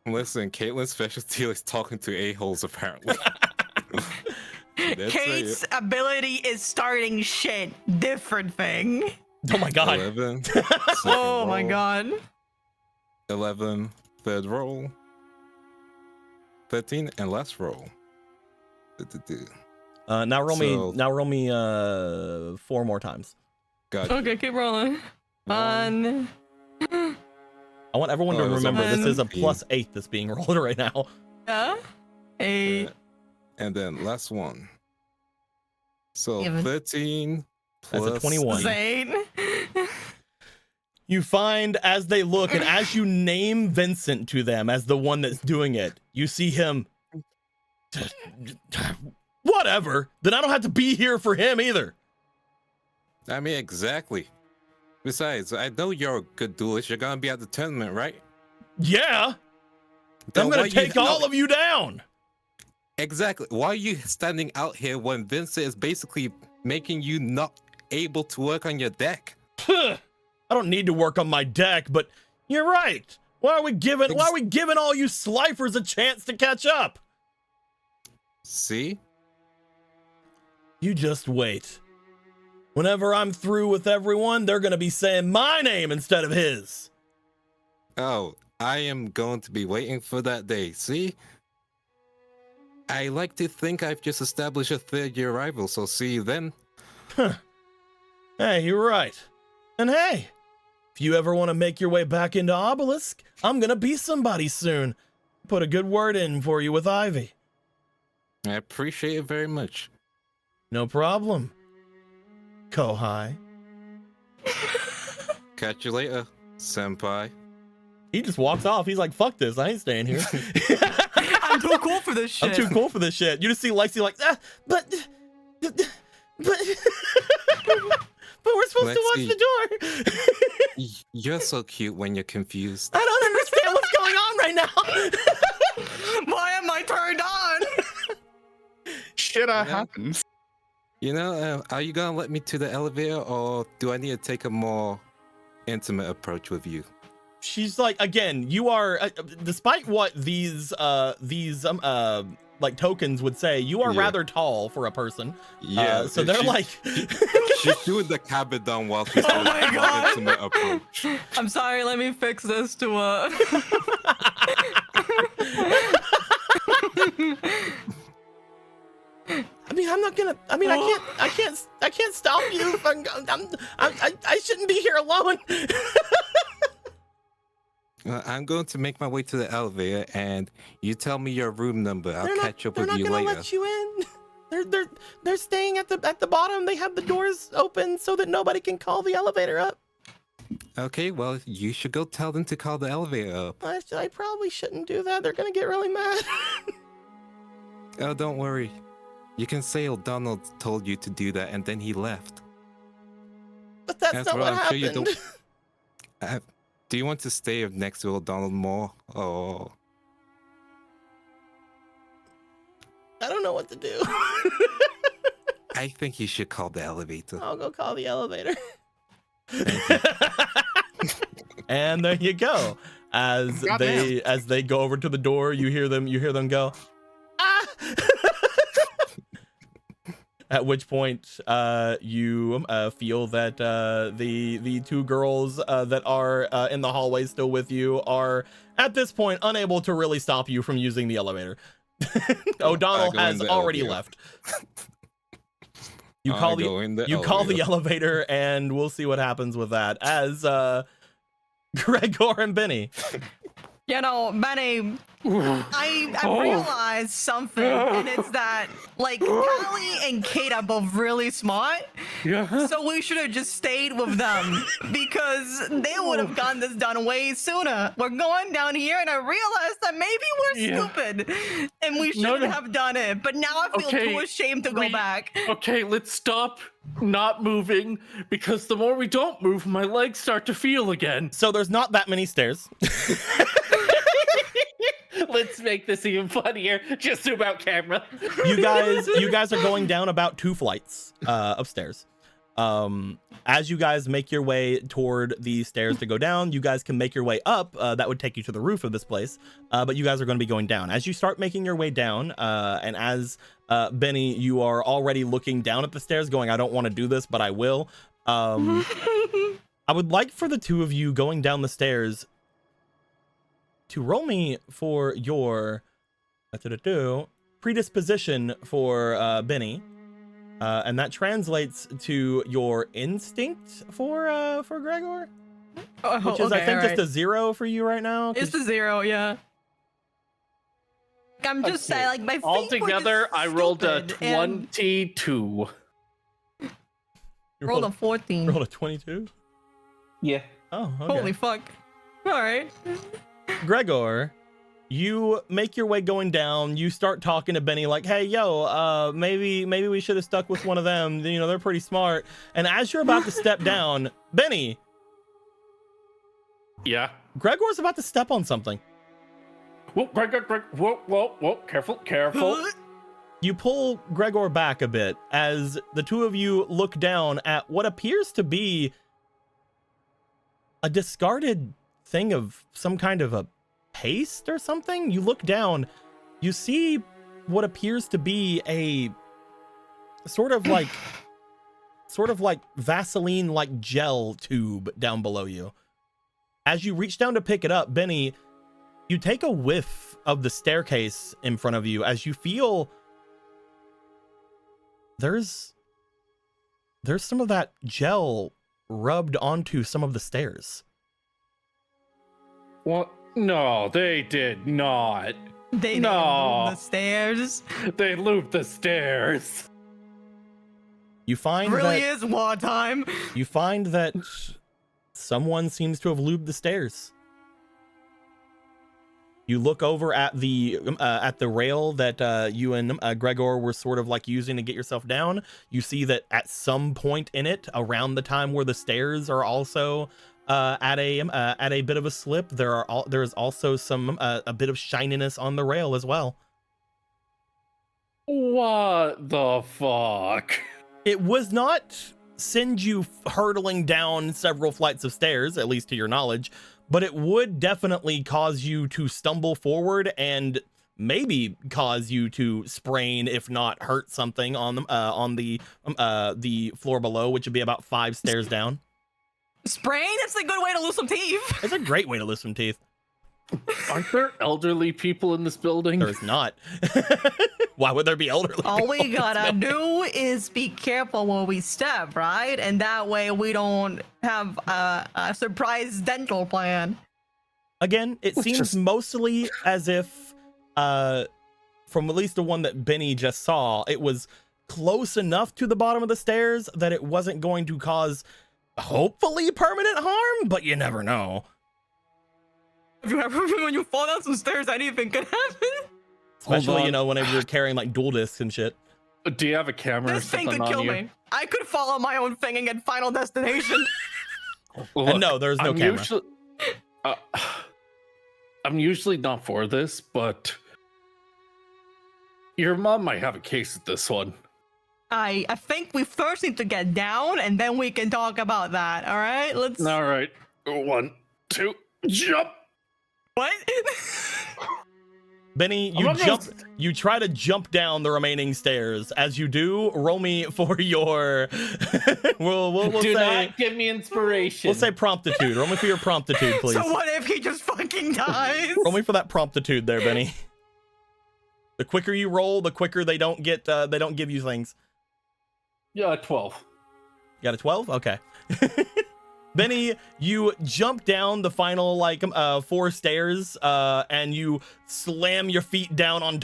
Listen, Caitlin's specialty is talking to a-holes, apparently. Kate's ability is starting shit. Different thing. Oh my god. 11. Oh my roll. god. 11. Third roll. 13. And last roll. Now roll So- me 4 more times. Got Okay, keep rolling. One. I want everyone to Oh, it was remember this is a almost +8 that's being rolled right now. Yeah. 8. And then last one. So Even. 13 That's a plus 21. 8. You find as they look and as you name Vincent to them as the one that's doing it, you see him. Whatever. Then I don't have to be here for him either. I mean, exactly. Besides, I know you're a good duelist. You're gonna be at the tournament, right? Yeah. Then I'm why gonna you- take all of you down. Exactly. Why are you standing out here when Vincent is basically making you not able to work on your deck? I don't need to work on my deck, but you're right. Why are we giving all you slifers a chance to catch up? See? You just wait. Whenever I'm through with everyone, they're gonna be saying my name instead of his. Oh, I am going to be waiting for that day. See? I like to think I've just established a third-year rival, so see you then. Hey, you're right. And hey, if you ever want to make your way back into Obelisk, I'm gonna be somebody soon. Put a good word in for you with Ivy. I appreciate it very much. No problem. Kohai. Catch you later, senpai. He just walks off. He's like, fuck this. I ain't staying here. I'm too cool for this shit. I'm too cool for this shit. You just see Lexi like, but we're supposed to watch Lexi. the door. You're so cute when you're confused. I don't understand what's going on right now. Why am I turned on? Shit Yeah. happens. You know, are you gonna let me to the elevator, or do I need to take a more intimate approach with you? She's like, again, you are, despite what these like tokens would say, you are Yeah. rather tall for a person. Yeah. So they're she's- like, she's doing the cabadon while she's doing my the more God. intimate approach. I'm sorry, let me fix this to I mean, I'm not gonna. I mean, I can't stop you. If I shouldn't be here alone. I'm going to make my way to the elevator, and you tell me your room number. I'll catch up with you They're not later. gonna let you in. They're staying at the bottom. They have the doors open so that nobody can call the elevator up. Okay, well, you should go tell them to call the elevator up. I probably shouldn't do that. They're gonna get really mad. Oh, don't worry. You can say O'Donnell told you to do that, and then he left. But that's That's not right, what I'm sure you happened. don't- Do you want to stay next to O'Donnell more, or... I don't know what to do. I think you should call the elevator. I'll go call the elevator. And there you go. As they go over to the door, you hear them go, ah! At which point, you feel that the two girls that are in the hallway still with you are at this point unable to really stop you from using the elevator. O'Donnell go in has the already elevator. left. You I call go in the the elevator, and we'll see what happens with that. As Gregor and Benny. You know, Benny, I realized something, and it's that like Callie and Kate are both really smart. Yeah. So we should have just stayed with them because they would have gotten this done way sooner. We're going down here, and I realized that maybe we're stupid, and we shouldn't have done it. But now I feel too ashamed to go back. Okay, let's stop not moving, because the more we don't move, my legs start to feel again. So there's not that many stairs. Let's make this even funnier. Just zoom out camera. You guys are going down about 2 flights of stairs. As you guys make your way toward the stairs to go down, you guys can make your way up. That would take you to the roof of this place. But you guys are going to be going down. As you start making your way down, and as Benny, you are already looking down at the stairs going, I don't want to do this, but I will. I would like for the two of you going down the stairs to roll me for your predisposition for Benny. And that translates to your instinct for Gregor, which is I think just a 0 for you right now. It's a 0, yeah. I'm just saying, like, my feet altogether, I rolled a and 22. rolled a 14. Rolled a 22. Yeah. Oh, okay. Holy fuck! All right. Gregor, you make your way going down. You start talking to Benny like, hey, yo, maybe we should have stuck with one of them. You know, they're pretty smart. And as you're about to step down, Benny. Yeah. Gregor's about to step on something. Whoa, Gregor, whoa, careful. You pull Gregor back a bit as the two of you look down at what appears to be a discarded thing of some kind of a paste or something. You look down, you see what appears to be a sort of like Vaseline like gel tube down below you. As you reach down to pick it up, Benny, you take a whiff of the staircase in front of you as you feel there's some of that gel rubbed onto some of the stairs. What? No, they did not. They didn't move the stairs. They looped the stairs. You find Really that is wartime. you find that someone seems to have lubed the stairs. You look over at the rail that you and Gregor were sort of like using to get yourself down. You see that at some point in it, around the time where the stairs are also at a bit of a slip, there is also some a bit of shininess on the rail as well. What the fuck? It was not send you hurtling down several flights of stairs, at least to your knowledge, but it would definitely cause you to stumble forward and maybe cause you to sprain, if not hurt something on the floor below, which would be about 5 stairs down. Sprain? It's a good way to lose some teeth. It's a great way to lose some teeth. Aren't there elderly people in this building? There's not. Why would there be elderly All people we in this gotta building? do is be careful where we step, right? And that way we don't have a surprise dental plan. Again, it seems mostly as if, from at least the one that Benny just saw, it was close enough to the bottom of the stairs that it wasn't going to cause, hopefully, permanent harm, but you never know. Have you ever been when you fall down some stairs, anything could happen? Especially, you know, whenever you're carrying like dual discs and shit. Do you have a camera or This thing something could kill on you? me. I could follow my own thing and get Final Destination. And no, there's no camera. I'm usually not for this, but your mom might have a case at this one. I think we first need to get down, and then we can talk about that. All right, let's. All right, 1, 2, jump. What? Benny, you try to jump down the remaining stairs. As you do, roll me for your we'll Do say not give me inspiration. we'll say promptitude. Roll me for your promptitude, please. So what if he just fucking dies? Roll me for that promptitude there, Benny. The quicker you roll, the quicker they don't give you things. Yeah, 12. You got a 12? Okay. Benny, you jump down the final like 4 stairs, and you slam your feet down on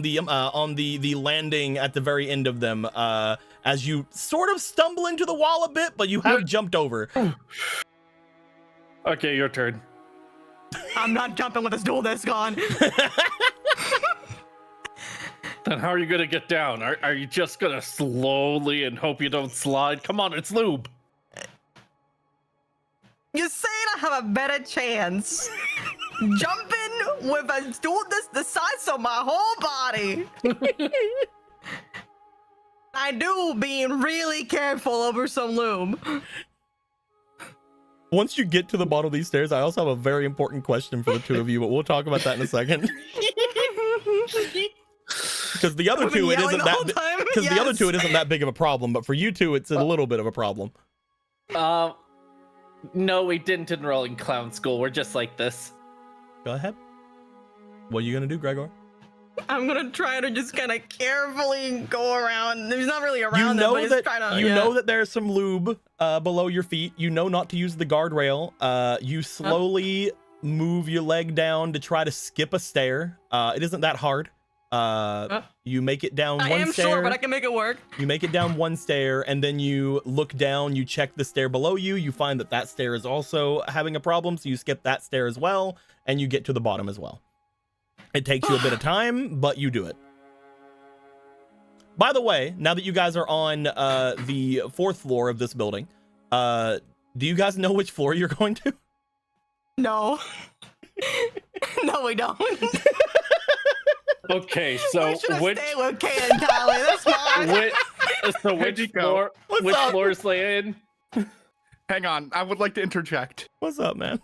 the landing at the very end of them, as you sort of stumble into the wall a bit, but you have jumped over. Okay, your turn. I'm not jumping with this dual disc on. Then how are you gonna get down? Are you just gonna slowly and hope you don't slide? Come on, it's lube. You're saying I have a better chance jumping with a dual disc the size of my whole body. I do being really careful over some lube. Once you get to the bottom of these stairs, I also have a very important question for the two of you, but we'll talk about that in a second. Because the other two, it isn't that. Because the other two, it isn't that big of a problem, but for you two, it's a little bit of a problem. No, we didn't enroll in clown school. We're just like this. Go ahead. What are you gonna do, Gregor? I'm gonna try to just kind of carefully go around. There's not really around. You know it, but that just try to, know that there's some lube below your feet. You know not to use the guardrail. You slowly move your leg down to try to skip a stair. It isn't that hard. You make it down one stair. I am short, but I can make it work. You make it down one stair, and then you look down. You check the stair below you. You find that that stair is also having a problem, so you skip that stair as well, and you get to the bottom as well. It takes you a bit of time, but you do it. By the way, now that you guys are on the 4th floor of this building, do you guys know which floor you're going to? No. No, we don't. Okay, so which stay with Kay and Callie. That's fine. Which floors lay in? Hang on, I would like to interject. What's up, man?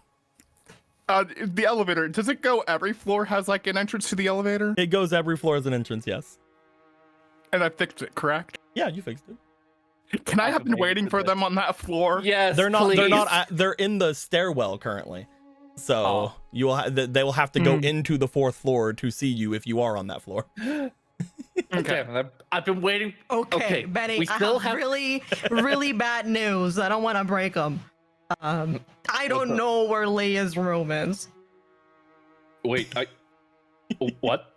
The elevator, does it go every floor has like an entrance to the elevator? It goes every floor as an entrance, yes. And I fixed it, correct? Yeah, you fixed it. Can I have been waiting for them on that floor? Yes, they're not. please. They're not. They're in the stairwell currently, so you will. They will have to go into the 4th floor to see you if you are on that floor. Okay, I've been waiting. Okay, Benny, we still have really, really bad news. I don't want to break them. I don't know where Leah's room is. Wait, what?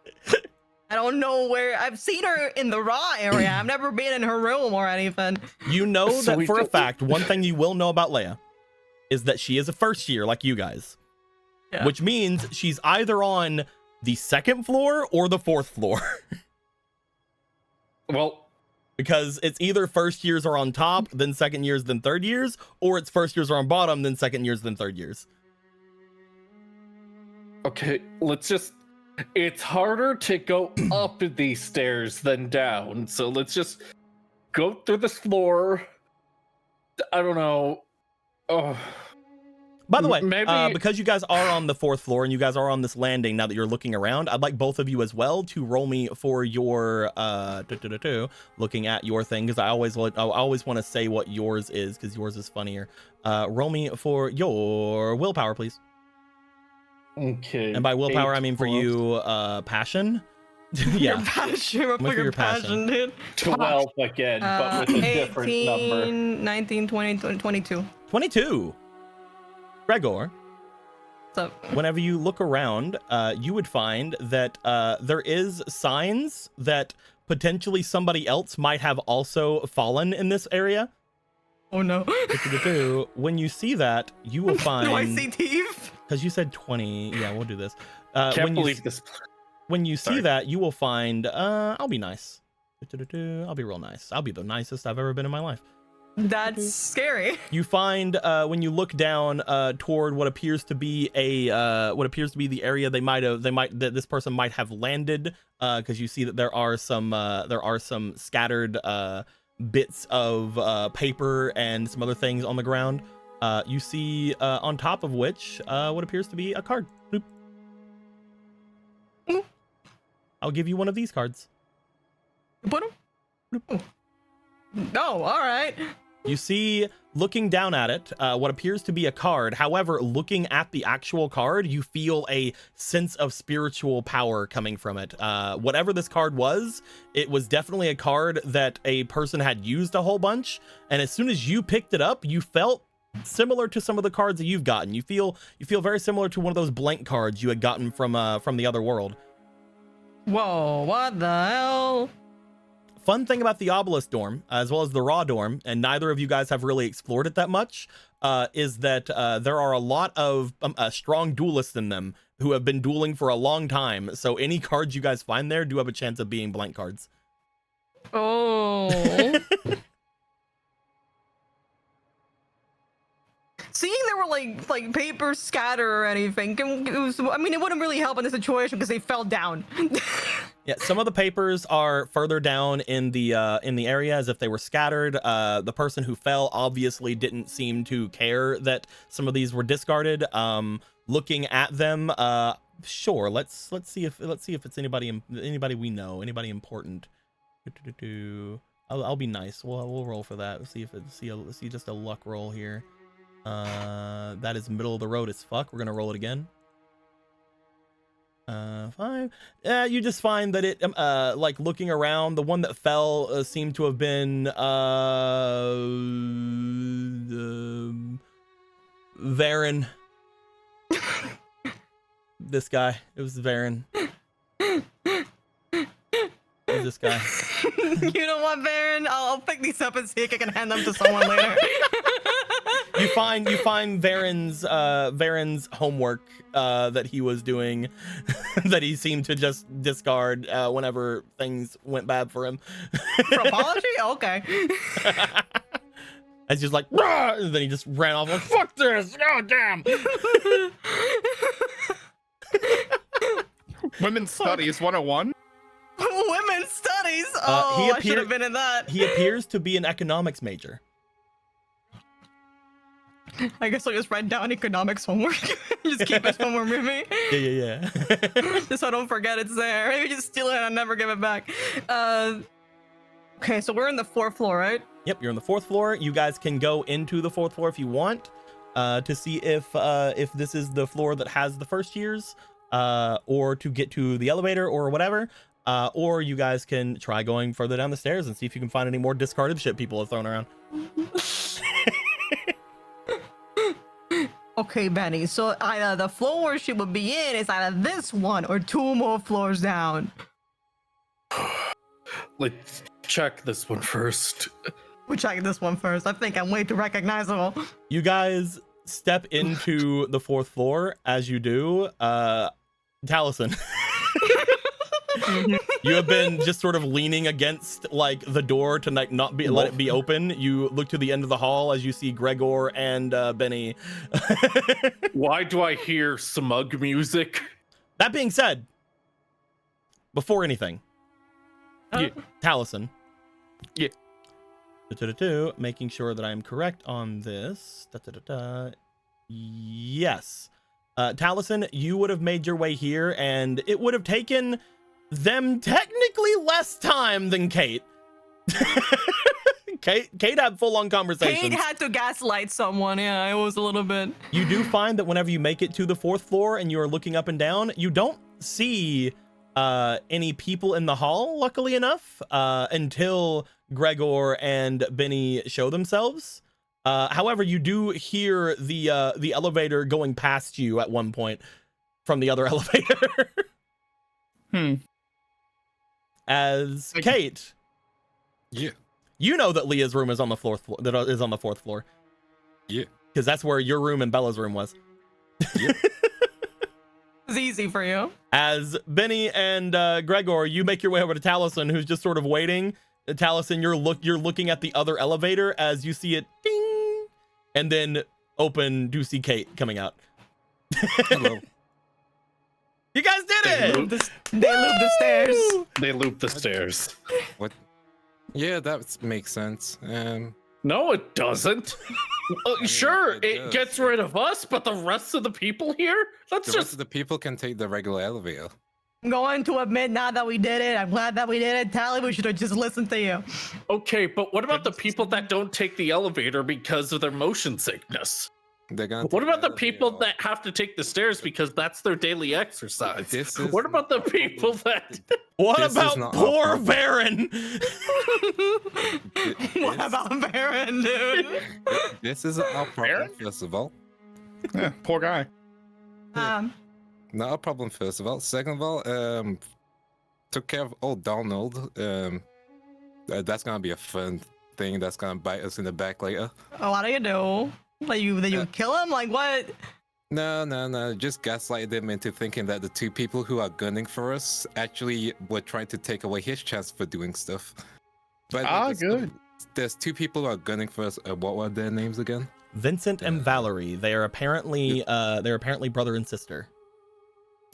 I don't know where. I've seen her in the raw area. I've never been in her room or anything. You know that for a fact. One thing you will know about Leia is that she is a first year like you guys, which means she's either on the 2nd floor or the 4th floor. Well, because it's either first years are on top, then 2nd years, then 3rd years, or it's first years are on bottom, then 2nd years, then 3rd years. Okay, let's just. It's harder to go up these stairs than down, so let's just go through this floor. I don't know. Oh. By the way, maybe because you guys are on the 4th floor and you guys are on this landing now that you're looking around, I'd like both of you as well to roll me for your looking at your thing, because I always want to say what yours is because yours is funnier. Roll me for your willpower, please. Okay. And by willpower, I mean for you, passion. Yeah. Your passion, for your passion, dude. 12 again, but with a different 18, number. 19, 20, 22. 22. Gregor. What's up? Whenever you look around, you would find that there is signs that potentially somebody else might have also fallen in this area. Oh no. When you see that, you will find... Do I see teeth? Because you said 20. Yeah, we'll do this. Can't believe this. When you see that, you will find... I'll be nice. I'll be real nice. I'll be the nicest I've ever been in my life. That's scary. You find when you look down toward what appears to be the area that this person might have landed, because you see that there are some scattered bits of paper and some other things on the ground. You see on top of which what appears to be a card. Boop. I'll give you one of these cards. You put them? No, all right. You see, looking down at it, what appears to be a card. However, looking at the actual card, you feel a sense of spiritual power coming from it. Whatever this card was, it was definitely a card that a person had used a whole bunch. And as soon as you picked it up, you felt similar to some of the cards that you've gotten. You feel very similar to one of those blank cards you had gotten from the other world. Whoa, what the hell? Fun thing about the obelisk dorm, as well as the raw dorm, and neither of you guys have really explored it that much, is that there are a lot of strong duelists in them who have been dueling for a long time. So any cards you guys find there do have a chance of being blank cards. Oh. Seeing there were like papers scatter or anything, I mean, it wouldn't really help in this situation because they fell down. Yeah, some of the papers are further down in the area as if they were scattered. The person who fell obviously didn't seem to care that some of these were discarded. Looking at them, sure. Let's see if it's anybody we know, anybody important. I'll be nice. We'll roll for that. Let's see just a luck roll here. That is middle of the road as fuck. We're gonna roll it again. 5. You just find that it like looking around, the one that fell seemed to have been Varen. This guy. It was Varen. It was this guy. You know what, Varen? I'll pick these up and see if I can hand them to someone later. You find Varen's homework that he was doing that he seemed to just discard whenever things went bad for him. For apology? Okay. As he's like, "Rah!" And then he just ran off like, fuck this! Oh damn! Women's Studies 101. Women's studies. Oh, I should have been in that. He appears to be an economics major. I guess I'll just write down economics homework. Just keep his homework with me. Yeah. Just so I don't forget it's there. Maybe just steal it and I'll never give it back. Okay, so we're in the 4th floor, right? Yep, you're on the 4th floor. You guys can go into the 4th floor if you want to see if this is the floor that has the first years, or to get to the elevator or whatever. Or you guys can try going further down the stairs and see if you can find any more discarded shit people have thrown around. Okay, Benny. So either the floor she would be in is either this one or 2 more floors down. Let's check this one first. We'll check this one first. I think I'm way too recognizable. You guys step into the 4th floor. As you do, Taliesin. You have been just sort of leaning against like the door to like not be let it be open. You look to the end of the hall as you see Gregor and Benny. Why do I hear smug music? That being said, before anything, Taliesin. Yeah. Making sure that I am correct on this. Yes. Taliesin, you would have made your way here, and it would have taken them technically less time than Kate. Kate had full-on conversations. Kate had to gaslight someone. Yeah, it was a little bit. You do find that whenever you make it to the 4th floor and you are looking up and down, you don't see any people in the hall, luckily enough, until Gregor and Benny show themselves. However, you do hear the elevator going past you at one point from the other elevator. As Kate, Yeah. you know that Leah's room is on the 4th floor. That is on the 4th floor. Yeah. Because that's where your room and Bella's room was. Yeah. It's easy for you. As Benny and Gregor, you make your way over to Taliesin, who's just sort of waiting. Taliesin, you're looking at the other elevator as you see it ding, and then open to see Kate coming out. Hello. You guys did it! They loop the stairs. They loop the stairs. What? Yeah, that makes sense. No, it doesn't. Sure, it does. gets rid of us, but the rest of the people here? That's The rest just... of the people can take the regular elevator. I'm going to admit now that we did it. I'm glad that we did it. Tally, we should have just listened to you. Okay, but what about the people that don't take the elevator because of their motion sickness? They're gonna. What about the take people L. that have to take the stairs because that's their daily exercise? This is What about the not a people problem. that? What This is about not our poor problem. Baron? What about Baron, dude? This isn't our problem, Baron? first of all. Yeah, poor guy. Not a problem, first of all. Second of all, took care of old Donald. That's gonna be a fun thing that's gonna bite us in the back later. Oh, what do you do? Like you kill him? Like what? No. Just gaslighted him into thinking that the two people who are gunning for us actually were trying to take away his chance for doing stuff. But Good. There's two people who are gunning for us. What were their names again? Vincent and Valerie. They are apparently brother and sister.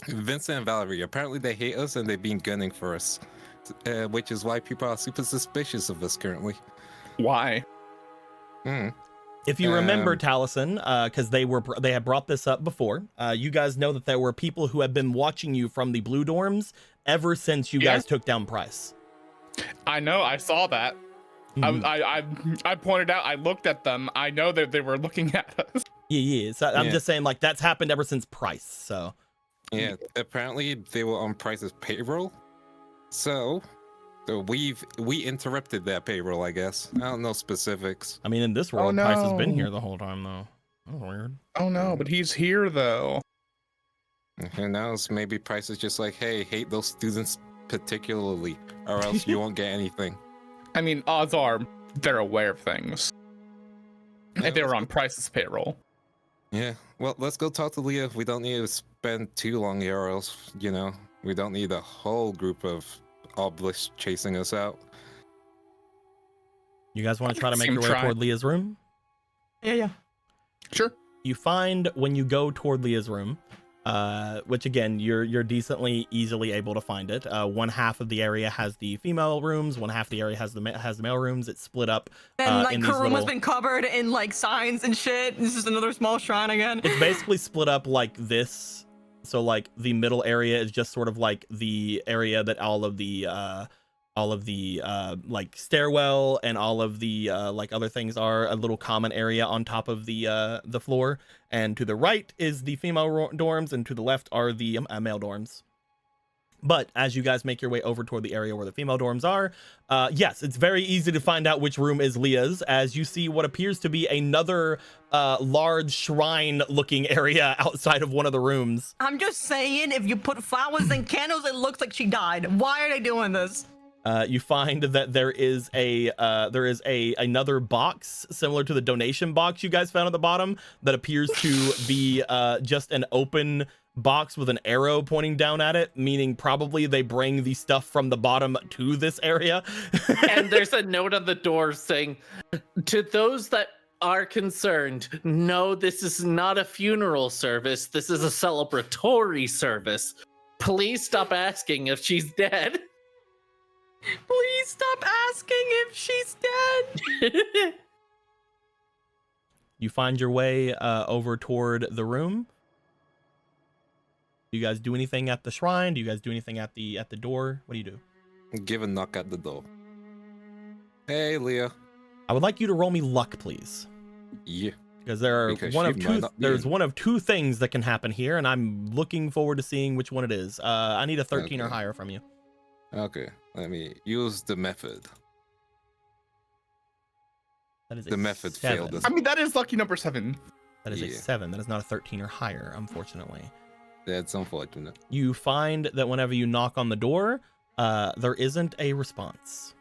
Vincent and Valerie. Apparently they hate us and they've been gunning for us, which is why people are super suspicious of us currently. Why? If you remember, Um, Taliesin, because they had brought this up before, you guys know that there were people who have been watching you from the blue dorms ever since you Yeah. guys took down Price. I know. I saw that. Mhm. I pointed out. I looked at them. I know that they were looking at us. Yeah. So I'm Yeah. just saying, like, that's happened ever since Price. So Yeah, apparently they were on Price's payroll. So we interrupted their payroll, I guess. I don't know specifics. I mean, in this world, no. Price has been here the whole time, though. That's weird. Oh no, but he's here though. Who knows? Maybe Price is just like, hey, hate those students particularly, or else you won't get anything. I mean, odds are they're aware of things. If they were on Price's payroll. Yeah, well, let's go talk to Leah. We don't need to spend too long here, or else, we don't need a whole group of obelisks chasing us out. You guys want to try to make Seem your way try. toward Leah's room? Yeah. Sure. You find when you go toward Leah's room, which again you're decently easily able to find it. One half of the area has the female rooms, one half of the area has the male rooms. It's split up. And like in her these room little... has been covered in like signs and shit. This is another small shrine again. It's basically split up like this. So like the middle area is just sort of like the area that all of the like stairwell and all of the like other things are, a little common area on top of the floor. And to the right is the female dorms, and to the left are the male dorms. But as you guys make your way over toward the area where the female dorms are, yes, it's very easy to find out which room is Leah's, as you see what appears to be another large shrine-looking area outside of one of the rooms. I'm just saying, if you put flowers and candles, it looks like she died. Why are they doing this? You find that there is another box similar to the donation box you guys found at the bottom that appears to be just an open box with an arrow pointing down at it, meaning probably they bring the stuff from the bottom to this area. And there's a note on the door saying, to those that are concerned, no, this is not a funeral service. This is a celebratory service. Please stop asking if she's dead. Please stop asking if she's dead. You find your way over toward the room. Do you guys do anything at the shrine? Do you guys do anything at the door? What do you do? Give a knock at the door. Hey, Leah. I would like you to roll me luck, please. Yeah. Because there are Because one she of might two. not be There's in. one of two things that can happen here, and I'm looking forward to seeing which one it is. I need a 13 or Okay. higher from you. Okay, let me use the method. That is a The method 7. failed us. I mean, that is lucky number 7. That is a Yeah. 7. That is not a 13 or higher, unfortunately. That's unfortunate. You find that whenever you knock on the door, there isn't a response.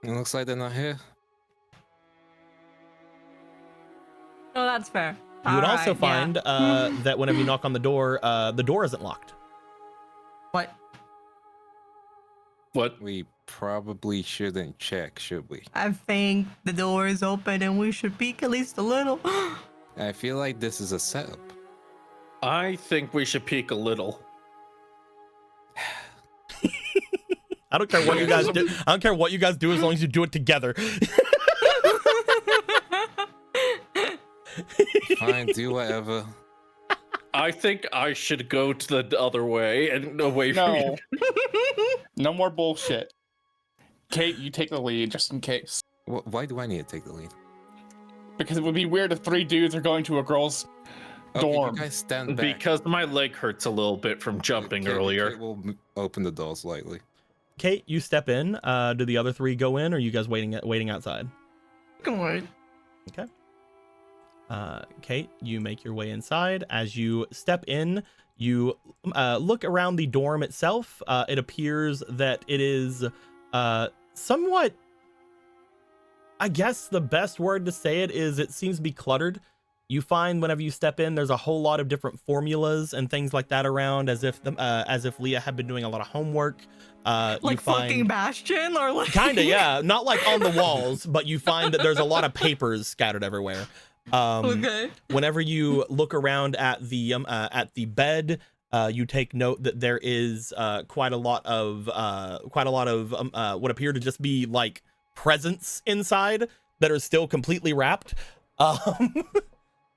It looks like they're not here. No, that's fair. You would All also right, yeah. find that whenever you knock on the door isn't locked. What? What? We probably shouldn't check, should we? I think the door is open and we should peek at least a little. I feel like this is a setup. I think we should peek a little. I don't care what you guys do. I don't care what you guys do as long as you do it together. Fine, do whatever. I think I should go to the other way and away from you. No. No more bullshit. Kate, you take the lead just in case. Why do I need to take the lead? Because it would be weird if 3 dudes are going to a girl's Okay, dorm. you guys stand back. Because my leg hurts a little bit from jumping earlier. Kate will open the door slightly. Kate, you step in. Do the other 3 go in, or are you guys waiting outside? Come on. Okay. Kate, you make your way inside. As you step in, you look around the dorm itself. It appears that it is somewhat, I guess the best word to say it is, it seems to be cluttered. You find whenever you step in, there's a whole lot of different formulas and things like that around, as if Leah had been doing a lot of homework. Like you find, fucking Bastion, or like kinda, yeah, not like on the walls, but you find that there's a lot of papers scattered everywhere. Okay. Whenever you look around at the bed, you take note that there is quite a lot of what appear to just be like presents inside that are still completely wrapped.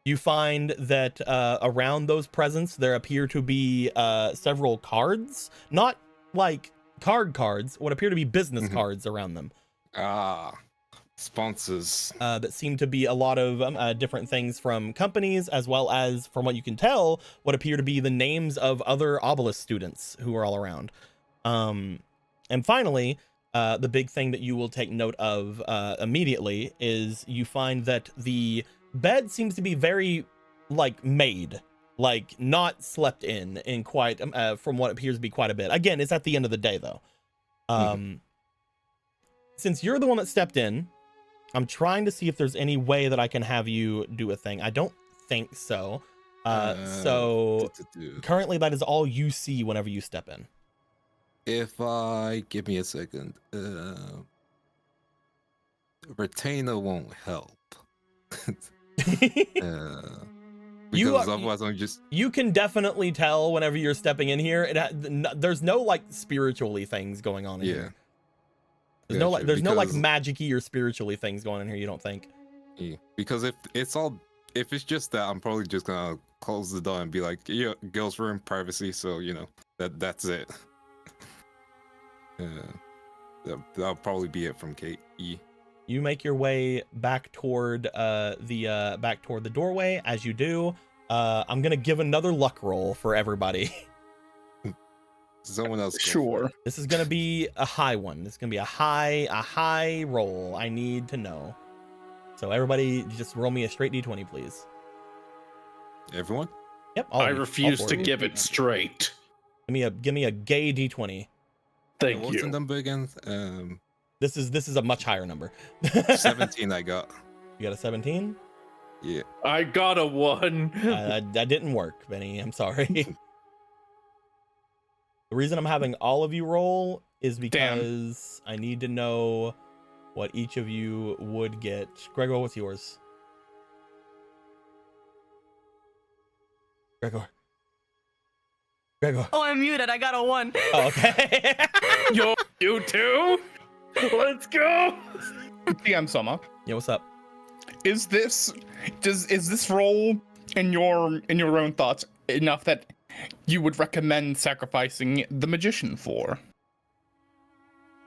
You find that around those presents there appear to be several cards, not like cards, what appear to be business cards around them. Sponsors. That seem to be a lot of different things from companies, as well as, from what you can tell, what appear to be the names of other Obelisk students who are all around. And finally, the big thing that you will take note of immediately is you find that the bed seems to be very, like, made, like, not slept in quite, from what appears to be quite a bit. Again, it's at the end of the day, though. Since you're the one that stepped in, I'm trying to see if there's any way that I can have you do a thing. I don't think so. So currently that is all you see whenever you step in. Give me a second. Retainer won't help. Otherwise I'm just... You can definitely tell whenever you're stepping in here. There's no like spiritually things going on in here. There's no like magic-y or spiritually things going on here, you don't think? Yeah, because if it's just that, I'm probably just gonna close the door and be like, yeah, girls' room, privacy, so you know that's it. That'll probably be it from Kate. You make your way back toward the doorway. As you do, I'm gonna give another luck roll for everybody. Someone else. Sure. This is gonna be a high one. This is gonna be a high roll. I need to know. So everybody, just roll me a straight d20, please. Everyone? Yep. I refuse to give it straight. Give me a gay d20. Thank What's you. the number again? This is a much higher number. 17 I got. You got a 17? Yeah. I got a 1. That didn't work, Benny. I'm sorry. The reason I'm having all of you roll is because I need to know what each of you would get. Gregor, what's yours? Gregor. Oh, I'm muted. I got a 1. Oh, okay. You too? Let's go. DM Soma. Yeah, what's up? Is this role in your own thoughts enough that you would recommend sacrificing the magician for?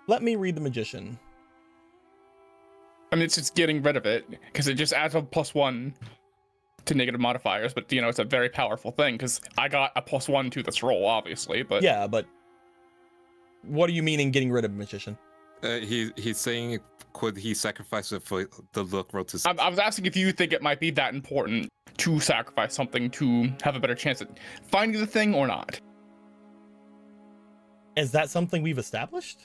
Let me read the magician. I mean, it's just getting rid of it because it just adds a +1 to negative modifiers, but it's a very powerful thing because I got a +1 to this roll, obviously. But yeah, but what do you mean in getting rid of magician? He's saying, could he sacrifice it for the luck roll to... I was asking if you think it might be that important to sacrifice something to have a better chance at finding the thing or not. Is that something we've established?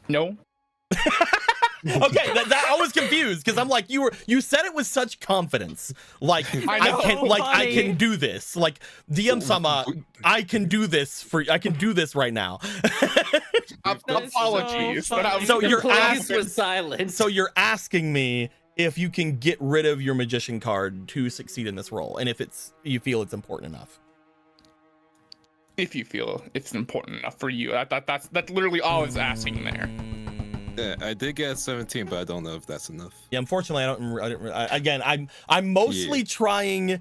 No. Okay, I was confused because I'm like, you said it with such confidence, like I can do this, like DM Sama, I can do this right now. Apologies. So you're you're asking me if you can get rid of your magician card to succeed in this role, and if you feel it's important enough. If you feel it's important enough for you, that's literally all I was asking there. Yeah, I did get a 17, but I don't know if that's enough. Yeah, unfortunately, I don't. Again, I'm mostly trying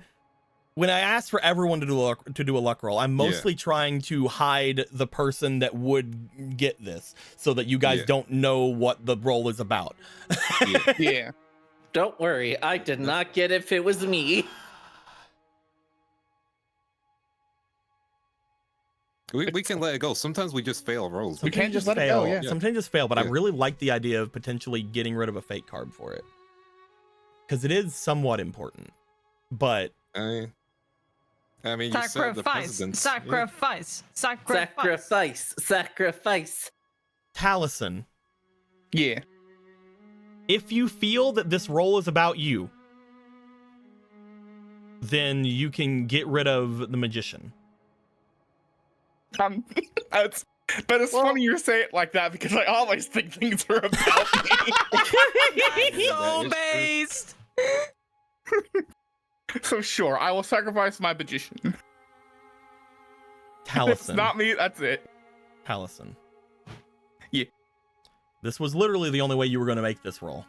when I asked for everyone to do a luck roll, I'm mostly trying to hide the person that would get this, so that you guys don't know what the roll is about. Yeah. Don't worry, I did not get it if it was me. We can let it go. Sometimes we just fail rolls. We can't just let fail. it go, yeah. Sometimes just fail, but I Yeah. really like the idea of potentially getting rid of a fate card for it, because it is somewhat important. But I mean, you said the presidents. Sacrifice. Sacrifice. Taliesin, Yeah. if you feel that this roll is about you, then you can get rid of the magician. But it's funny you say it like that, because I always think things are about me. That's so That is based. So sure, I will sacrifice my magician. If it's Taliesin. not me, that's it. Taliesin. Yeah. This was literally the only way you were going to make this roll.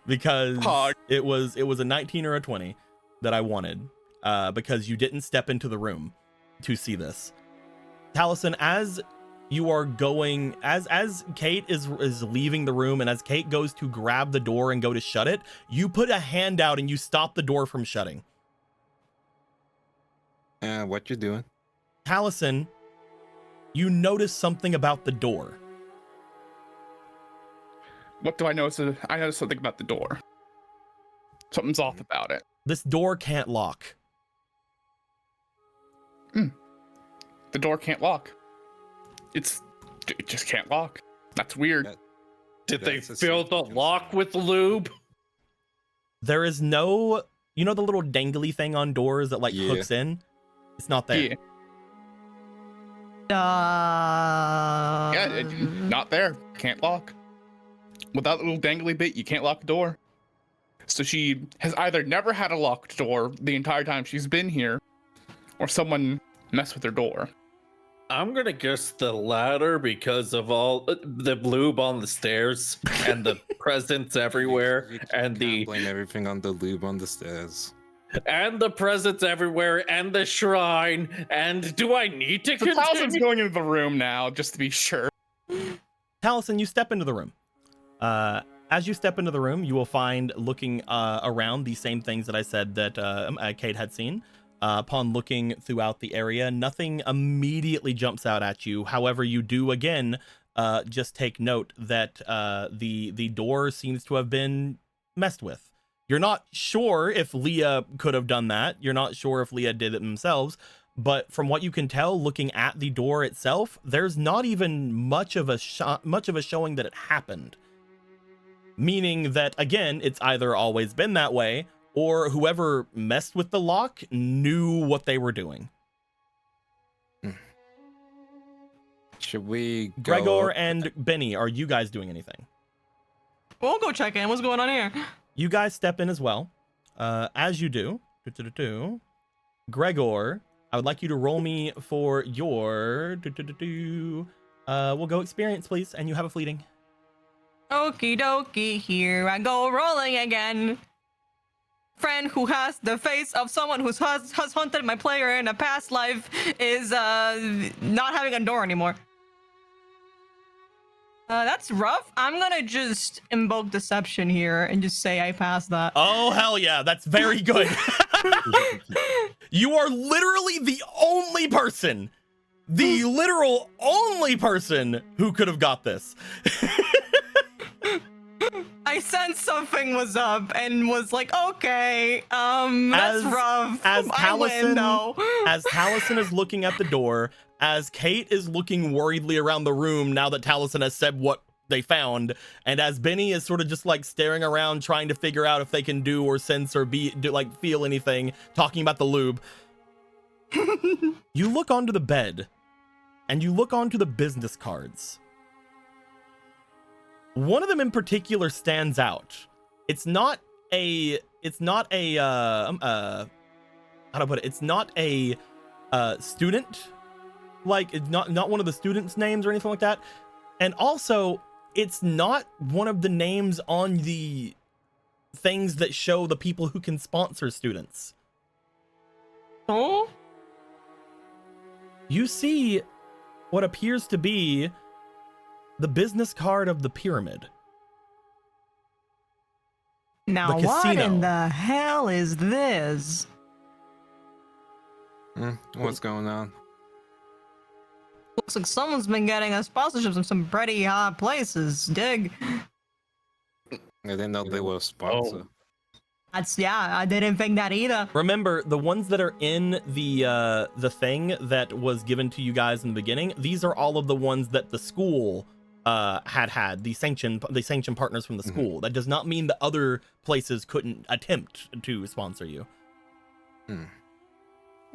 Because Pog. it was a 19 or a 20 that I wanted, because you didn't step into the room to see this. Taliesin, as you are going, as Kate is leaving the room, and as Kate goes to grab the door and go to shut it, you put a hand out and you stop the door from shutting. What you doing? Taliesin, you notice something about the door. What do I notice? I noticed something about the door. Something's off about it. This door can't lock. The door can't lock. It just can't lock. That's weird. Did they That's a fill the SeafootGames. lock with lube? There is no, you know, the little dangly thing on doors that like Yeah. hooks in? It's not there. Yeah. Not there. Can't lock. Without the little dangly bit, you can't lock the door. So she has either never had a locked door the entire time she's been here, or someone messed with her door. I'm gonna guess the latter because of all the lube on the stairs and the presents everywhere You and can't blame everything on the lube on the stairs. the presents everywhere and the shrine. And do I need to So Talison's continue? going into the room now, just to be sure. Taliesin, you step into the room. As you step into the room, you will find, looking around, the same things that I said that Kate had seen. Upon looking throughout the area, nothing immediately jumps out at you. However, you do again just take note that the door seems to have been messed with. You're not sure if Leah could have done that. You're not sure if Leah did it themselves. But from what you can tell, looking at the door itself, there's not even much of a showing that it happened. Meaning that, again, it's either always been that way, or whoever messed with the lock knew what they were doing. Should we go Gregor up? and Benny, are you guys doing anything? We'll go check in. What's going on here? You guys step in as well. As you do, Gregor, I would like you to roll me for your... we'll go experience, please, and you have a fleeting. Okie dokie, here I go rolling again. Friend who has the face of someone who has hunted my player in a past life is not having a door anymore. That's rough. I'm gonna just invoke deception here and just say I passed that. Oh, hell yeah, that's very good. You are literally the only person, the literal only person who could have got this. I sensed something was up and was like, okay, that's rough. As I win, though. As Taliesin is looking at the door, as Kate is looking worriedly around the room now that Taliesin has said what they found, and as Benny is sort of just like staring around trying to figure out if they can do or sense or feel anything, talking about the lube, you look onto the bed and you look onto the business cards. One of them in particular stands out. It's not a how to put it? It's not a student, like it's not one of the students' names or anything like that. And also, it's not one of the names on the things that show the people who can sponsor students. Oh? You see what appears to be the business card of the pyramid. Now The what casino. in the hell is this? What's going on? Looks like someone's been getting us sponsorships in some pretty places. Dig. I didn't know they were a sponsor. I didn't think that either. Remember, the ones that are in the thing that was given to you guys in the beginning, these are all of the ones that the school had the sanctioned partners from the school. That does not mean that other places couldn't attempt to sponsor you.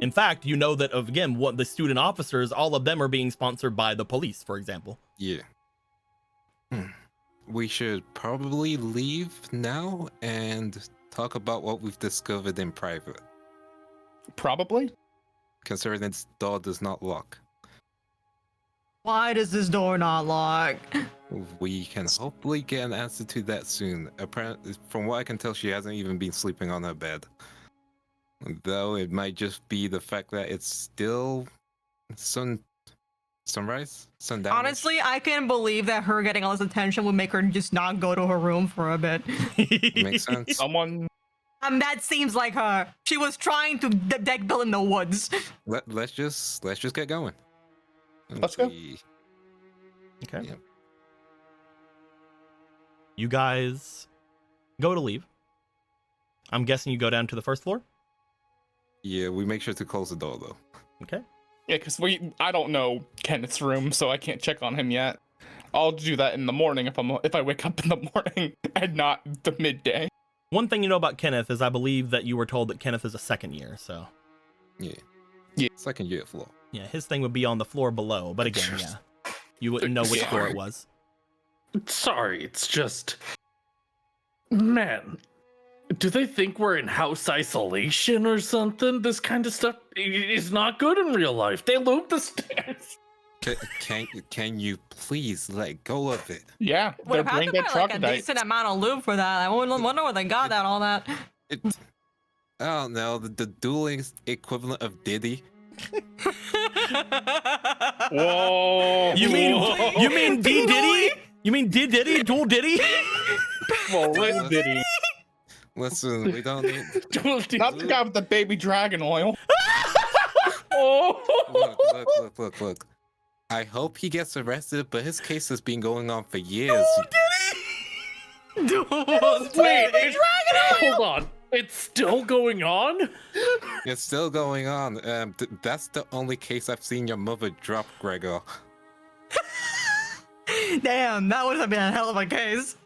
In fact, you know that again, what the student officers, all of them are being sponsored by the police, for example. Yeah. We should probably leave now and talk about what we've discovered in private. Probably. Considering this door does not lock. Why does this door not lock? We can hopefully get an answer to that soon. Apparently, from what I can tell, she hasn't even been sleeping on her bed. Though it might just be the fact that it's still sunrise? Sundown? Honestly, I can't believe that her getting all this attention would make her just not go to her room for a bit. Makes sense. Someone. That seems like her. She was trying to deck Bill in the woods. Let's just get going. Let's go. Okay. Yeah. You guys go to leave. I'm guessing you go down to the first floor. Yeah, we make sure to close the door though. Okay. Yeah, because I don't know Kenneth's room, so I can't check on him yet. I'll do that in the morning if I wake up in the morning and not the midday. One thing you know about Kenneth is I believe that you were told that Kenneth is a second year, so Yeah. Yeah. Second year floor. yeah, his thing would be on the floor below. But again, yeah, you wouldn't know which floor it was. Sorry, it's just. Man, do they think we're in house isolation or something? This kind of stuff is not good in real life. They loop the stairs. Can you please let go of it? Yeah, Would they're have had brain to dead buy like a troglodytes. decent amount of lube for that. I wonder where they got that, all that. I don't know, the dueling equivalent of Diddy. Whoa! You mean D Diddy? You mean D Diddy? Dual Diddy? Well, what did he? Listen, we don't need. Not the guy with the baby dragon oil. Oh! Look. I hope he gets arrested, but his case has been going on for years. Dude, Wait, hold on. It's still going on? It's still going on. That's the only case I've seen your mother drop, Gregor. damn, that would have been a hell of a case.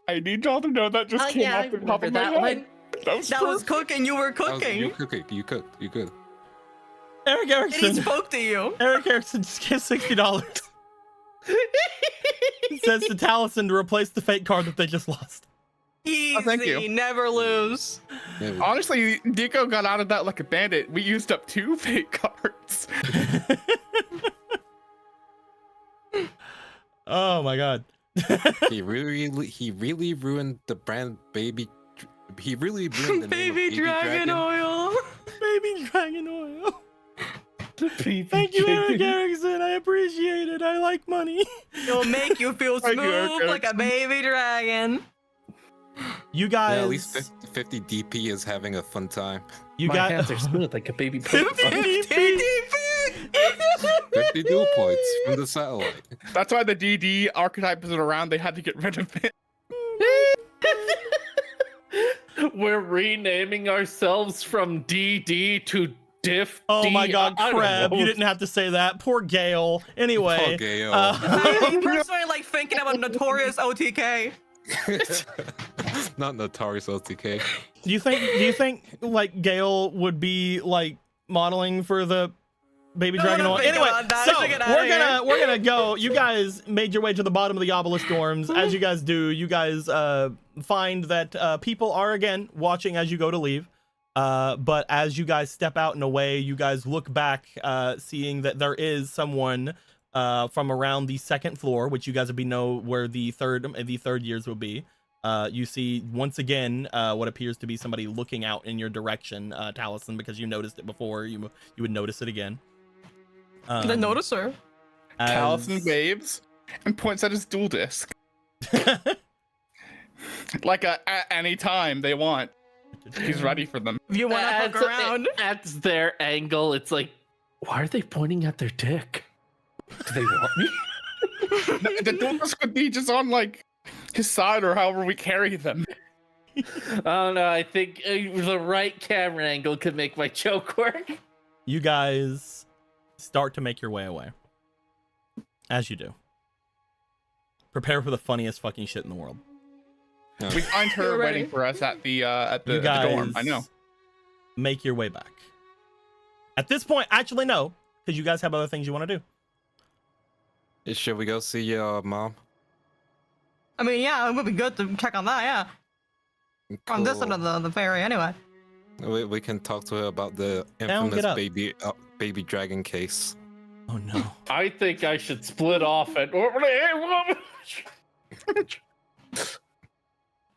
I need y'all to know that just came off the top of my head. That was That was perfect. cooking. You were cooking. You cooked. Eric And he Erickson. spoke to you. Eric Erickson just gives $60. He says to Taliesin to replace the fake card that they just lost. Easy, thank you. never lose. Honestly, Dico got out of that like a bandit. We used up 2 fake cards. Oh my god. He really ruined the brand baby. He really ruined the name of Baby dragon oil. Baby dragon oil. Baby Thank you, Eric dragon. Erickson. I appreciate it. I like money. It'll make you feel Thank you, Eric smooth like a Erickson. baby dragon. You guys. Yeah, at least 50 DP is having a fun time. You My got hands are smooth like a baby Pokemon. 50 dual points from the satellite. That's why the DD archetype isn't around. They had to get rid of it. We're renaming ourselves from DD to Diff. Oh my D. god, I don't Crab, know. you didn't have to say that. Poor Gale. Anyway. Poor Gale. I personally like thinking about Notorious OTK. Not Notorious OTK. Do you think like Gale would be like modeling for the baby No, dragon don't oil? think Anyway, about that. so I should get outta we're gonna go. You guys made your way to the bottom of the obelisk dorms. As you guys do, you guys find that people are again watching as you go to leave. But as you guys step out and away, you guys look back, seeing that there is someone from around the second floor, which you guys would know where the third years will be. You see once again what appears to be somebody looking out in your direction, Taliesin, because you noticed it before. You would notice it again. The noticer. Taliesin waves and points at his dual disc. Like at any time they want. He's ready for them. If you want to poke around. At their angle, it's like, why are they pointing at their dick? Do they want me? The dual disc could be just on like his side or however we carry them. I don't know. I think the right camera angle could make my joke work. You guys start to make your way away. As you do. Prepare for the funniest fucking shit in the world. We find her waiting for us at the dorm. I know. Make your way back. At this point, actually no, because you guys have other things you want to do. Should we go see your mom? I mean, yeah, it would be good to check on that, yeah. On this side of the ferry, anyway. We can talk to her about the infamous baby dragon case. Oh no. I think I should split off and.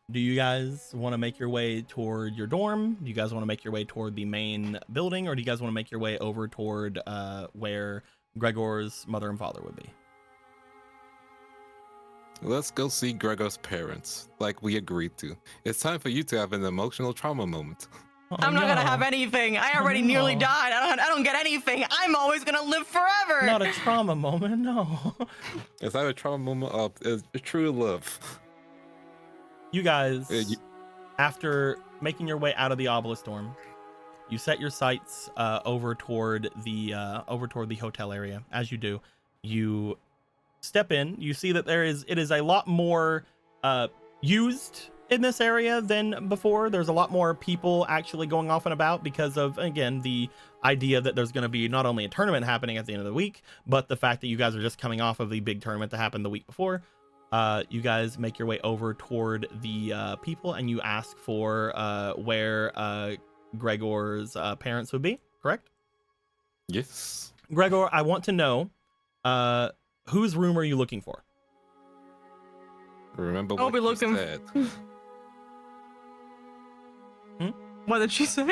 Do you guys want to make your way toward your dorm? Do you guys want to make your way toward the main building, or do you guys want to make your way over toward where Gregor's mother and father would be? Let's go see Gregor's parents, like we agreed to. It's time for you to have an emotional trauma moment. Oh, I'm not no. gonna have anything. I already nearly died. I don't get anything. I'm always gonna live forever. Not a trauma moment, no. It's not a trauma moment of a true love. You guys, after making your way out of the obelisk dorm, you set your sights over toward the hotel area. As you do, you step in. You see that it is a lot more used in this area than before. There's a lot more people actually going off and about because of, again, the idea that there's going to be not only a tournament happening at the end of the week, but the fact that you guys are just coming off of the big tournament that happened the week before. You guys make your way over toward the people, and you ask for where Gregor's parents would be, correct? Yes. Gregor, I want to know whose room are you looking for? Remember I'll what be you looking. said. What did she say?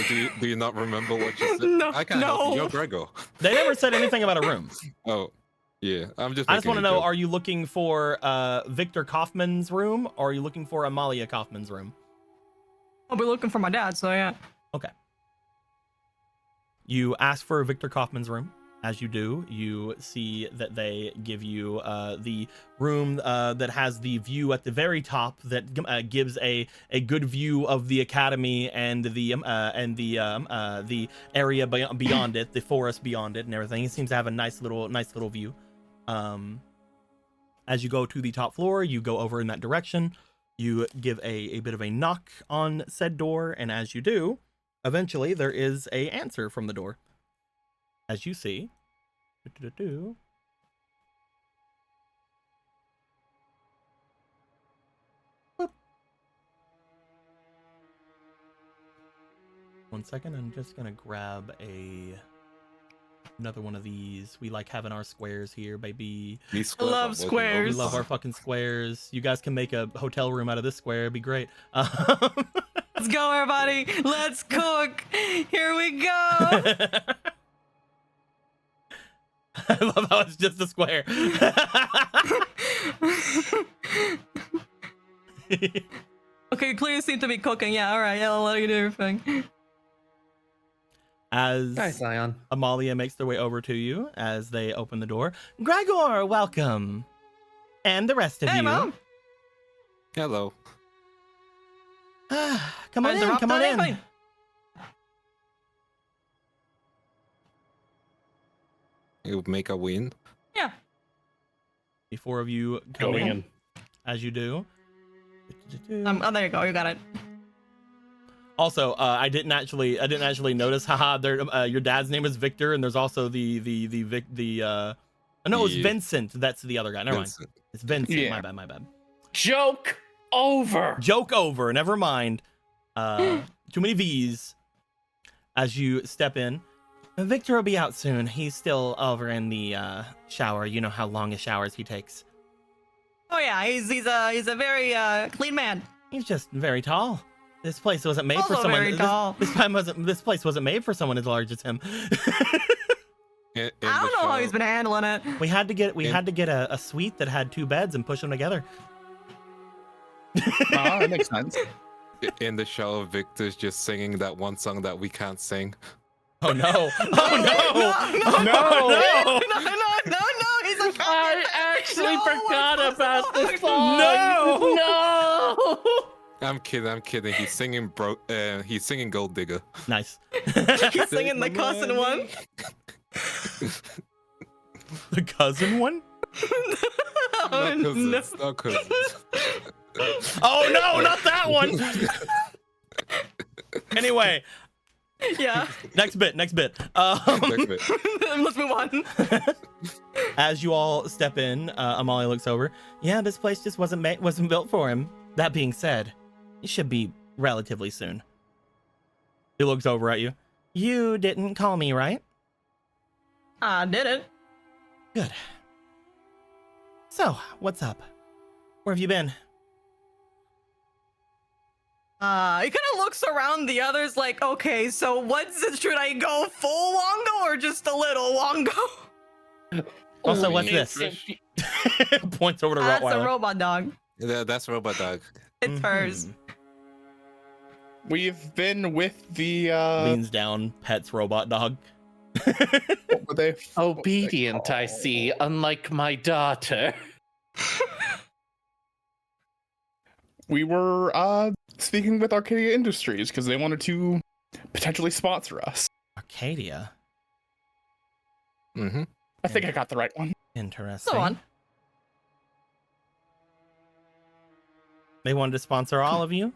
Do you not remember what you said? No, I can't help you. You're Gregor. They never said anything about a room. Oh, yeah. I just want to know, are you looking for Victor Kaufman's room, or are you looking for Amalia Kaufman's room? I'll be looking for my dad, so yeah. Okay. You ask for Victor Kaufman's room. As you do, you see that they give you the room that has the view at the very top that gives a good view of the academy and the area beyond it, the forest beyond it, and everything. It seems to have a nice little view. As you go to the top floor, you go over in that direction. You give a bit of a knock on said door, and as you do, eventually there is a answer from the door. As you see, one second, I'm just gonna grab another one of these. We like having our squares here, baby. I love squares. We love our fucking squares. You guys can make a hotel room out of this square. It'd be great. Let's go, everybody. Let's cook. Here we go. I love how it's just a square. Okay, you clearly seem to be cooking. Yeah, all right. Yeah, I'll let you do your thing. As Nice, Ion. Amalia makes their way over to you as they open the door. Gregor, welcome. And the rest of you. Hey, Mom. Hello. Come on in, come on in. You make a win. Yeah. The four of you come Going in, in. as you do. Oh, there you go. You got it. Also, I didn't actually notice. Haha, your dad's name is Victor, and there's also no, it's Vincent. That's the other guy. Never mind. It's Vincent. Yeah. My bad. Joke over. Joke over. Never mind. Too many V's. As you step in, Victor will be out soon. He's still over in the shower. You know how long his showers he takes. Oh yeah, he's a very clean man. He's just very tall. This place wasn't made for Also someone. very tall. This place wasn't made for someone as large as him. In I don't the know how show- he's been handling it. We had to get a suite that had 2 beds and push them together. That makes sense. In the show, Victor's just singing that one song that we can't sing. Oh no! Oh no! No, he's a I actually forgot about this song. No! No. I'm kidding. He's singing Gold Digger. Nice. He's singing the cousin one. The cousin one? Oh, Not no. cousins. Not cousins. Oh no, not that one. Anyway, Yeah. next bit. Next bit. Let's move on. As you all step in, Amalia looks over. Yeah, this place just wasn't built for him. That being said, it should be relatively soon. He looks over at you. You didn't call me, right? I didn't. Good. So, what's up? Where have you been? He kind of looks around the others like, okay, so should I go full Wongo or just a little Wongo? Also, what's this? Points over to That's a Rottweiler. robot dog. Yeah, that's Robot Dog. It's hers. We've been with the Leans down, pets robot dog. what were they? Obedient, I see, unlike my daughter. We were speaking with Arcadia Industries because they wanted to potentially sponsor us. Arcadia. Mm-hmm. I think I got the right one. Interesting. So on. They wanted to sponsor all of you?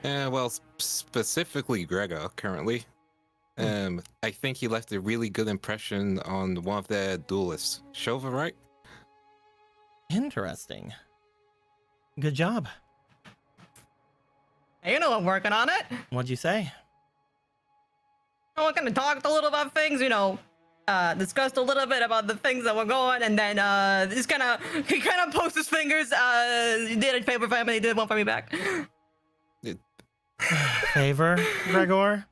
Well, specifically Gregor currently. I think he left a really good impression on one of their duelists. Shova, right? Interesting. Good job. Hey, you know I'm working on it. What'd you say? I kind of talked a little about things, discussed a little bit about the things that were going, and then he kind of poked his fingers. He did a favor for him, and he did one for me back. Favor, Gregor?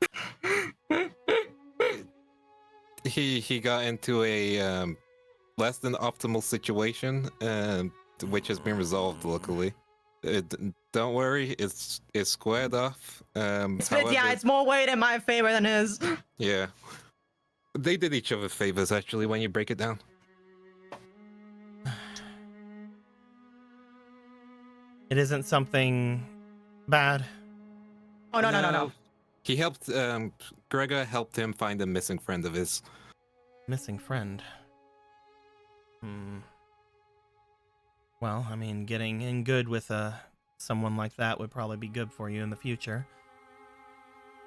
He got into a less than optimal situation, which has been resolved luckily. Don't worry, it's squared off. Yeah, However, it's more weight in my favor than his. yeah, they did each other favors actually when you break it down. It isn't something bad. Oh no. He helped. Gregor helped him find a missing friend of his. Missing friend. Well, I mean, getting in good with someone like that would probably be good for you in the future.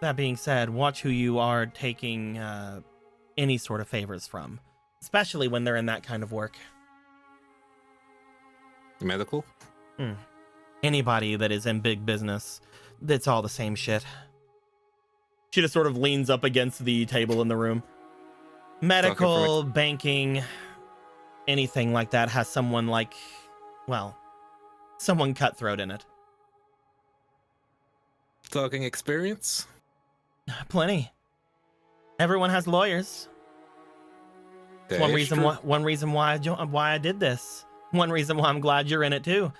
That being said, watch who you are taking any sort of favors from, especially when they're in that kind of work. Medical. Anybody that is in big business, that's all the same shit. She just sort of leans up against the table in the room. Medical, banking, anything like that has someone someone cutthroat in it. Talking experience. Plenty. Everyone has lawyers. That One is reason true. why I did this. One reason why I'm glad you're in it too.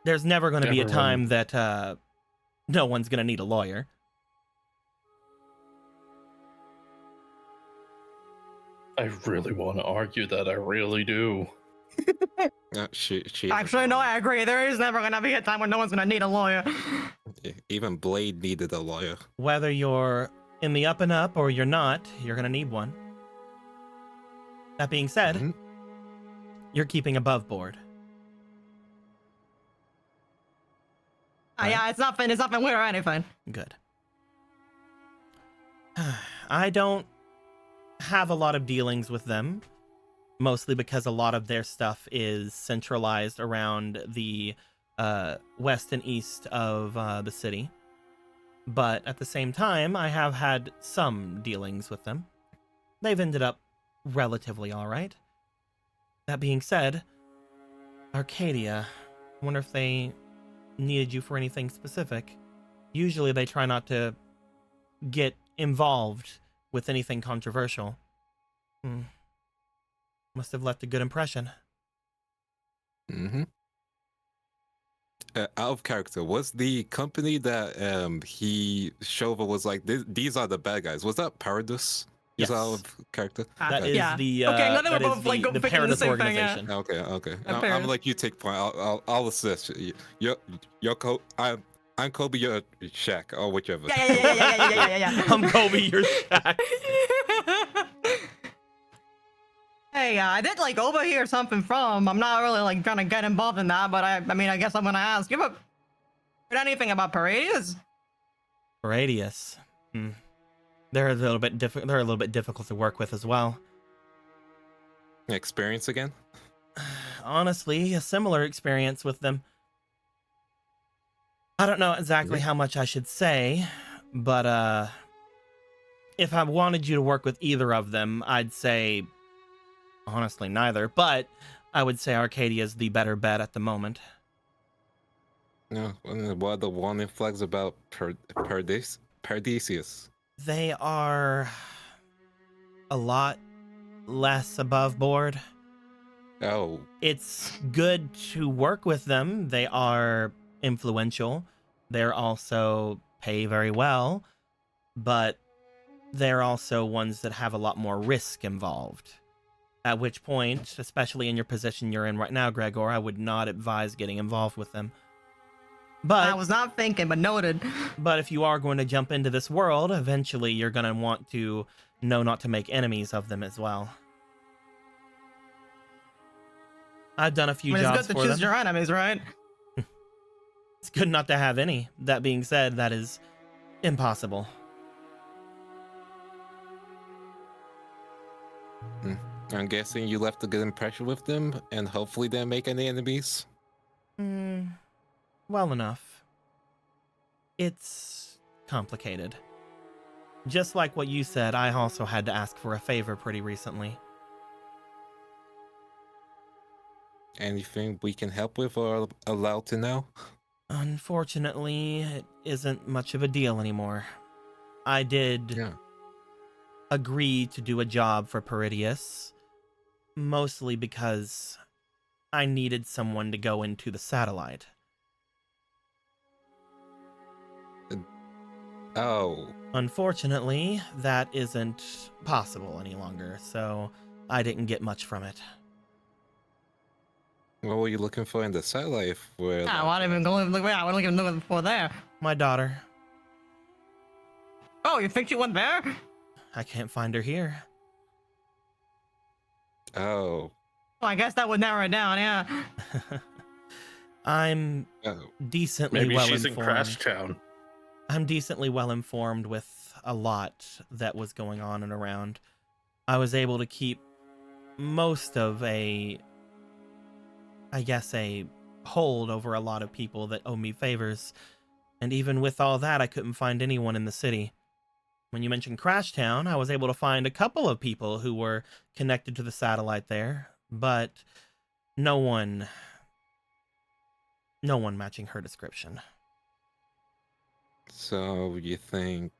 There's never going to be a time that no one's going to need a lawyer. I really want to argue that. I really do. She Actually, no, I agree. There is never gonna be a time when no one's gonna need a lawyer. even Blade needed a lawyer. Whether you're in the up and up or you're not, you're going to need one. That being said, Mhm. you're keeping above board. Yeah, it's nothing weird or anything. Good. I don't have a lot of dealings with them, mostly because a lot of their stuff is centralized around the west and east of the city. But at the same time, I have had some dealings with them. They've ended up relatively all right. That being said, Arcadia. I wonder if they needed you for anything specific. Usually they try not to get involved with anything controversial. Must have left a good impression. Mm-hmm. Out of character, was the company that Shova was like, these are the bad guys, was that Paradis? Yes. Is out of character? That is Yeah. the Okay, I'm glad they that were is both, like, the picking the Paradis same thing, yeah. organization. Okay. I'm Paradis. like, you take point. I'll assist. You're I'm Kobe. You're Shaq, or whichever. Yeah. I'm Kobe, you're Shaq. Hey, I did like overhear something from. I'm not really like trying to get involved in that, but I mean, I guess I'm gonna ask. You ever heard anything about Paradius? Paradius. They're a little bit They're a little bit difficult to work with as well. Experience again? Honestly, a similar experience with them. I don't know exactly how much I should say, but if I wanted you to work with either of them, I'd say honestly neither, but I would say Arcadia's the better bet at the moment. No, what are the warning flags about Pardisius? They are a lot less above board. Oh. It's good to work with them. They are influential. They're also pay very well, but they're also ones that have a lot more risk involved. At which point, especially in your position you're in right now, Gregor, I would not advise getting involved with them. But I was not thinking, but noted. But if you are going to jump into this world, eventually you're going to want to know not to make enemies of them as well. I've done a few jobs it's good for to choose them. your enemies, right? It's good not to have any. That being said, that is impossible. I'm guessing you left a good impression with them, and hopefully they make any enemies. Well enough. It's complicated. Just like what you said, I also had to ask for a favor pretty recently. Anything we can help with or are allowed to know? Unfortunately, it isn't much of a deal anymore. I did agree to do a job for Peridius, mostly because I needed someone to go into the satellite. Oh. Unfortunately, that isn't possible any longer, so I didn't get much from it. What were you looking for in the satellite? I wasn't even going to look. I wasn't even looking for there. My daughter. Oh, you think she went there? I can't find her here. Oh. Well, I guess that would narrow it down, yeah. I'm decently Maybe well she's informed. in Crash Town. I'm decently well informed with a lot that was going on and around. I was able to keep most of a hold over a lot of people that owe me favors. And even with all that, I couldn't find anyone in the city. When you mentioned Crash Town, I was able to find a couple of people who were connected to the satellite there, but no one matching her description. So you think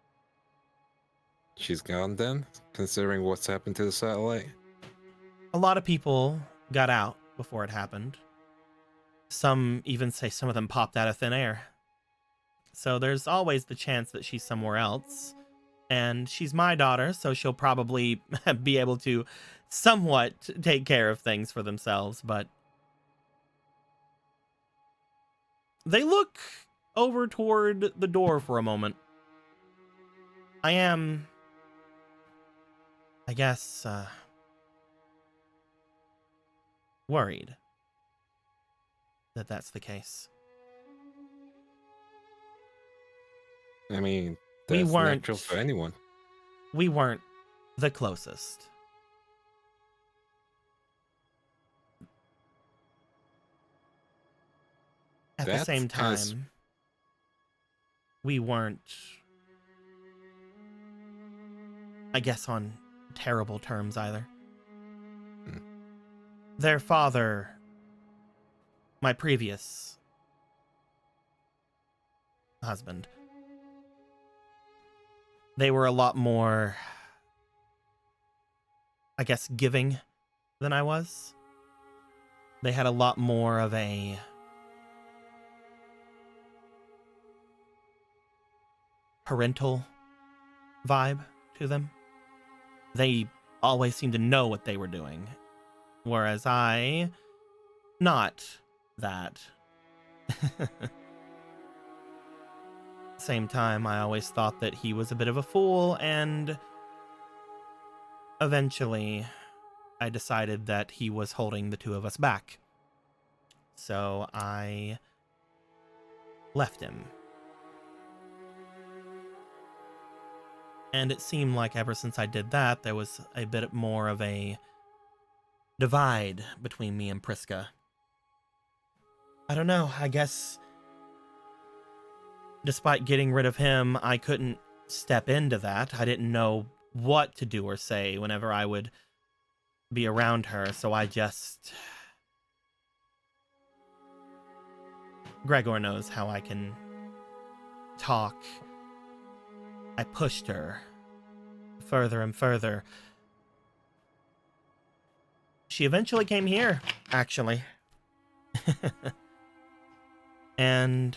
she's gone then, considering what's happened to the satellite? A lot of people got out before it happened. Some even say some of them popped out of thin air. So there's always the chance that she's somewhere else. And she's my daughter, so she'll probably be able to somewhat take care of things for themselves, but they look over toward the door for a moment. I am, I guess, worried that that's the case. I mean, We that's weren't- natural for anyone. We weren't the closest. At the That's same kinda time, we weren't, I guess, on terrible terms either. Hmm. Their father my previous husband. They were a lot more, I guess, giving than I was. They had a lot more of a parental vibe to them. They always seemed to know what they were doing, whereas I, not that. Same time, I always thought that he was a bit of a fool, and eventually I decided that he was holding the two of us back. So I left him. And it seemed like ever since I did that, there was a bit more of a divide between me and Priska. I don't know, I guess despite getting rid of him, I couldn't step into that. I didn't know what to do or say whenever I would be around her, so I just... Gregor knows how I can talk. I pushed her further and further. She eventually came here, actually. And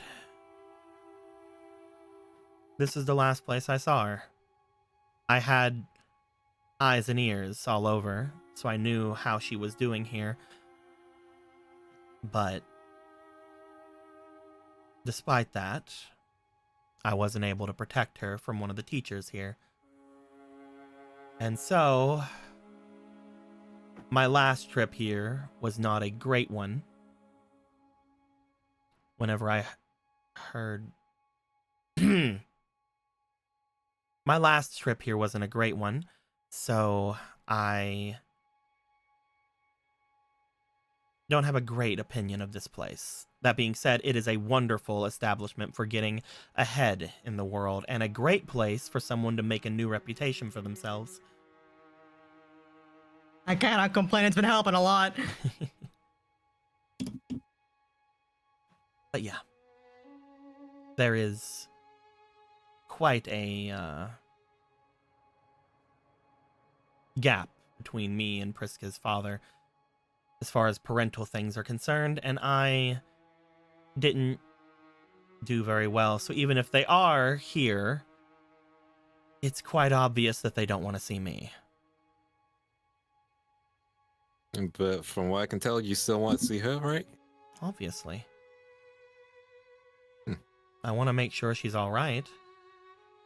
this is the last place I saw her. I had eyes and ears all over, so I knew how she was doing here. But despite that, I wasn't able to protect her from one of the teachers here. And so, my last trip here was not a great one. Whenever I heard... My last trip here wasn't a great one, so I don't have a great opinion of this place. That being said, it is a wonderful establishment for getting ahead in the world, and a great place for someone to make a new reputation for themselves. I cannot complain. It's been helping a lot. But yeah, there is quite a gap between me and Priska's father as far as parental things are concerned, and I didn't do very well. So even if they are here, it's quite obvious that they don't want to see me. But from what I can tell, you still want to see her, right? Obviously. I want to make sure she's all right.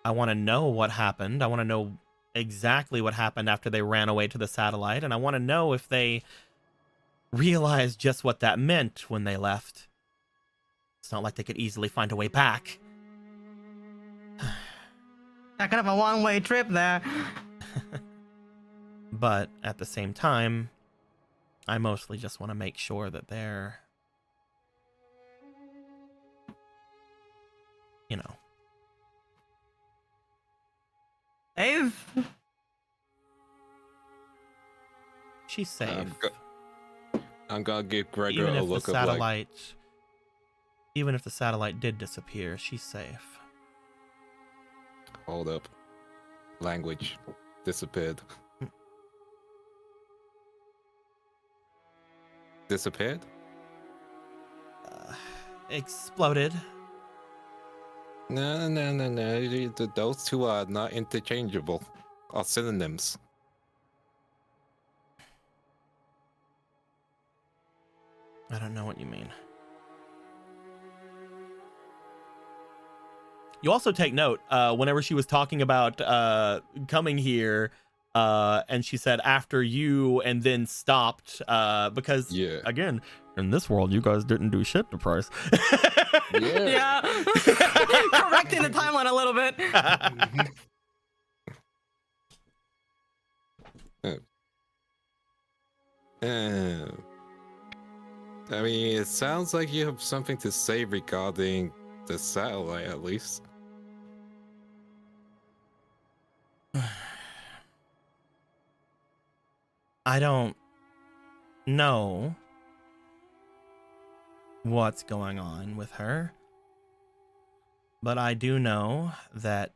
I want to know what happened. I want to know exactly what happened after they ran away to the satellite, and I want to know if they realized just what that meant when they left. It's not like they could easily find a way back. That kind of a one-way trip there. But at the same time, I mostly just want to make sure that they're, you know, Dave? she's safe. I'm gonna give Gregor Even a if the look of like, satellite, even if the satellite did disappear, she's safe. hold up. Language disappeared. Disappeared? Exploded. No. Those two are not interchangeable. Are synonyms. I don't know what you mean. You also take note, whenever she was talking about coming here, and she said after you and then stopped, because, Yeah. again, in this world, you guys didn't do shit to Price. Yeah. Correcting the timeline a little bit. I mean, it sounds like you have something to say regarding the satellite, at least. I don't know what's going on with her, but I do know that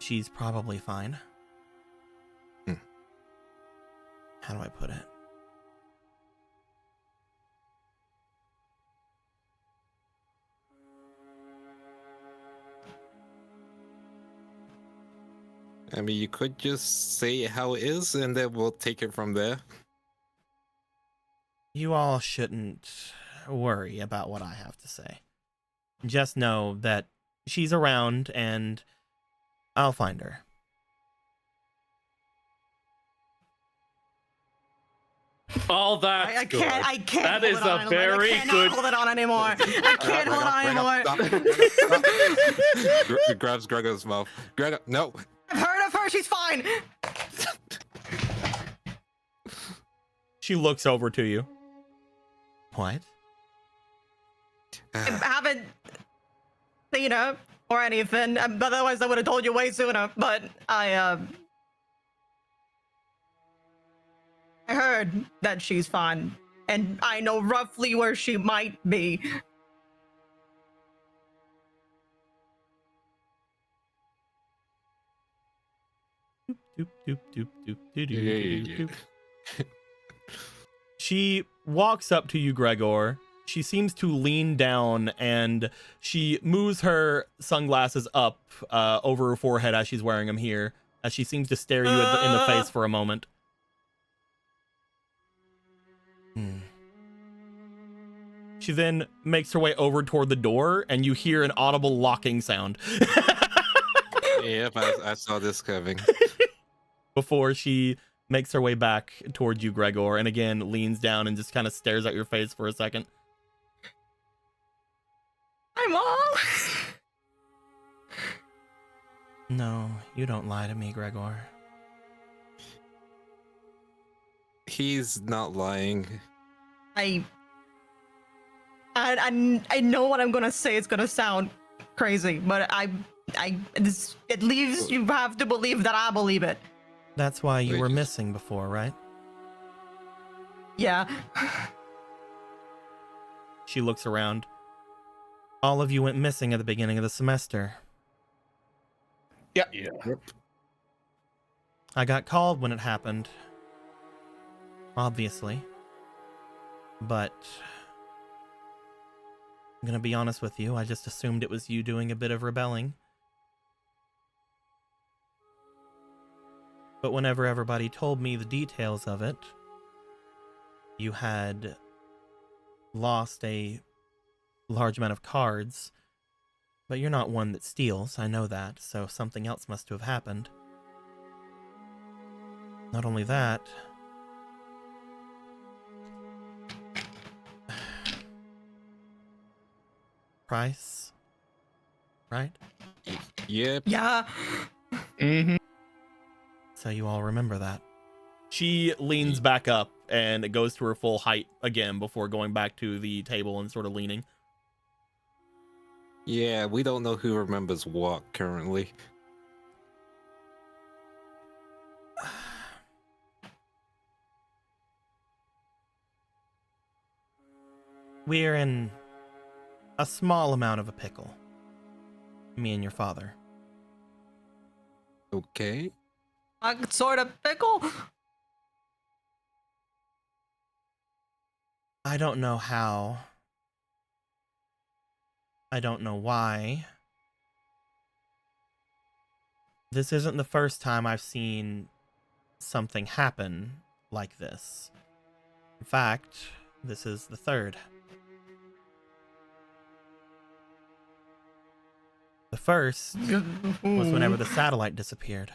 she's probably fine. How do I put it? I mean, you could just say how it is, and then we'll take it from there. You all shouldn't worry about what I have to say. Just know that she's around and I'll find her. Oh, that's I good. can't That hold is it on a anymore. very I cannot good. hold it on anymore. I can't hold it on anymore. Grabs Gregor's mouth. Gregor, no. I've heard of her. She's fine. She looks over to you. What? I haven't seen her or anything. Otherwise, I would have told you way sooner. But I heard that she's fine, and I know roughly where she might be. Doop, doop, doop, doop, doop, doop, Yeah, doop, yeah, doop. She walks up to you, Gregor. She seems to lean down and she moves her sunglasses up over her forehead as she's wearing them here, as she seems to stare you in the face for a moment. She then makes her way over toward the door, and you hear an audible locking sound. Yep, I saw this coming. Before she makes her way back towards you, Gregor, and again leans down and just kind of stares at your face for a second. Hi, Mom. No, you don't lie to me, Gregor. He's not lying. I know what I'm gonna say. It's gonna sound crazy, but it leaves you have to believe that I believe it. That's why you Wait, were just- missing before, right? Yeah. She looks around. All of you went missing at the beginning of the semester. Yeah. Yep. I got called when it happened. Obviously. But I'm gonna be honest with you, I just assumed it was you doing a bit of rebelling. But whenever everybody told me the details of it, you had lost a large amount of cards, but you're not one that steals, I know that, so something else must have happened. Not only that, Price, right? Yep. Yeah. Mm-hmm. So you all remember that. She leans back up and it goes to her full height again before going back to the table and sort of leaning. Yeah, we don't know who remembers what currently. We're in a small amount of a pickle. Me and your father. Okay. Sort of pickle. I don't know how. I don't know why. This isn't the first time I've seen something happen like this. In fact, this is the third. The first was whenever the satellite disappeared.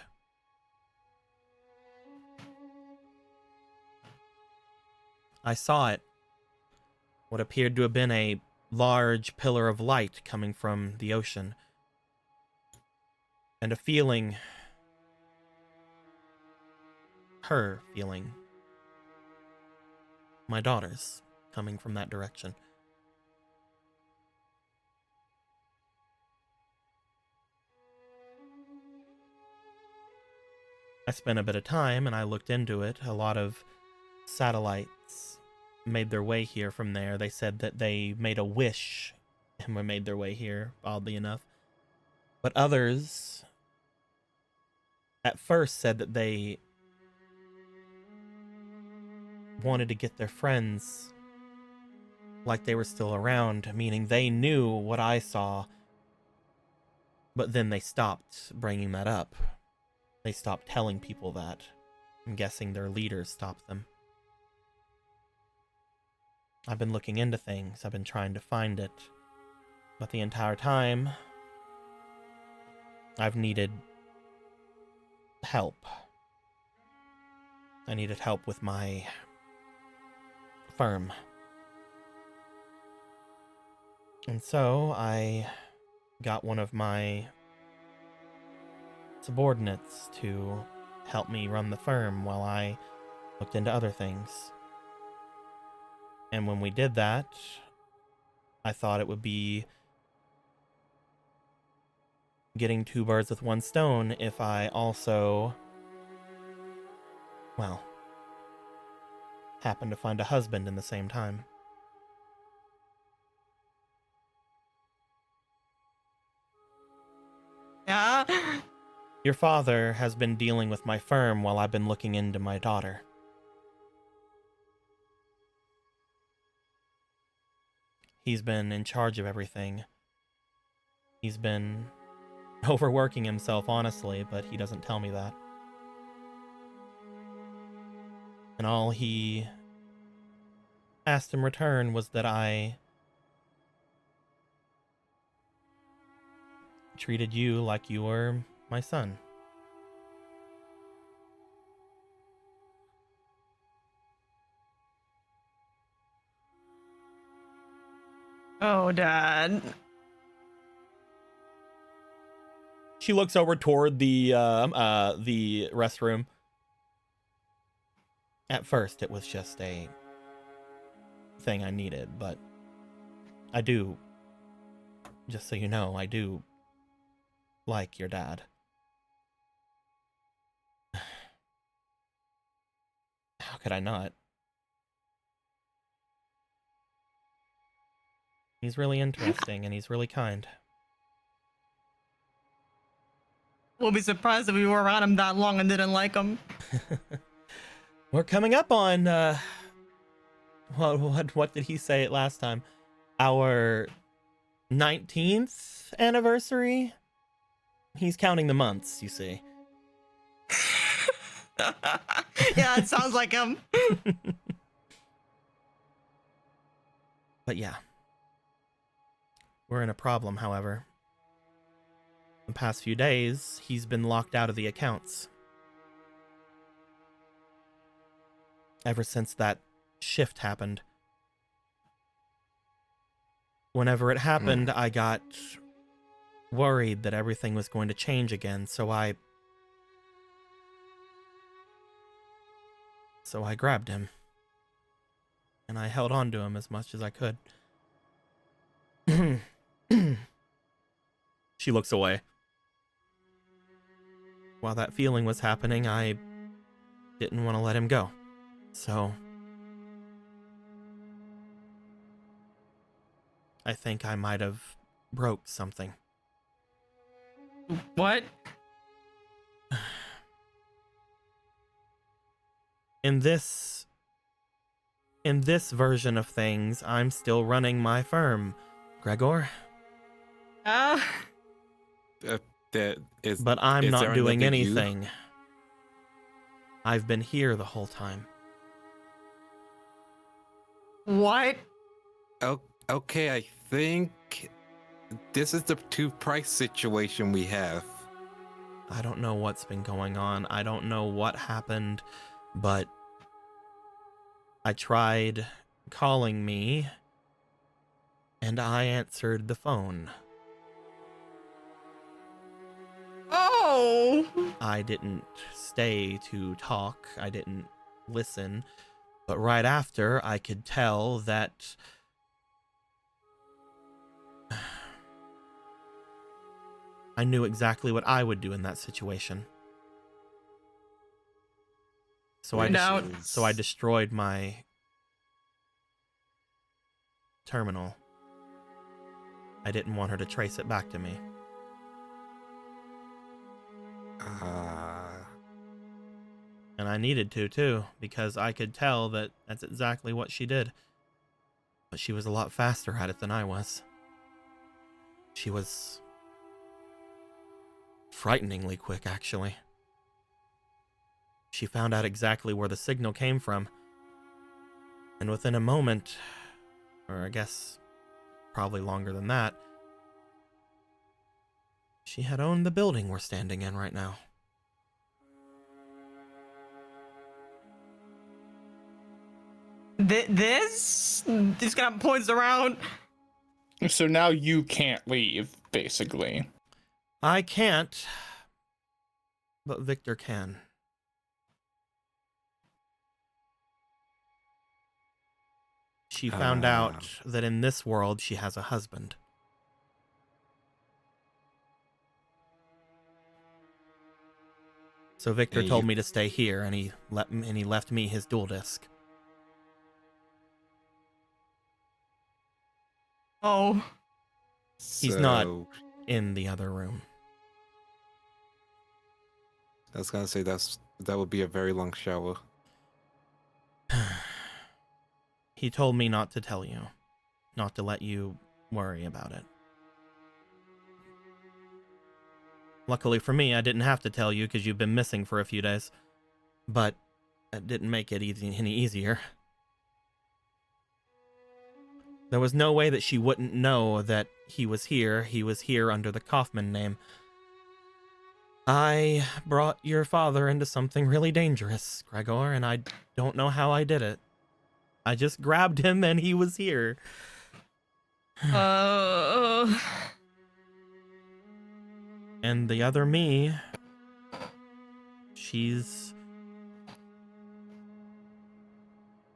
I saw it. What appeared to have been a large pillar of light coming from the ocean. And a feeling. Her feeling. My daughter's coming from that direction. I spent a bit of time and I looked into it. A lot of satellites made their way here from there. They said that they made a wish and made their way here, oddly enough. But others at first said that they wanted to get their friends like they were still around, meaning they knew what I saw, but then they stopped bringing that up. They stopped telling people that. I'm guessing their leaders stopped them. I've been looking into things. I've been trying to find it. But the entire time, I've needed help. I needed help with my firm. And so I got one of my subordinates to help me run the firm while I looked into other things. And when we did that, I thought it would be getting two birds with one stone if I also, well, happened to find a husband in the same time. Yeah. Your father has been dealing with my firm while I've been looking into my daughter. He's been in charge of everything. He's been overworking himself, honestly, but he doesn't tell me that. And all he asked in return was that I treated you like you were my son. Oh, Dad. She looks over toward the restroom. At first, it was just a thing I needed, but I do, just so you know, I do like your dad. How could I not? He's really interesting and he's really kind. We'll be surprised if we were around him that long and didn't like him. We're coming up on what did he say it last time? Our 19th anniversary? He's counting the months, you see. Yeah, it sounds like him. But yeah. We're in a problem, however. The past few days, he's been locked out of the accounts. Ever since that shift happened. Whenever it happened, I got worried that everything was going to change again, so I grabbed him. And I held on to him as much as I could. She looks away. While that feeling was happening, I didn't want to let him go. So I think I might have broke something. What? In this version of things, I'm still running my firm, Gregor. But I'm not doing anything. I've been here the whole time. What? Okay, I think this is the two-price situation we have. I don't know what's been going on. I don't know what happened, but I tried calling me, and I answered the phone. Oh! I didn't stay to talk. I didn't listen. But right after, I could tell that I knew exactly what I would do in that situation. So I destroyed my terminal. I didn't want her to trace it back to me. And I needed to, too, because I could tell that that's exactly what she did. But she was a lot faster at it than I was. She was frighteningly quick, actually. She found out exactly where the signal came from. And within a moment, or I guess probably longer than that, she had owned the building we're standing in right now. This kind of points around. So now you can't leave, basically. I can't, but Victor can. She found out that in this world she has a husband. So Victor And told you- me to stay here, and he left me his dual disc. Oh, He's not in the other room. I was gonna say that would be a very long shower. He told me not to tell you, not to let you worry about it. Luckily for me, I didn't have to tell you because you've been missing for a few days. But that didn't make it any easier. There was no way that she wouldn't know that he was here. He was here under the Kaufman name. I brought your father into something really dangerous, Gregor, and I don't know how I did it. I just grabbed him and he was here. And the other me,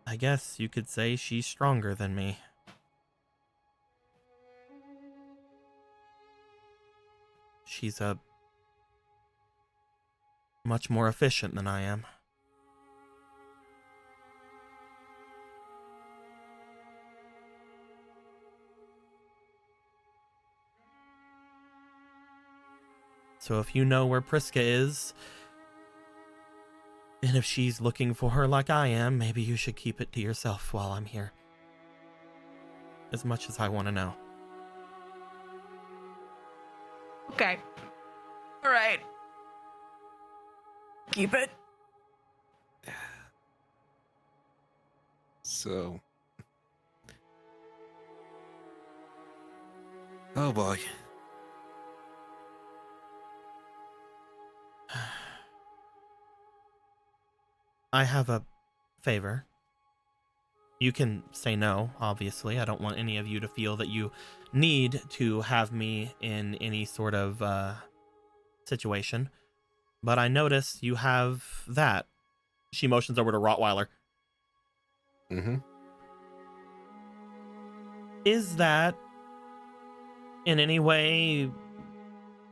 I guess you could say she's stronger than me. She's much more efficient than I am. So if you know where Priska is, and if she's looking for her like I am, maybe you should keep it to yourself while I'm here. As much as I want to know. okay. All right. Keep it. So. Oh boy. I have a favor. You can say no, obviously. I don't want any of you to feel that you need to have me in any sort of situation. But I notice you have that. She motions over to Rottweiler. Mm-hmm. Is that in any way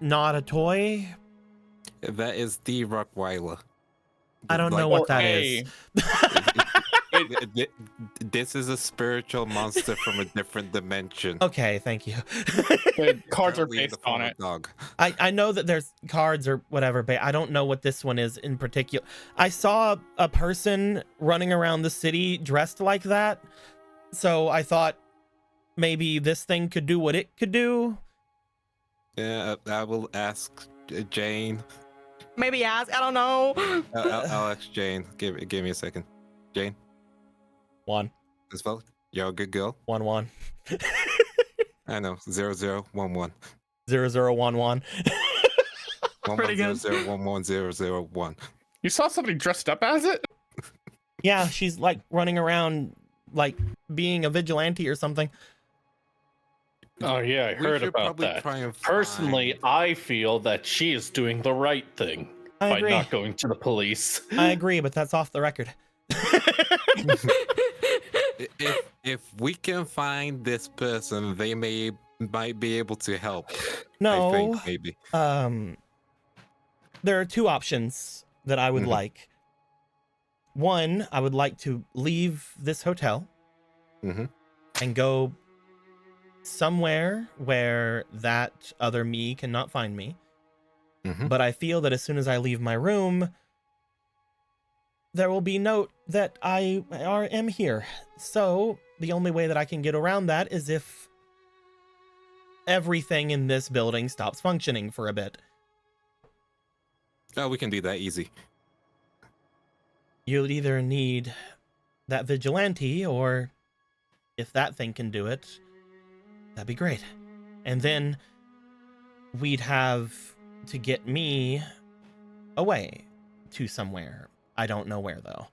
not a toy? That is the Rottweiler. I don't know Like, what that is. This is a spiritual monster from a different dimension. Okay, thank you. The cards are Currently in the based form on of it. Dog. I know that there's cards or whatever, but I don't know what this one is in particular. I saw a person running around the city dressed like that, so I thought maybe this thing could do what it could do. Yeah, I will ask Jane. Maybe ask. I don't know. I'll ask Jane. Give me a second. Jane, One. as well. You're a good girl. 1-1. I know. 0011. 0011. Pretty good. 11001101. You saw somebody dressed up as it? Yeah, she's like running around like being a vigilante or something. Oh yeah, I We heard should about probably that. try and Personally, find- I feel that she is doing the right thing I by agree. not going to the police. I agree, but that's off the record. if we can find this person, they might be able to help. No. I think maybe. There are two options that I would Mhm. like. One, I would like to leave this hotel Mhm. and go somewhere where that other me cannot find me. Mhm. But I feel that as soon as I leave my room, there will be note that I am here. So the only way that I can get around that is if everything in this building stops functioning for a bit. Oh, we can do that easy. You'll either need that vigilante, or if that thing can do it, that'd be great. And then we'd have to get me away to somewhere. I don't know where, though.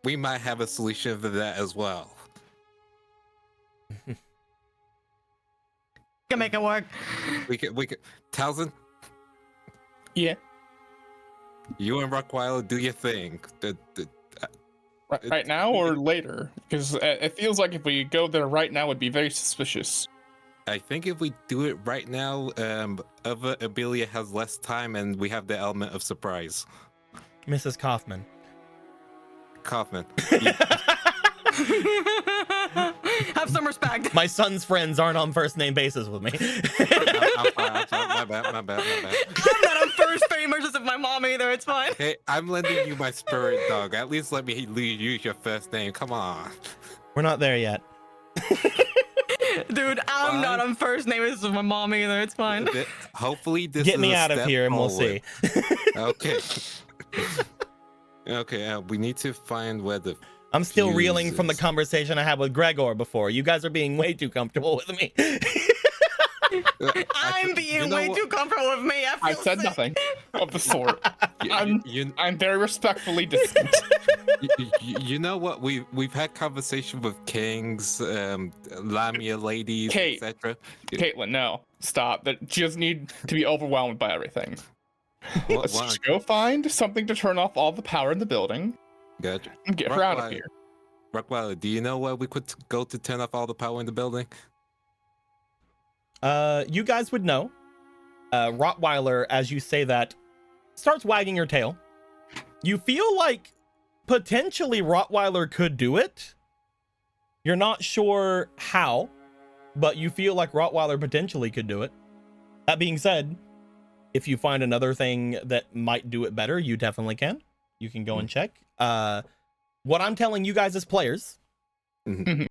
We might have a solution for that as well. Can make it work. We could. Townsend, Yeah. you and Rockweiler do your thing. Right now or later? Because it feels like if we go there right now, would be very suspicious. I think if we do it right now, other Abelia has less time, and we have the element of surprise. Mrs. Kaufman. Kaufman. Have some respect. My son's friends aren't on first name basis with me. I'm sorry. My bad. I'm not on first name basis with my mom either. It's fine. Hey, I'm lending you my spirit dog. At least let me use your first name. Come on. We're not there yet. Dude, I'm not on first name basis with my mom either. It's fine. Hopefully this Get is me a out of step here and we'll forward. see. Okay. Okay, we need to find where the... I'm still reeling from the Jesus. conversation I had with Gregor before. You guys are being way too comfortable with me. I'm being way too comfortable with me. I said nothing of the sort. You I'm very respectfully distant. you know what? We've had conversation with kings, Lamia ladies, Kate. etc. Caitlin, no. Stop. That she doesn't need to be overwhelmed by everything. Let's What? just go find something to turn off all the power in the building Gotcha. and get her out of Rockweiler. here. Rockweiler, do you know where we could go to turn off all the power in the building? You guys would know. Rottweiler, as you say that, starts wagging her tail. You feel like potentially Rottweiler could do it. You're not sure how, but you feel like Rottweiler potentially could do it. That being said, if you find another thing that might do it better, you definitely can. You can go and check. What I'm telling you guys as players, using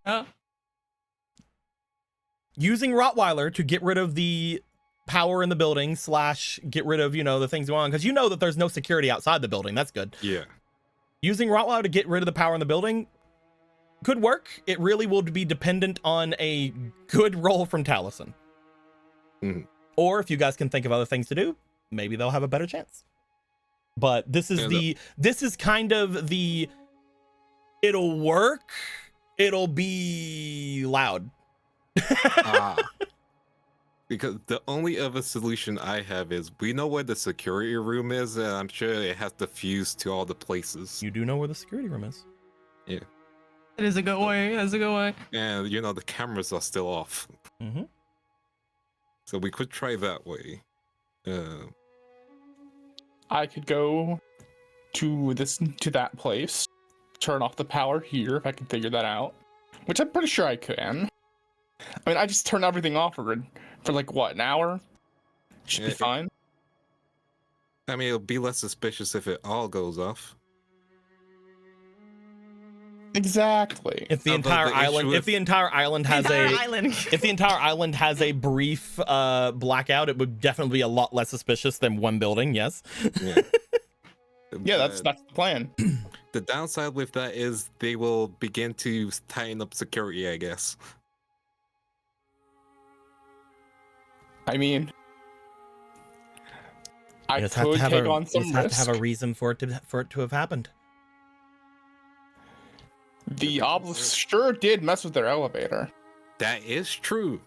Rottweiler to get rid of the power in the building / get rid of, the things going on, because you know that there's no security outside the building. That's good. Yeah. Using Rottweiler to get rid of the power in the building could work. It really will be dependent on a good roll from Taliesin. Mhm. Or if you guys can think of other things to do, maybe they'll have a better chance. But this is this is kind of the, it'll work, it'll be loud. Because the only other solution I have is we know where the security room is, and I'm sure it has to fuse to all the places. You do know where the security room is. It is a good way. It's a good way. And the cameras are still off. Mm-hmm. So we could try that way. I could go to that place, turn off the power here if I can figure that out, which I'm pretty sure I can. I mean, I just turn everything off for like what, an hour? Should be fine. I mean, it'll be less suspicious if it all goes off. Exactly. If the entire island, if the entire island has if the entire island has a brief blackout, it would definitely be a lot less suspicious than one building. Yes. Yeah. Yeah, that's the plan. The downside with that is they will begin to tighten up security, I guess. I mean, I You just have could to have take on some you just have to risk. have a reason for it to have happened. The obelisk sure did mess with their elevator. That is true.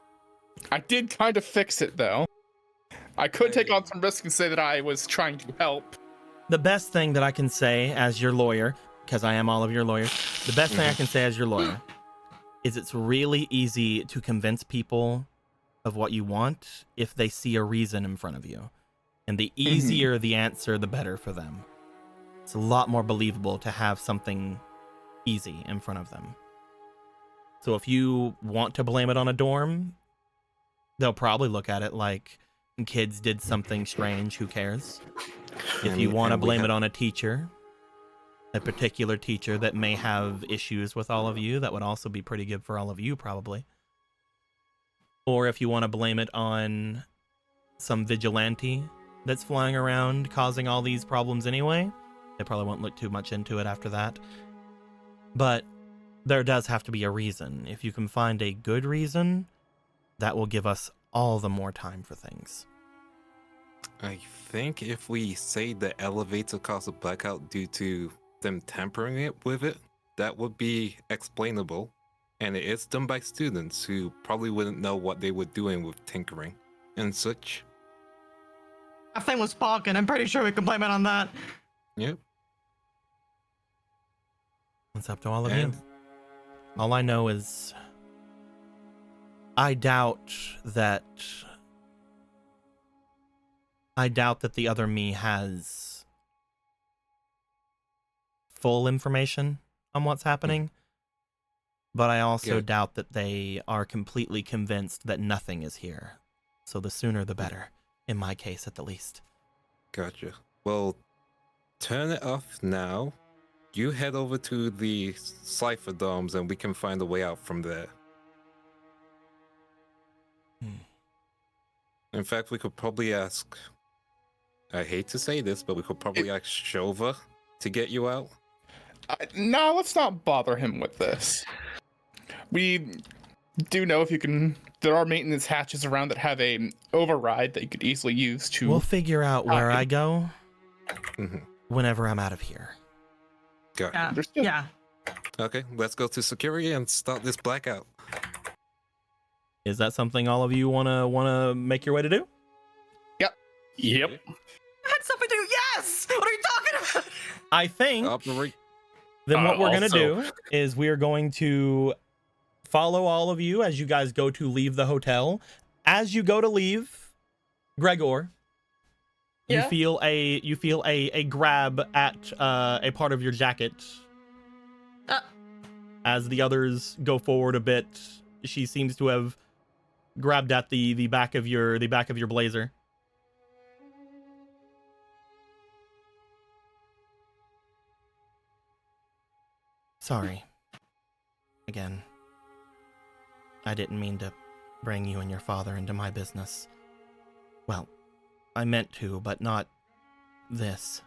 I did kind of fix it though. I could take on some risk and say that I was trying to help. The best thing that I can say as your lawyer, because I am all of your lawyers, the best thing I can say as your lawyer is it's really easy to convince people of what you want if they see a reason in front of you. And the easier the answer, the better for them. It's a lot more believable to have something easy in front of them. So if you want to blame it on a dorm, they'll probably look at it like kids did something strange, who cares? If you want to blame it on a teacher, a particular teacher that may have issues with all of you, that would also be pretty good for all of you, probably. Or if you want to blame it on some vigilante that's flying around causing all these problems anyway, they probably won't look too much into it after that. But there does have to be a reason. If you can find a good reason, that will give us all the more time for things. I think if we say the elevator caused a blackout due to them tampering it with it, that would be explainable. And it is done by students who probably wouldn't know what they were doing with tinkering and such. That thing was sparking. I'm pretty sure we can blame it on that. Yep. It's up to all of you. All I know is I doubt that the other me has full information on what's happening, but I also doubt that they are completely convinced that nothing is here. So the sooner the better, in my case at the least. Gotcha. Well, turn it off now. You head over to the SeafootGames and we can find a way out from there. In fact, we could probably ask, I hate to say this, but we could probably ask Shova to get you out. No, let's not bother him with this. We do know if you can, there are maintenance hatches around that have a override that you could easily use to... We'll figure out where I go whenever I'm out of here. Got it. Yeah. Okay, let's go to security and start this blackout. Is that something all of you wanna make your way to do? Yep. I had something to do. Yes. What are you talking about? I think Operate. then what we're gonna also- do is we are going to follow all of you as you guys go to leave the hotel. As you go to leave, Gregor, you feel a grab at a part of your jacket. As the others go forward a bit, she seems to have grabbed at the back of your blazer. Sorry. Again. I didn't mean to bring you and your father into my business. Well, I meant to, but not this.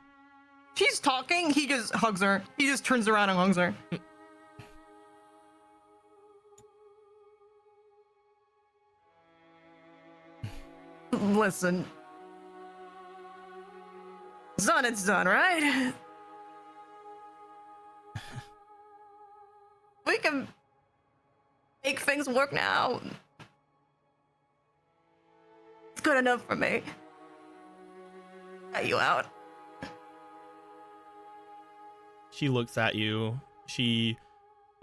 She's talking. He just hugs her. He just turns around and hugs her. Listen. It's done, right? We can make things work now. It's good enough for me. Get you out. She looks at you. She,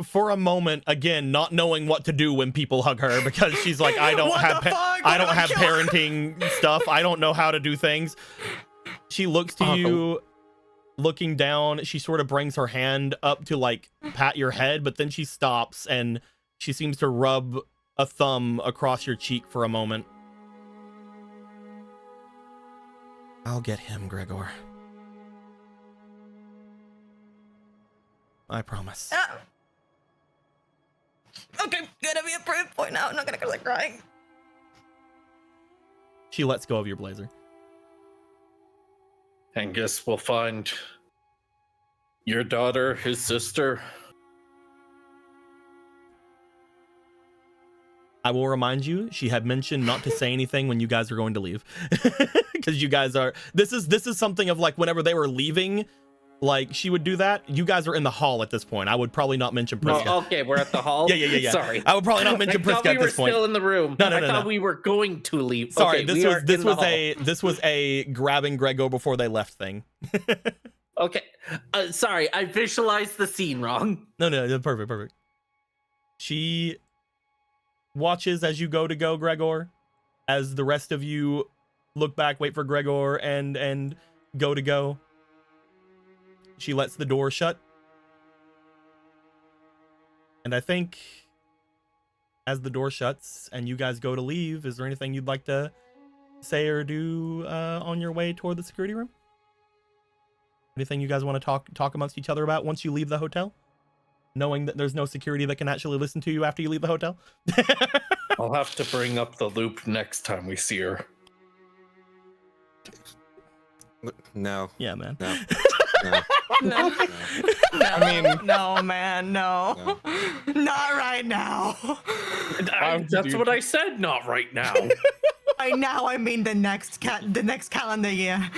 for a moment, again, not knowing what to do when people hug her, because she's like, I don't have parenting stuff. I don't know how to do things. She looks to you, looking down. She sort of brings her hand up to like pat your head, but then she stops and she seems to rub a thumb across your cheek for a moment. I'll get him, Gregor. I promise. Okay, gonna be a proof point now. I'm not gonna go like crying. She lets go of your blazer. And guess we'll find your daughter, his sister. I will remind you, she had mentioned not to say anything when you guys are going to leave. Because you guys are, this is something of like whenever they were leaving, like she would do that. You guys are in the hall at this point. I would probably not mention Priska. Oh, okay, we're at the hall. Yeah. Sorry, I would probably not mention Priska at this point. We were still in the room. No. I thought we were going to leave. Sorry, okay, this was a grabbing Gregor before they left thing. Okay, sorry, I visualized the scene wrong. No, perfect. She watches as you go, Gregor, as the rest of you look back, wait for Gregor and go. She lets the door shut. And I think as the door shuts and you guys go to leave, is there anything you'd like to say or do on your way toward the security room? Anything you guys want to talk amongst each other about once you leave the hotel, knowing that there's no security that can actually listen to you after you leave the hotel? I'll have to bring up the loop next time we see her. No. Yeah, man. No. No. No. I mean, No, man, no. Not right now. That's what I said. Not right now. I mean the next calendar year.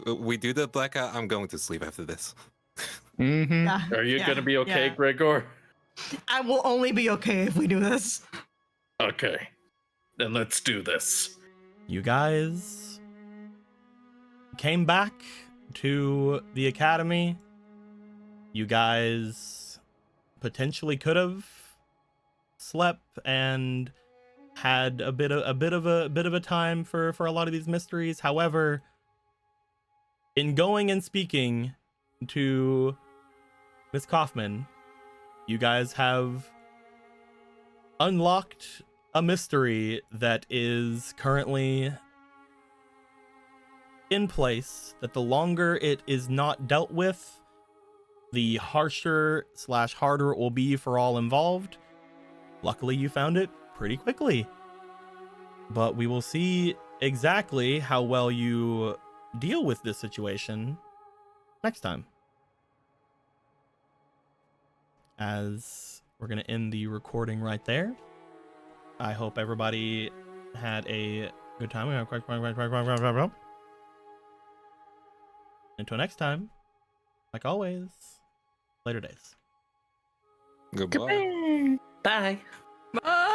We do the blackout. I'm going to sleep after this. mm-hmm. Yeah, Are you yeah, gonna be okay, yeah. Gregor? I will only be okay if we do this. Okay. Then let's do this. You guys came back to the academy. You guys potentially could have slept and had a bit of a time for a lot of these mysteries. However, in going and speaking to Miss Kaufman, you guys have unlocked a mystery that is currently in place, that the longer it is not dealt with, the harsher/harder it will be for all involved. Luckily, you found it pretty quickly, but we will see exactly how well you deal with this situation next time. As we're going to end the recording right there. I hope everybody had a good time. Until next time, like always, later days. Goodbye. Bye. Bye.